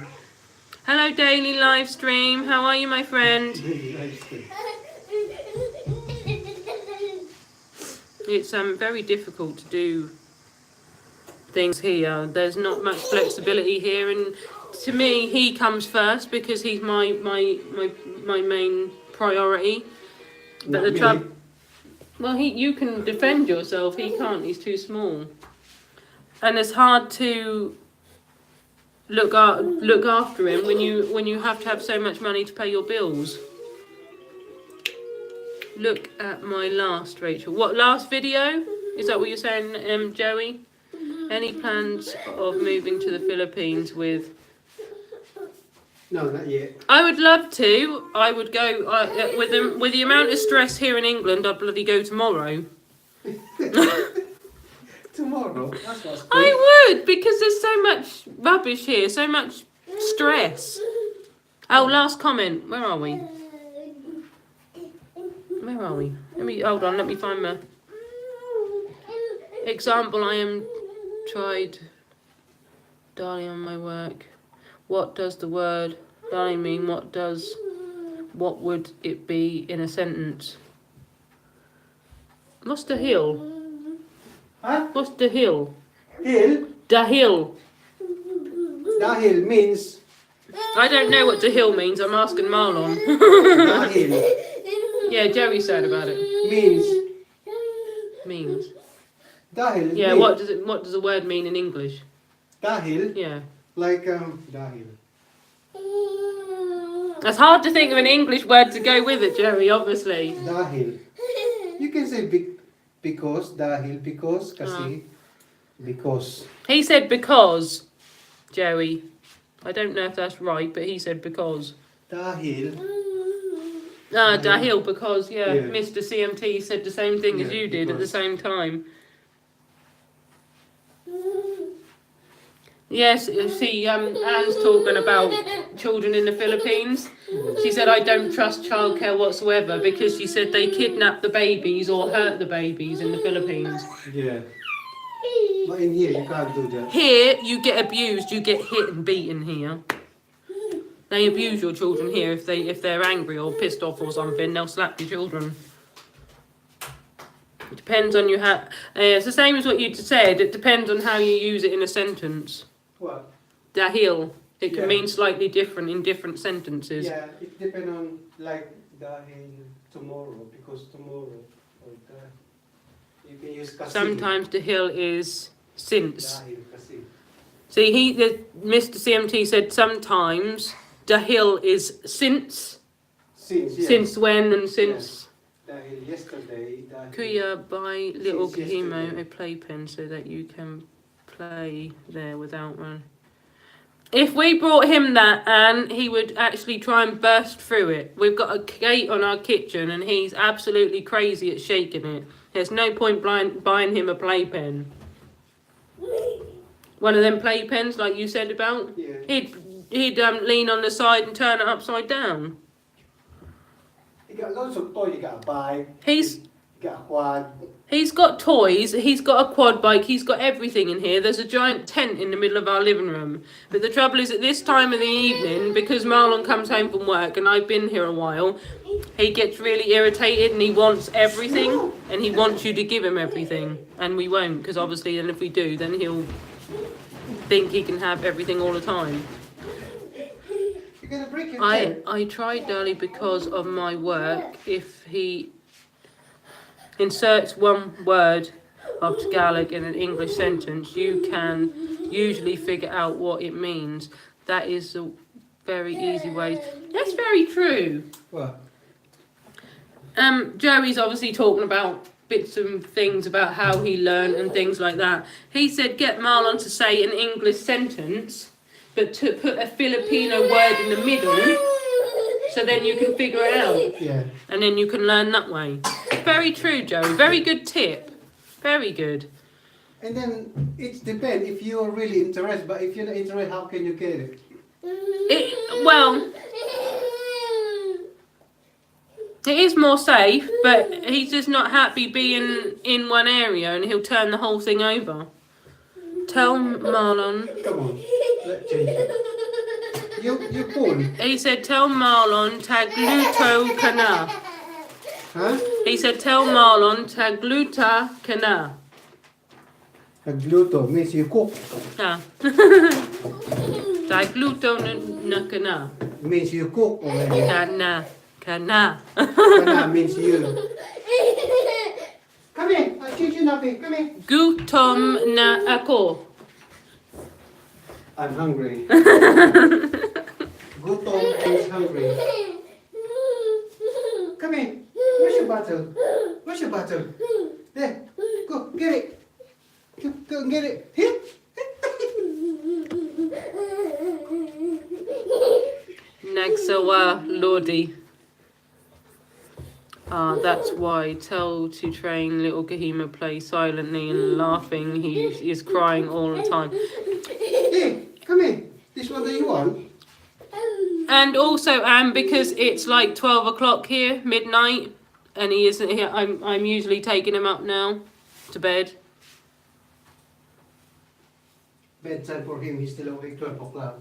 Hello, daily live stream. How are you, my friend? It's very difficult to do things here. There's not much flexibility here, and to me, he comes first because he's my main priority. But the trouble. Well, you can defend yourself. He can't. He's too small, and it's hard to look after him when you have to have so much money to pay your bills. Look at my last, Rachel. What last video? Is that what you're saying, Joey? Any plans of moving to the Philippines with? No, not yet. I would love to. I would go with the amount of stress here in England. I'd bloody go tomorrow. Tomorrow? That's what's good. I would, because there's so much rubbish here, so much stress. Oh, last comment. Where are we? Hold on. Let me find my example. I am tried, darling, on my work. What does the word darling mean? What would it be in a sentence? What's the hill? Huh? What's the hill? Hill? The hill. Dahil means... I don't know what the hill means. I'm asking Marlon. Dahil Yeah, Joey said about it. Means. Dahil Yeah, means... what does the word mean in English? Dahil? Yeah. Like, dahil. It's hard to think of an English word to go with it, Joey, obviously. Dahil. You can say because, dahil, because, kasi, because. He said because, Joey. I don't know if that's right, but he said because. Dahil. Dahil, because, yeah, Yeah. Mr. CMT said the same thing as Yeah, you did at the because. same time. Yes, see, Anne's talking about children in the Philippines. She said, I don't trust childcare whatsoever because she said they kidnap the babies or hurt the babies in the Philippines. Yeah. But in here, you can't do that. Here, you get abused, you get hit and beaten here. They abuse your children here if they're angry or pissed off or something, they'll slap your children. It depends on it's the same as what you said, it depends on how you use it in a sentence. What? Dahil. It can Yeah. mean slightly different in different sentences. Yeah, it depends on, like, dahil tomorrow, because tomorrow, or you can use kasi. Sometimes dahil is since. Dahil kasi. See, Mr. CMT said sometimes Dahil is since. Since, yes. Since when and since. Dahil yesterday, dahil... Kuya, buy little Since Kahimo yesterday. a playpen so that you can play there without one. If we brought him that, Anne, he would actually try and burst through it. We've got a gate on our kitchen and he's absolutely crazy at shaking it. There's no point buying him a playpen. One of them playpens like you said about? Yeah. He'd lean on the side and turn it upside down. You got loads of toys. You got a bike. He's You got a quad. He's got toys, he's got a quad bike, he's got everything in here. There's a giant tent in the middle of our living room. But the trouble is at this time of the evening, because Marlon comes home from work and I've been here a while, he gets really irritated and he wants everything and he wants you to give him everything. And we won't, because obviously then if we do, then he'll think he can have everything all the time. You're gonna break your tent. I tried Darlie because of my work. If he inserts one word of Tagalog in an English sentence, you can usually figure out what it means. That is a very easy way. That's very true. What? Joey's obviously talking about bits and things about how he learned and things like that. He said get Marlon to say an English sentence, but to put a Filipino word in the middle, so then you can figure it out. Yeah. And then you can learn that way. Very true, Joey. Very good tip. Very good. And then it depends if you're really interested. But if you're not interested, how can you get it? Well, it is more safe, but he's just not happy being in one area and he'll turn the whole thing over. Tell Marlon. Come on. Let's change it. You pull. He said, tell Marlon tagluto ka na. Huh? He said, tell Marlon tagluta ka na. Nagluto means you cook. Ah. Tagluto na ka na. Means you cook already. Ka na. Ka na. Kana means you. Come here. I'll change you nappy. Come here. Gutom na ako. I'm hungry. Gutom means hungry. Come here. Where's your bottle? Where's your bottle? There. Go. Get it. Go and get it. Here. Nagsawa Lodi. That's why. Tell to train little Kahima play silently and laughing. He is crying all the time. Hey, come here. This one that you want? And also, because it's like 12 o'clock here, midnight, and he isn't here, I'm usually taking him up now to bed. Bedtime for him. He's still awake 12 o'clock.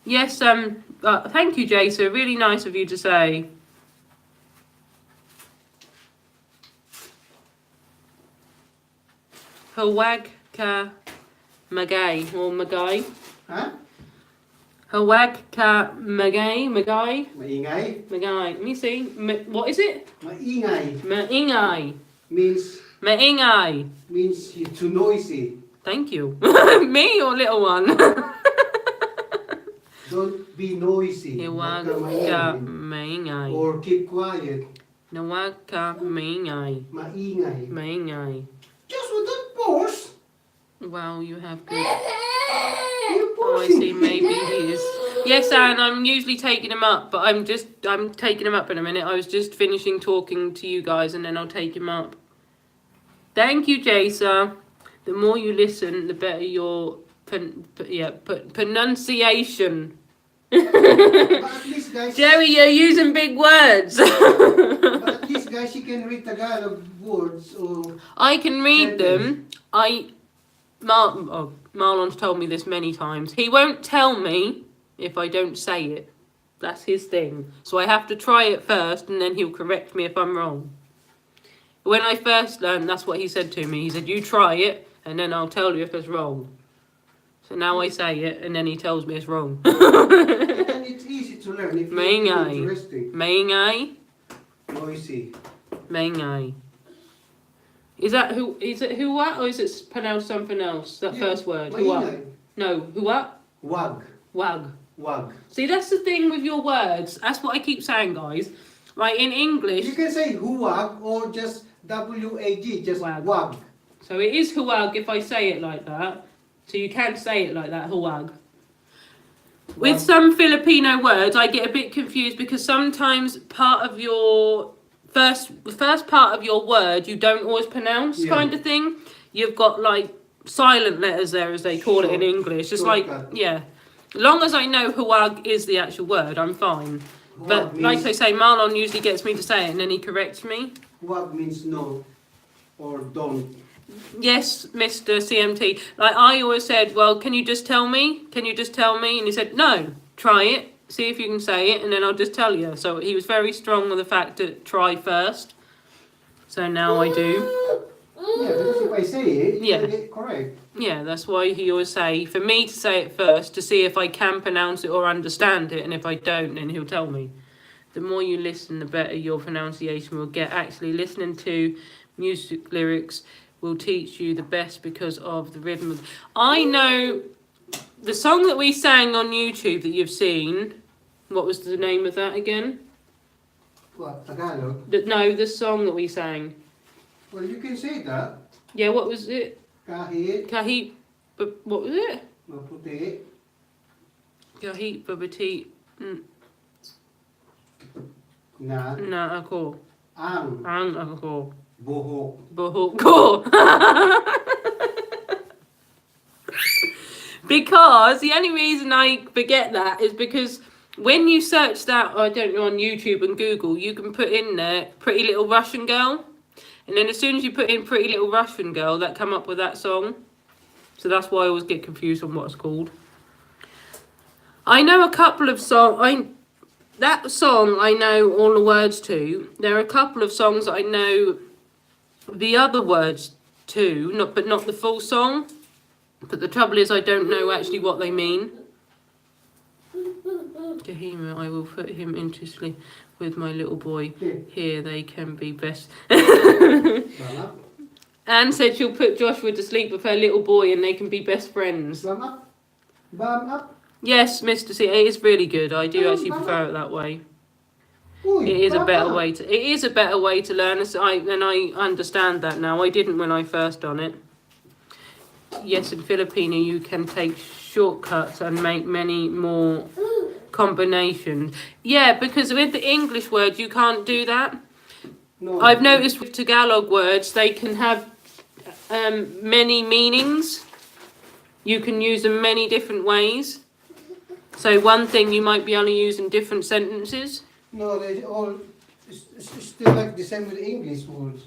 Yes, thank you, Jason. Really nice of you to say. Hawag ka magay or magay. Huh? Hawag ka magay, magay, Maingay? magay. Let me see. What is it? Maingay Maingay. means Maingay. you're too noisy. Thank you. Me or little one? Don't be noisy. Hawag Huwag ka ka maingay. maingay. Or keep quiet. Hawag ka maingay. Maingay. Maingay. Just with that pause. Wow, you have good. You're Oh, I pausing. see. Maybe he is. Yes, Anne. I'm usually taking him up, but I'm taking him up in a minute. I was just finishing talking to you guys, and then I'll take him up. Thank you, Jasa. The more you listen, the better your pronunciation. But at least, guys. Jerry, you're using big words. But at least, guys, you can read Tagalog words or. I can read them. Marlon's told me this many times. He won't tell me if I don't say it. That's his thing. So I have to try it first, and then he'll correct me if I'm wrong. When I first learned, that's what he said to me. He said, you try it, and then I'll tell you if it's wrong. So now I say it, and then he tells me it's wrong. And it's easy to learn if you're interesting. Maingay. Noisy. Maingay. Is it who what, or is it pronounced something else? That Yeah, first word. Maingay. Who what? No, who what? Wag. Wag. Wag. See, that's the thing with your words. That's what I keep saying, guys. Right, in English, You can say huwag or just W-A-G, just Wag. wag. so it is huwag if I say it like that. So you can say it like that, huwag. With Wag. some Filipino words, I get a bit confused because sometimes part of your the first part of your word you don't always pronounce, Yeah. kind of thing. You've got like silent letters there, as they call it in Short- English. It's like, shortcut. yeah. As long as I know huwag is the actual word, I'm fine. But Huwag like means, I say, Marlon usually gets me to say it and then he corrects me. huwag means no or don't. Yes, Mr. CMT. Like I always said, well, can you just tell me? Can you just tell me? And he said, no, try it. See if you can say it and then I'll just tell you. So he was very strong on the fact to try first. So now I do. Yeah, because if I say it, Yeah. you get it correct. Yeah, that's why he always say, for me to say it first to see if I can pronounce it or understand it. And if I don't, then he'll tell me. The more you listen, the better your pronunciation will get. Actually, listening to music lyrics will teach you the best because of the rhythm. I know the song that we sang on YouTube that you've seen. What was the name of that again? What, Tagalog? No, the song that we sang. Well, you can say that. Yeah, what was it? Kahit Kahit, what was it? maputi, Kahit babati na na ako. ang Ang ako. buhok. Buhok ko. Because the only reason I forget that is because when you search that, I don't know, on YouTube and Google, you can put in there Pretty Little Russian Girl. And then as soon as you put in Pretty Little Russian Girl, that come up with that song. So that's why I always get confused on what it's called. I know a couple of songs. That song I know all the words to. There are a couple of songs that I know the other words to, but not the full song. But the trouble is I don't know actually what they mean. Kahima, I will put him into sleep with my little boy. Here they can be best. Bang up. Anne said she'll put Joshua to sleep with her little boy and they can be best friends. Bang up. Bang up. Yes, Mr. C, it is really good. I do actually prefer it that way. Uy, It is a bang better up. way to. It is a better way to learn. And I understand that now. I didn't when I first done it. Yes, in Filipino you can take shortcuts and make many more combinations. Yeah, because with the English words you can't do that. No. I've noticed with Tagalog words they can have many meanings. You can use them many different ways. So one thing you might be only use in different sentences. No, they all it's still like the same with English words.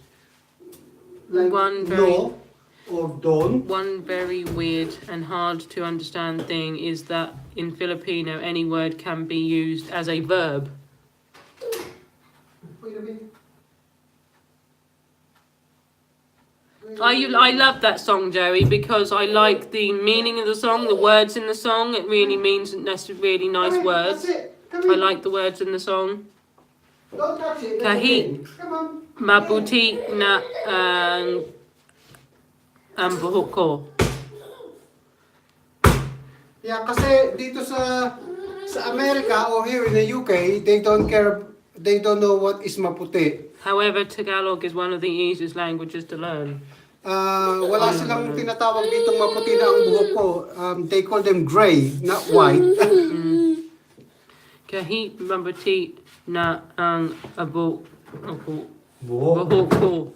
Like One very- no or don't. One very weird and hard to understand thing is that in Filipino any word can be used as a verb. Wait a minute. I love that song, Joey, because I like the meaning of the song, the words in the song. It really means that's really nice Come here, words. That's it. Come I here. like the words in the song. Don't touch it. Kahit. Come on. Mabuti na ang buhok ko. Yeah, kasi dito sa America or here in the UK, they don't care. They don't know what is maputi. However, Tagalog is one of the easiest languages to learn. Wala silang tinatawag dito maputi na ang buhok ko. They call them gray, not white. Kahit mabuti na ang buhok Buhok. ko.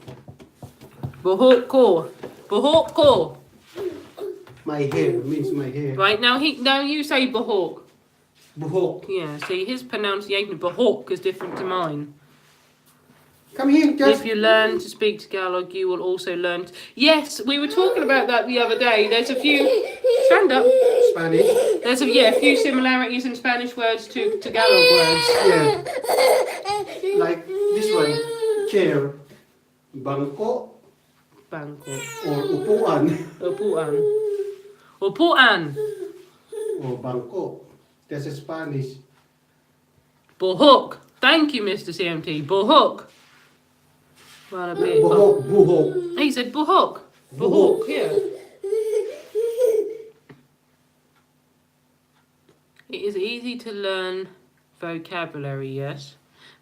Buhok ko. Buhok ko. My hair means my hair. Right now, you say buhok. Buhok. Yeah, see, his pronunciation of buhok is different to mine. Come here, just. If you learn to speak Tagalog, you will also learn. Yes, we were talking about that the other day. There's a few. Stand up. Spanish. There's a few similarities in Spanish words to Tagalog words. Yeah. Like this one. Chair. Bangko Bangko. or upuan. Upuan. Upuan. Or bangko. That's a Spanish. Buhok. Thank you, Mr. CMT. Buhok. Well, a bit. Buhok. Buhok. He said buhok. Buhok, yeah. It is easy to learn vocabulary, yes,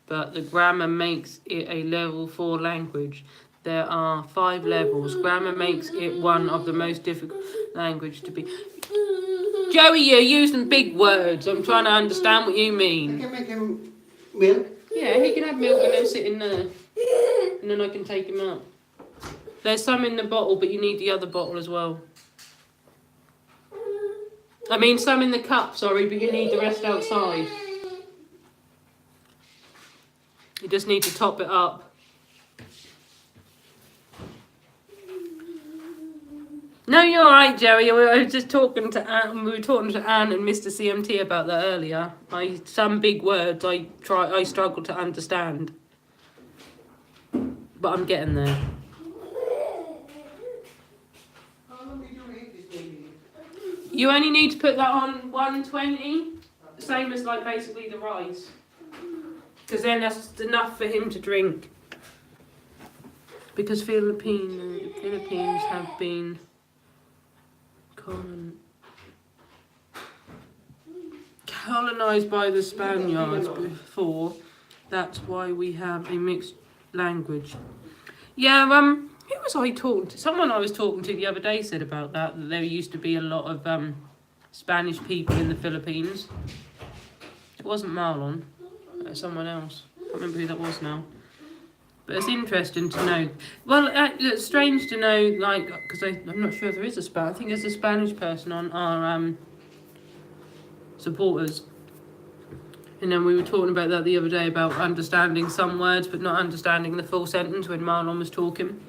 but the grammar makes it a level 4 language. There are 5 levels. Grammar makes it one of the most difficult language to be. Joey, you're using big words. I'm trying to understand what you I mean. can make him milk. Yeah, he can have milk and then sit in there. And then I can take him out. There's some in the bottle, but you need the other bottle as well. I mean, some in the cup, sorry, but you need the rest outside. You just need to top it up. No, you're alright, Joey. I was just talking to Anne. We were talking to Anne and Mr. CMT about that earlier. Some big words I struggle to understand, but I'm getting there. How long did you eat this baby? You only need to put that on 120, same as like basically the rice, because then that's enough for him to drink. Because Philippines have been colonized by the Spaniards before. That's why we have a mixed language. Yeah, who was I talking to? Someone I was talking to the other day said about that there used to be a lot of Spanish people in the Philippines. It wasn't Marlon, it was someone else. I can't remember who that was now. But it's interesting to know. Well, it's strange to know, like, because I'm not sure if there is a I think there's a Spanish person on our supporters. And then we were talking about that the other day, about understanding some words but not understanding the full sentence when Marlon was talking.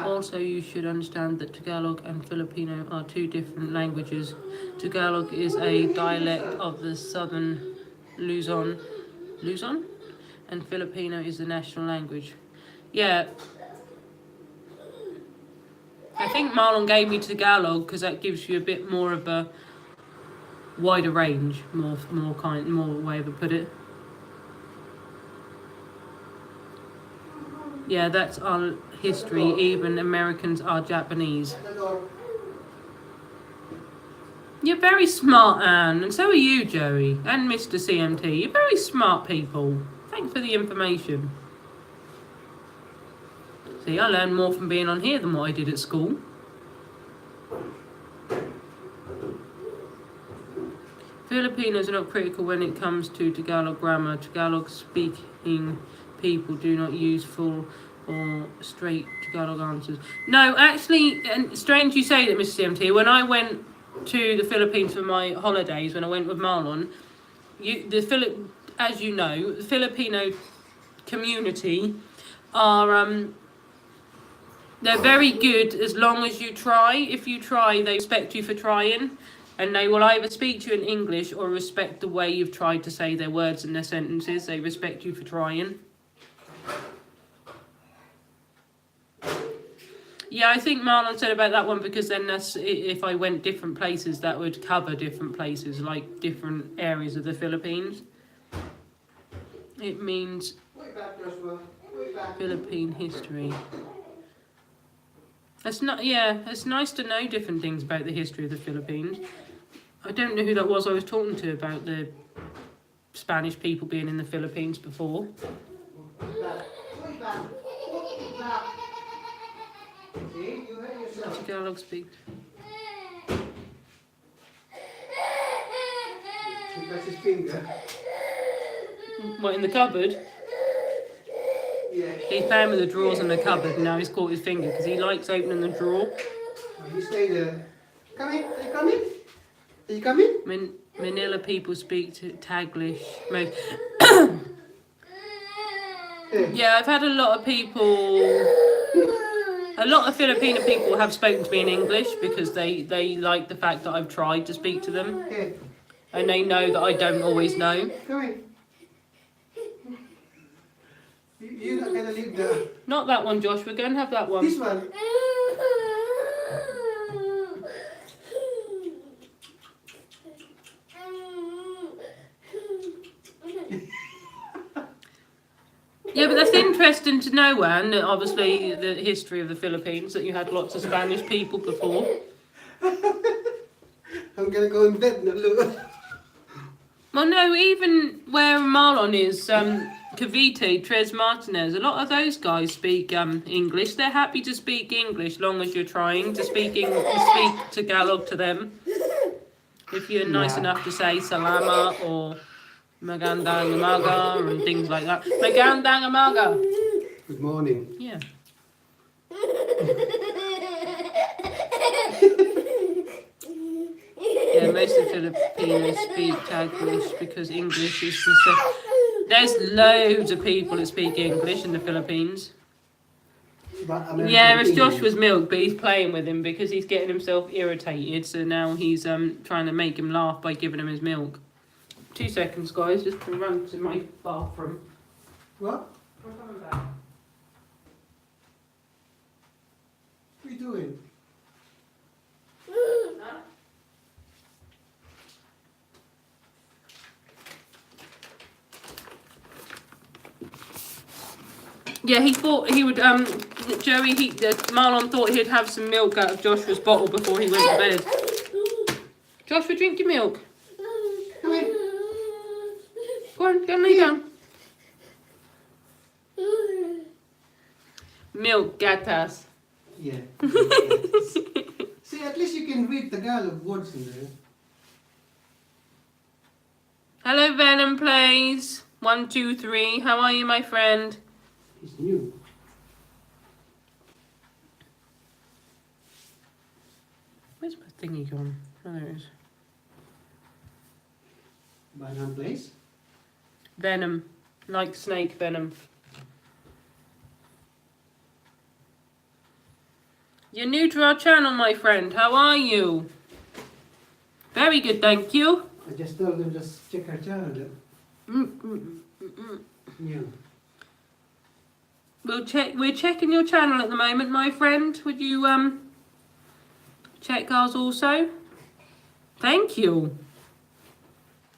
Also, you should understand that Tagalog and Filipino are 2 different languages. Tagalog is a dialect of the southern Luzon? And Filipino is the national language. Yeah. I think Marlon gave me Tagalog because that gives you a bit more of a wider range, more way to put it. Yeah, that's our history. Even Americans are Japanese. You're very smart, Anne, and so are you, Joey, and Mr. CMT. You're very smart people. Thanks for the information. See, I learned more from being on here than what I did at school. Filipinos are not critical when it comes to Tagalog grammar. Tagalog speaking people do not use full or straight Tagalog answers. No, actually, and strange you say that, Mr. CMT. When I went to the Philippines for my holidays, when I went with Marlon, as you know, the Filipino community are they're very good as long as you try. If you try, they respect you for trying, and they will either speak to you in English or respect the way you've tried to say their words and their sentences. They respect you for trying. Yeah, I think Marlon said about that one because then that's, if I went different places, that would cover different places, like different areas of the Philippines. It means Philippine history. It's not. Yeah, it's nice to know different things about the history of the Philippines. I don't know who that was I was talking to about the Spanish people being in the Philippines before. Tagalog speak. That's his finger. What, in the cupboard? Yeah. He's playing with the drawers in the cupboard and now he's caught his finger because he likes opening the drawer. You stay there. Come in. Are you coming? Are you coming? Manila people speak to Taglish. Yeah, I've had a lot of people. A lot of Filipino people have spoken to me in English because they like the fact that I've tried to speak to them. Hey. And they know that I don't always know. Come in. You're not gonna leave the... Not that one, Josh. We're going to have that one. This one. Yeah, but that's interesting to know, Anne, that obviously the history of the Philippines, that you had lots of Spanish people before. I'm gonna go in bed now, look. Well, no, even where Marlon is, Cavite, Tres Martinez, a lot of those guys speak English. They're happy to speak English, long as you're trying to speak Tagalog to them. If you're nice enough to say salama or magandang umaga and things like that. Magandang umaga. Good morning. Yeah. Yeah, most of Filipinos speak Taglish because English is the... There's loads of people that speak English in the Philippines. But American Yeah, it's English. Joshua's milk, but he's playing with him because he's getting himself irritated. So now he's trying to make him laugh by giving him his milk. 2 seconds, guys, just to run to my bathroom. What? I'm coming back. What are you doing? Yeah, he thought he would, Marlon thought he'd have some milk out of Joshua's bottle before he went to bed. Joshua, drink your milk. Come here. Go on, go and lay down. Milk, gatas. Yeah. See, at least you can read Tagalog words in there. Hello, Venom Plays. 1, 2, 3. How are you, my friend? It's new. Where's my thingy gone? Oh, there it is. Banana Place. Venom. Like snake venom. You're new to our channel, my friend. How are you? Very good, thank you. I just told them just check our channel. New. We're checking your channel at the moment, my friend. Would you check ours also? Thank you.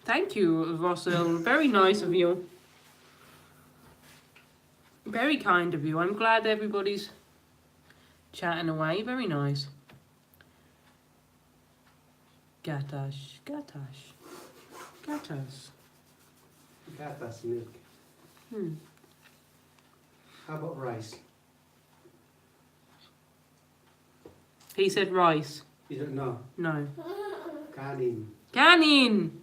Thank you, Russell. Very nice of you. Very kind of you. I'm glad everybody's chatting away. Very nice. Gatash. Gatash. Gatas. Gatas milk. How about rice? He said rice. You don't know. No. Kanin. Cannon!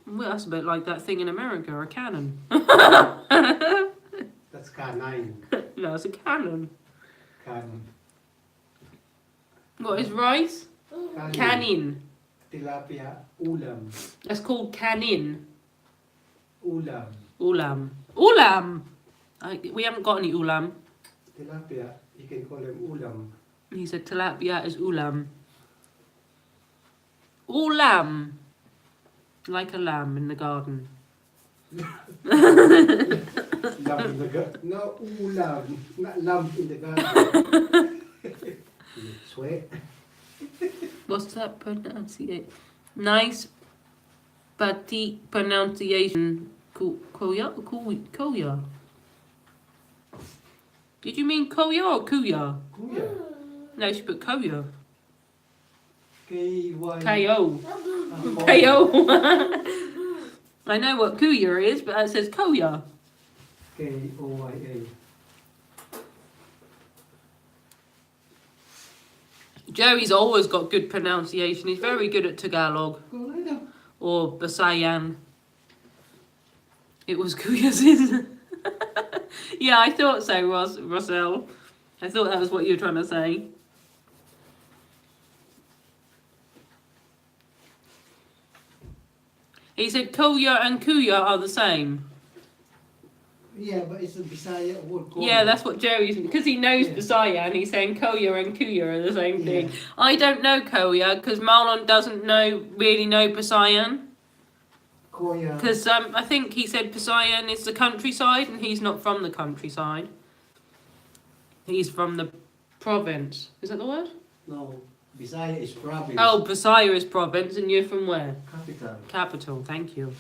Well, that's a bit like that thing in America, a cannon. That's canine. No, it's a cannon. Kanin. What is rice? Cannon. Tilapia ulam. That's called cannon. Ulam. Ulam. Ulam! We haven't got any ulam. Tilapia, you can call them ulam. He said tilapia is ulam. Ulam! Like a lamb in the garden. Lamb in the garden. No, ulam. Not lamb in the garden. Sweat. What's that pronunciation? Nice petite pronunciation. Koya? Koya? Did you mean Koya or Kuya? Kuya. No, she put Koya. K-Y. K-O. K-O. I know what Kuya is, but that says Koya. K-O-Y-A. Joey's always got good pronunciation. He's very good at Tagalog. Go lie down. Or Basayan. It was Kuya's. Yeah, I thought so, Russell. I thought that was what you were trying to say. He said Koya and Kuya are the same. Yeah, but it's a Bisaya word. Koya. Yeah, that's what Joey's... Because he knows Yeah. Bisaya and he's saying Koya and Kuya are the same thing. Yeah. I don't know Koya because Marlon doesn't really know Bisayan. Koya. Because I think he said Bisayan is the countryside and he's not from the countryside. He's from the province. Is that the word? No, Bisaya is province. Oh, Bisaya is province and you're from where? Capital. Capital, thank you.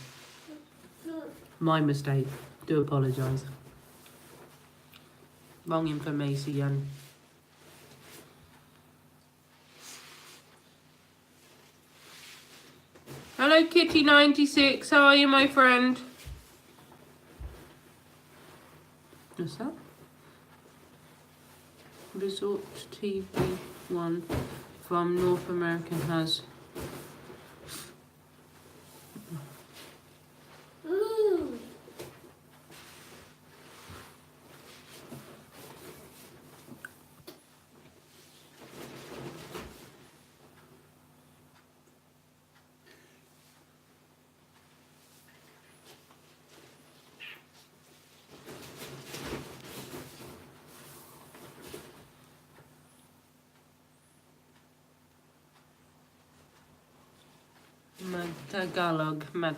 My mistake. Do apologise. Wrong information. Hello Hello, Kitty96. How are you, my friend? What's that? Resort TV 1 from North American has. Tagalog. Huh?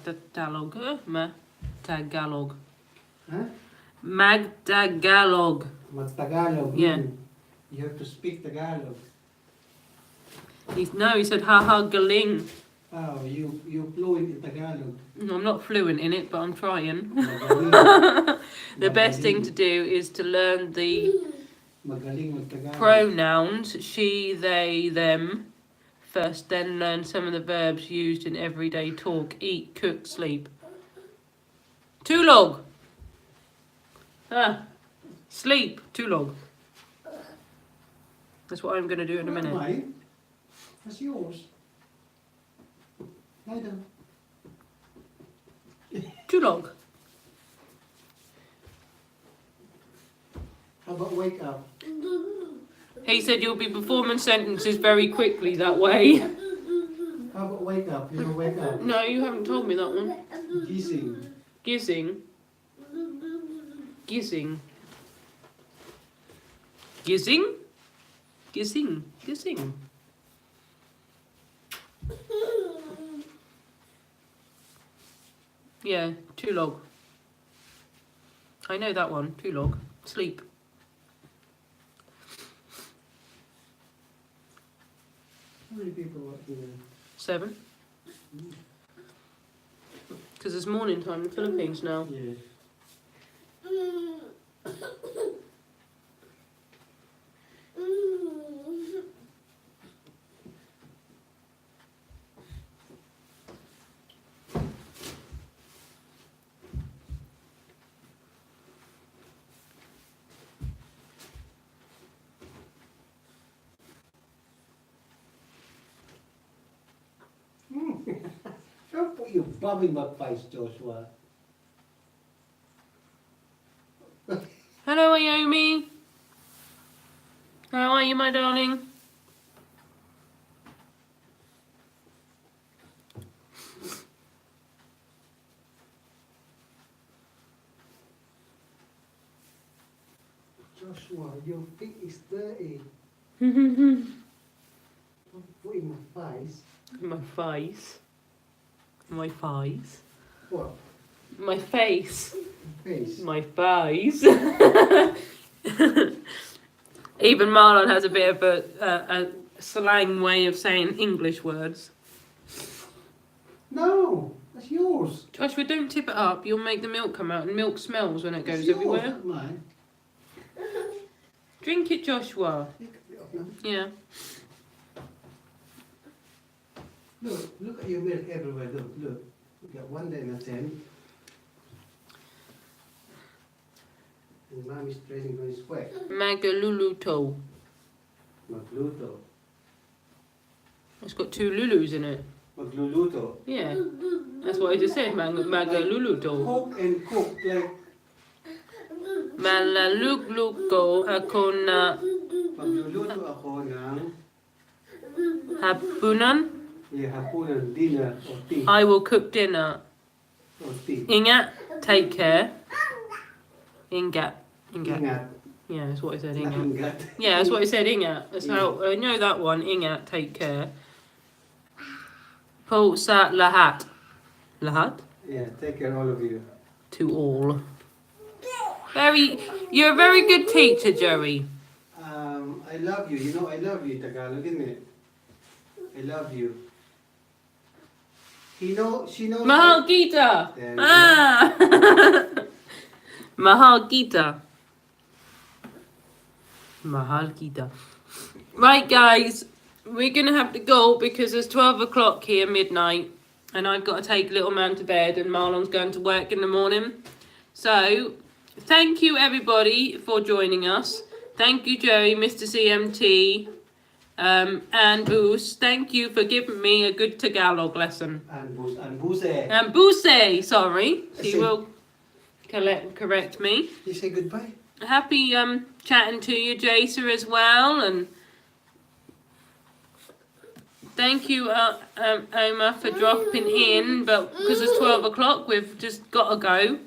Magtagalog. Mag-Tagalog. Yeah. You have to speak Tagalog. He said haha galing. Oh, you fluent in Tagalog. I'm not fluent in it, but I'm trying. Magaling. The best thing to do is to learn the Magaling mag-Tagalog. pronouns she, they, them first, then learn some of the verbs used in everyday talk: eat, cook, sleep. Tulog. Sleep. Tulog. That's what I'm going to do in a minute. Mine. That's yours. Lie down. Tulog. How about wake up? He said you'll be performing sentences very quickly that way. How about wake up? You know wake up. No, you haven't told me that one. Gising. Gizzing. Gizzing. Gizzing? Gizzing. Gizzing. Yeah, tulog. I know that one. Tulog. Sleep. How many people are working there? 7. Because it's morning time in the Philippines now. Yeah. Don't put your bum in my face, Joshua. Hello, Ayomi. How are you, my darling? Joshua, your feet is dirty. Don't put in my face. My face. My face. What? My face. Face. My face. Even Marlon has a bit of a slang way of saying English words. No, that's yours. Joshua, don't tip it up. You'll make the milk come out, and milk smells when it It's goes yours, everywhere. not mine. Drink it, Joshua. Take a bit of them. Yeah. Look at your milk everywhere. Look. You got 1 day and a 10. And mommy's tracing on his sweat. Magaluluto. Magluluto. It's got 2 Lulus in it. Magluluto. Yeah. That's what I just said. Magaluluto. Cook and cook like Malalugluko ako na magluluto ako ng hapunan. hapunan, dinner or tea. I will cook dinner. Or tea. Ingat, take care. Ingat. Ingat. Yeah, that's what I said. Not Ingat. ingat. Yeah, that's what I said. Ingat. That's how I know that one. Ingat, take care. Po sa lahat. Lahat? Yeah, take care all of you. To all. You're a very good teacher, Joey. I love you. You know I love you, Tagalog, isn't it? I love you. She knows. Mahal Gita. There we Ah. Mahal Gita. Mahal Gita. Right, guys, we're gonna have to go because it's 12 o'clock here, midnight, and I've got to take little man to bed, and Marlon's going to work in the morning. So, thank you everybody for joining us. Thank you, Joey, Mr. CMT, and Boos. Thank you for giving me a good Tagalog lesson. And Buse. And Boose, sorry, she Say- will correct me. You say goodbye. Happy chatting to you, Jaser, as well, and thank you, Omar, for dropping in. But because it's 12 o'clock, we've just got to go.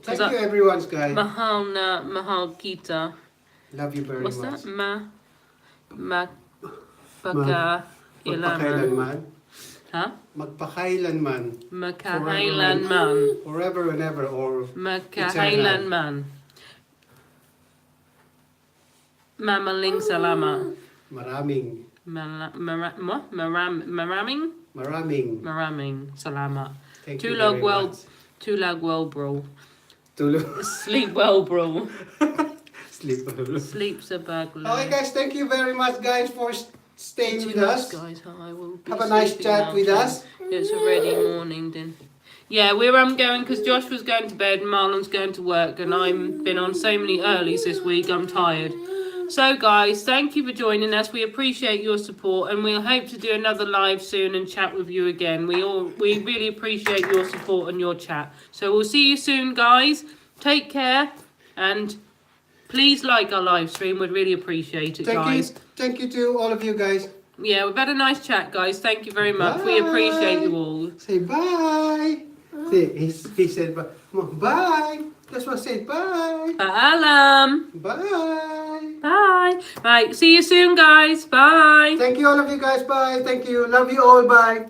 Thank you, everyone, guys. Mahal kita. Love you very What's much. that? Magpakailanman. Magpakailanman. Huh? Magpakailanman. Magkahailanman. Forever and ever, or Magkahailanman. Mamaling salamat. maraming. Maraming salamat. Thank you very much. Tulag well, bro. Tulog. Sleep well, bro. Sleep. Sleep's a bag. Okay, guys, thank you very much, guys, for staying with us. Guys, I will be Have a nice sleeping chat now with too. us. It's already morning then. Yeah, we're going because Josh was going to bed, Marlon's going to work, and I've been on so many earlies this week. I'm tired. So, guys, thank you for joining us. We appreciate your support, and we'll hope to do another live soon and chat with you again. We really appreciate your support and your chat. So we'll see you soon, guys. Take care, and please like our live stream. We'd really appreciate it, guys. Thank you to all of you guys. Yeah, we've had a nice chat, guys. Thank you very much. We appreciate you all. Say bye. See, he said bye. Come on, bye. That's what I said. Bye. Paalam. Bye. Bye. Right, see you soon, guys. Bye. Thank you, all of you guys. Bye. Thank you. Love you all. Bye.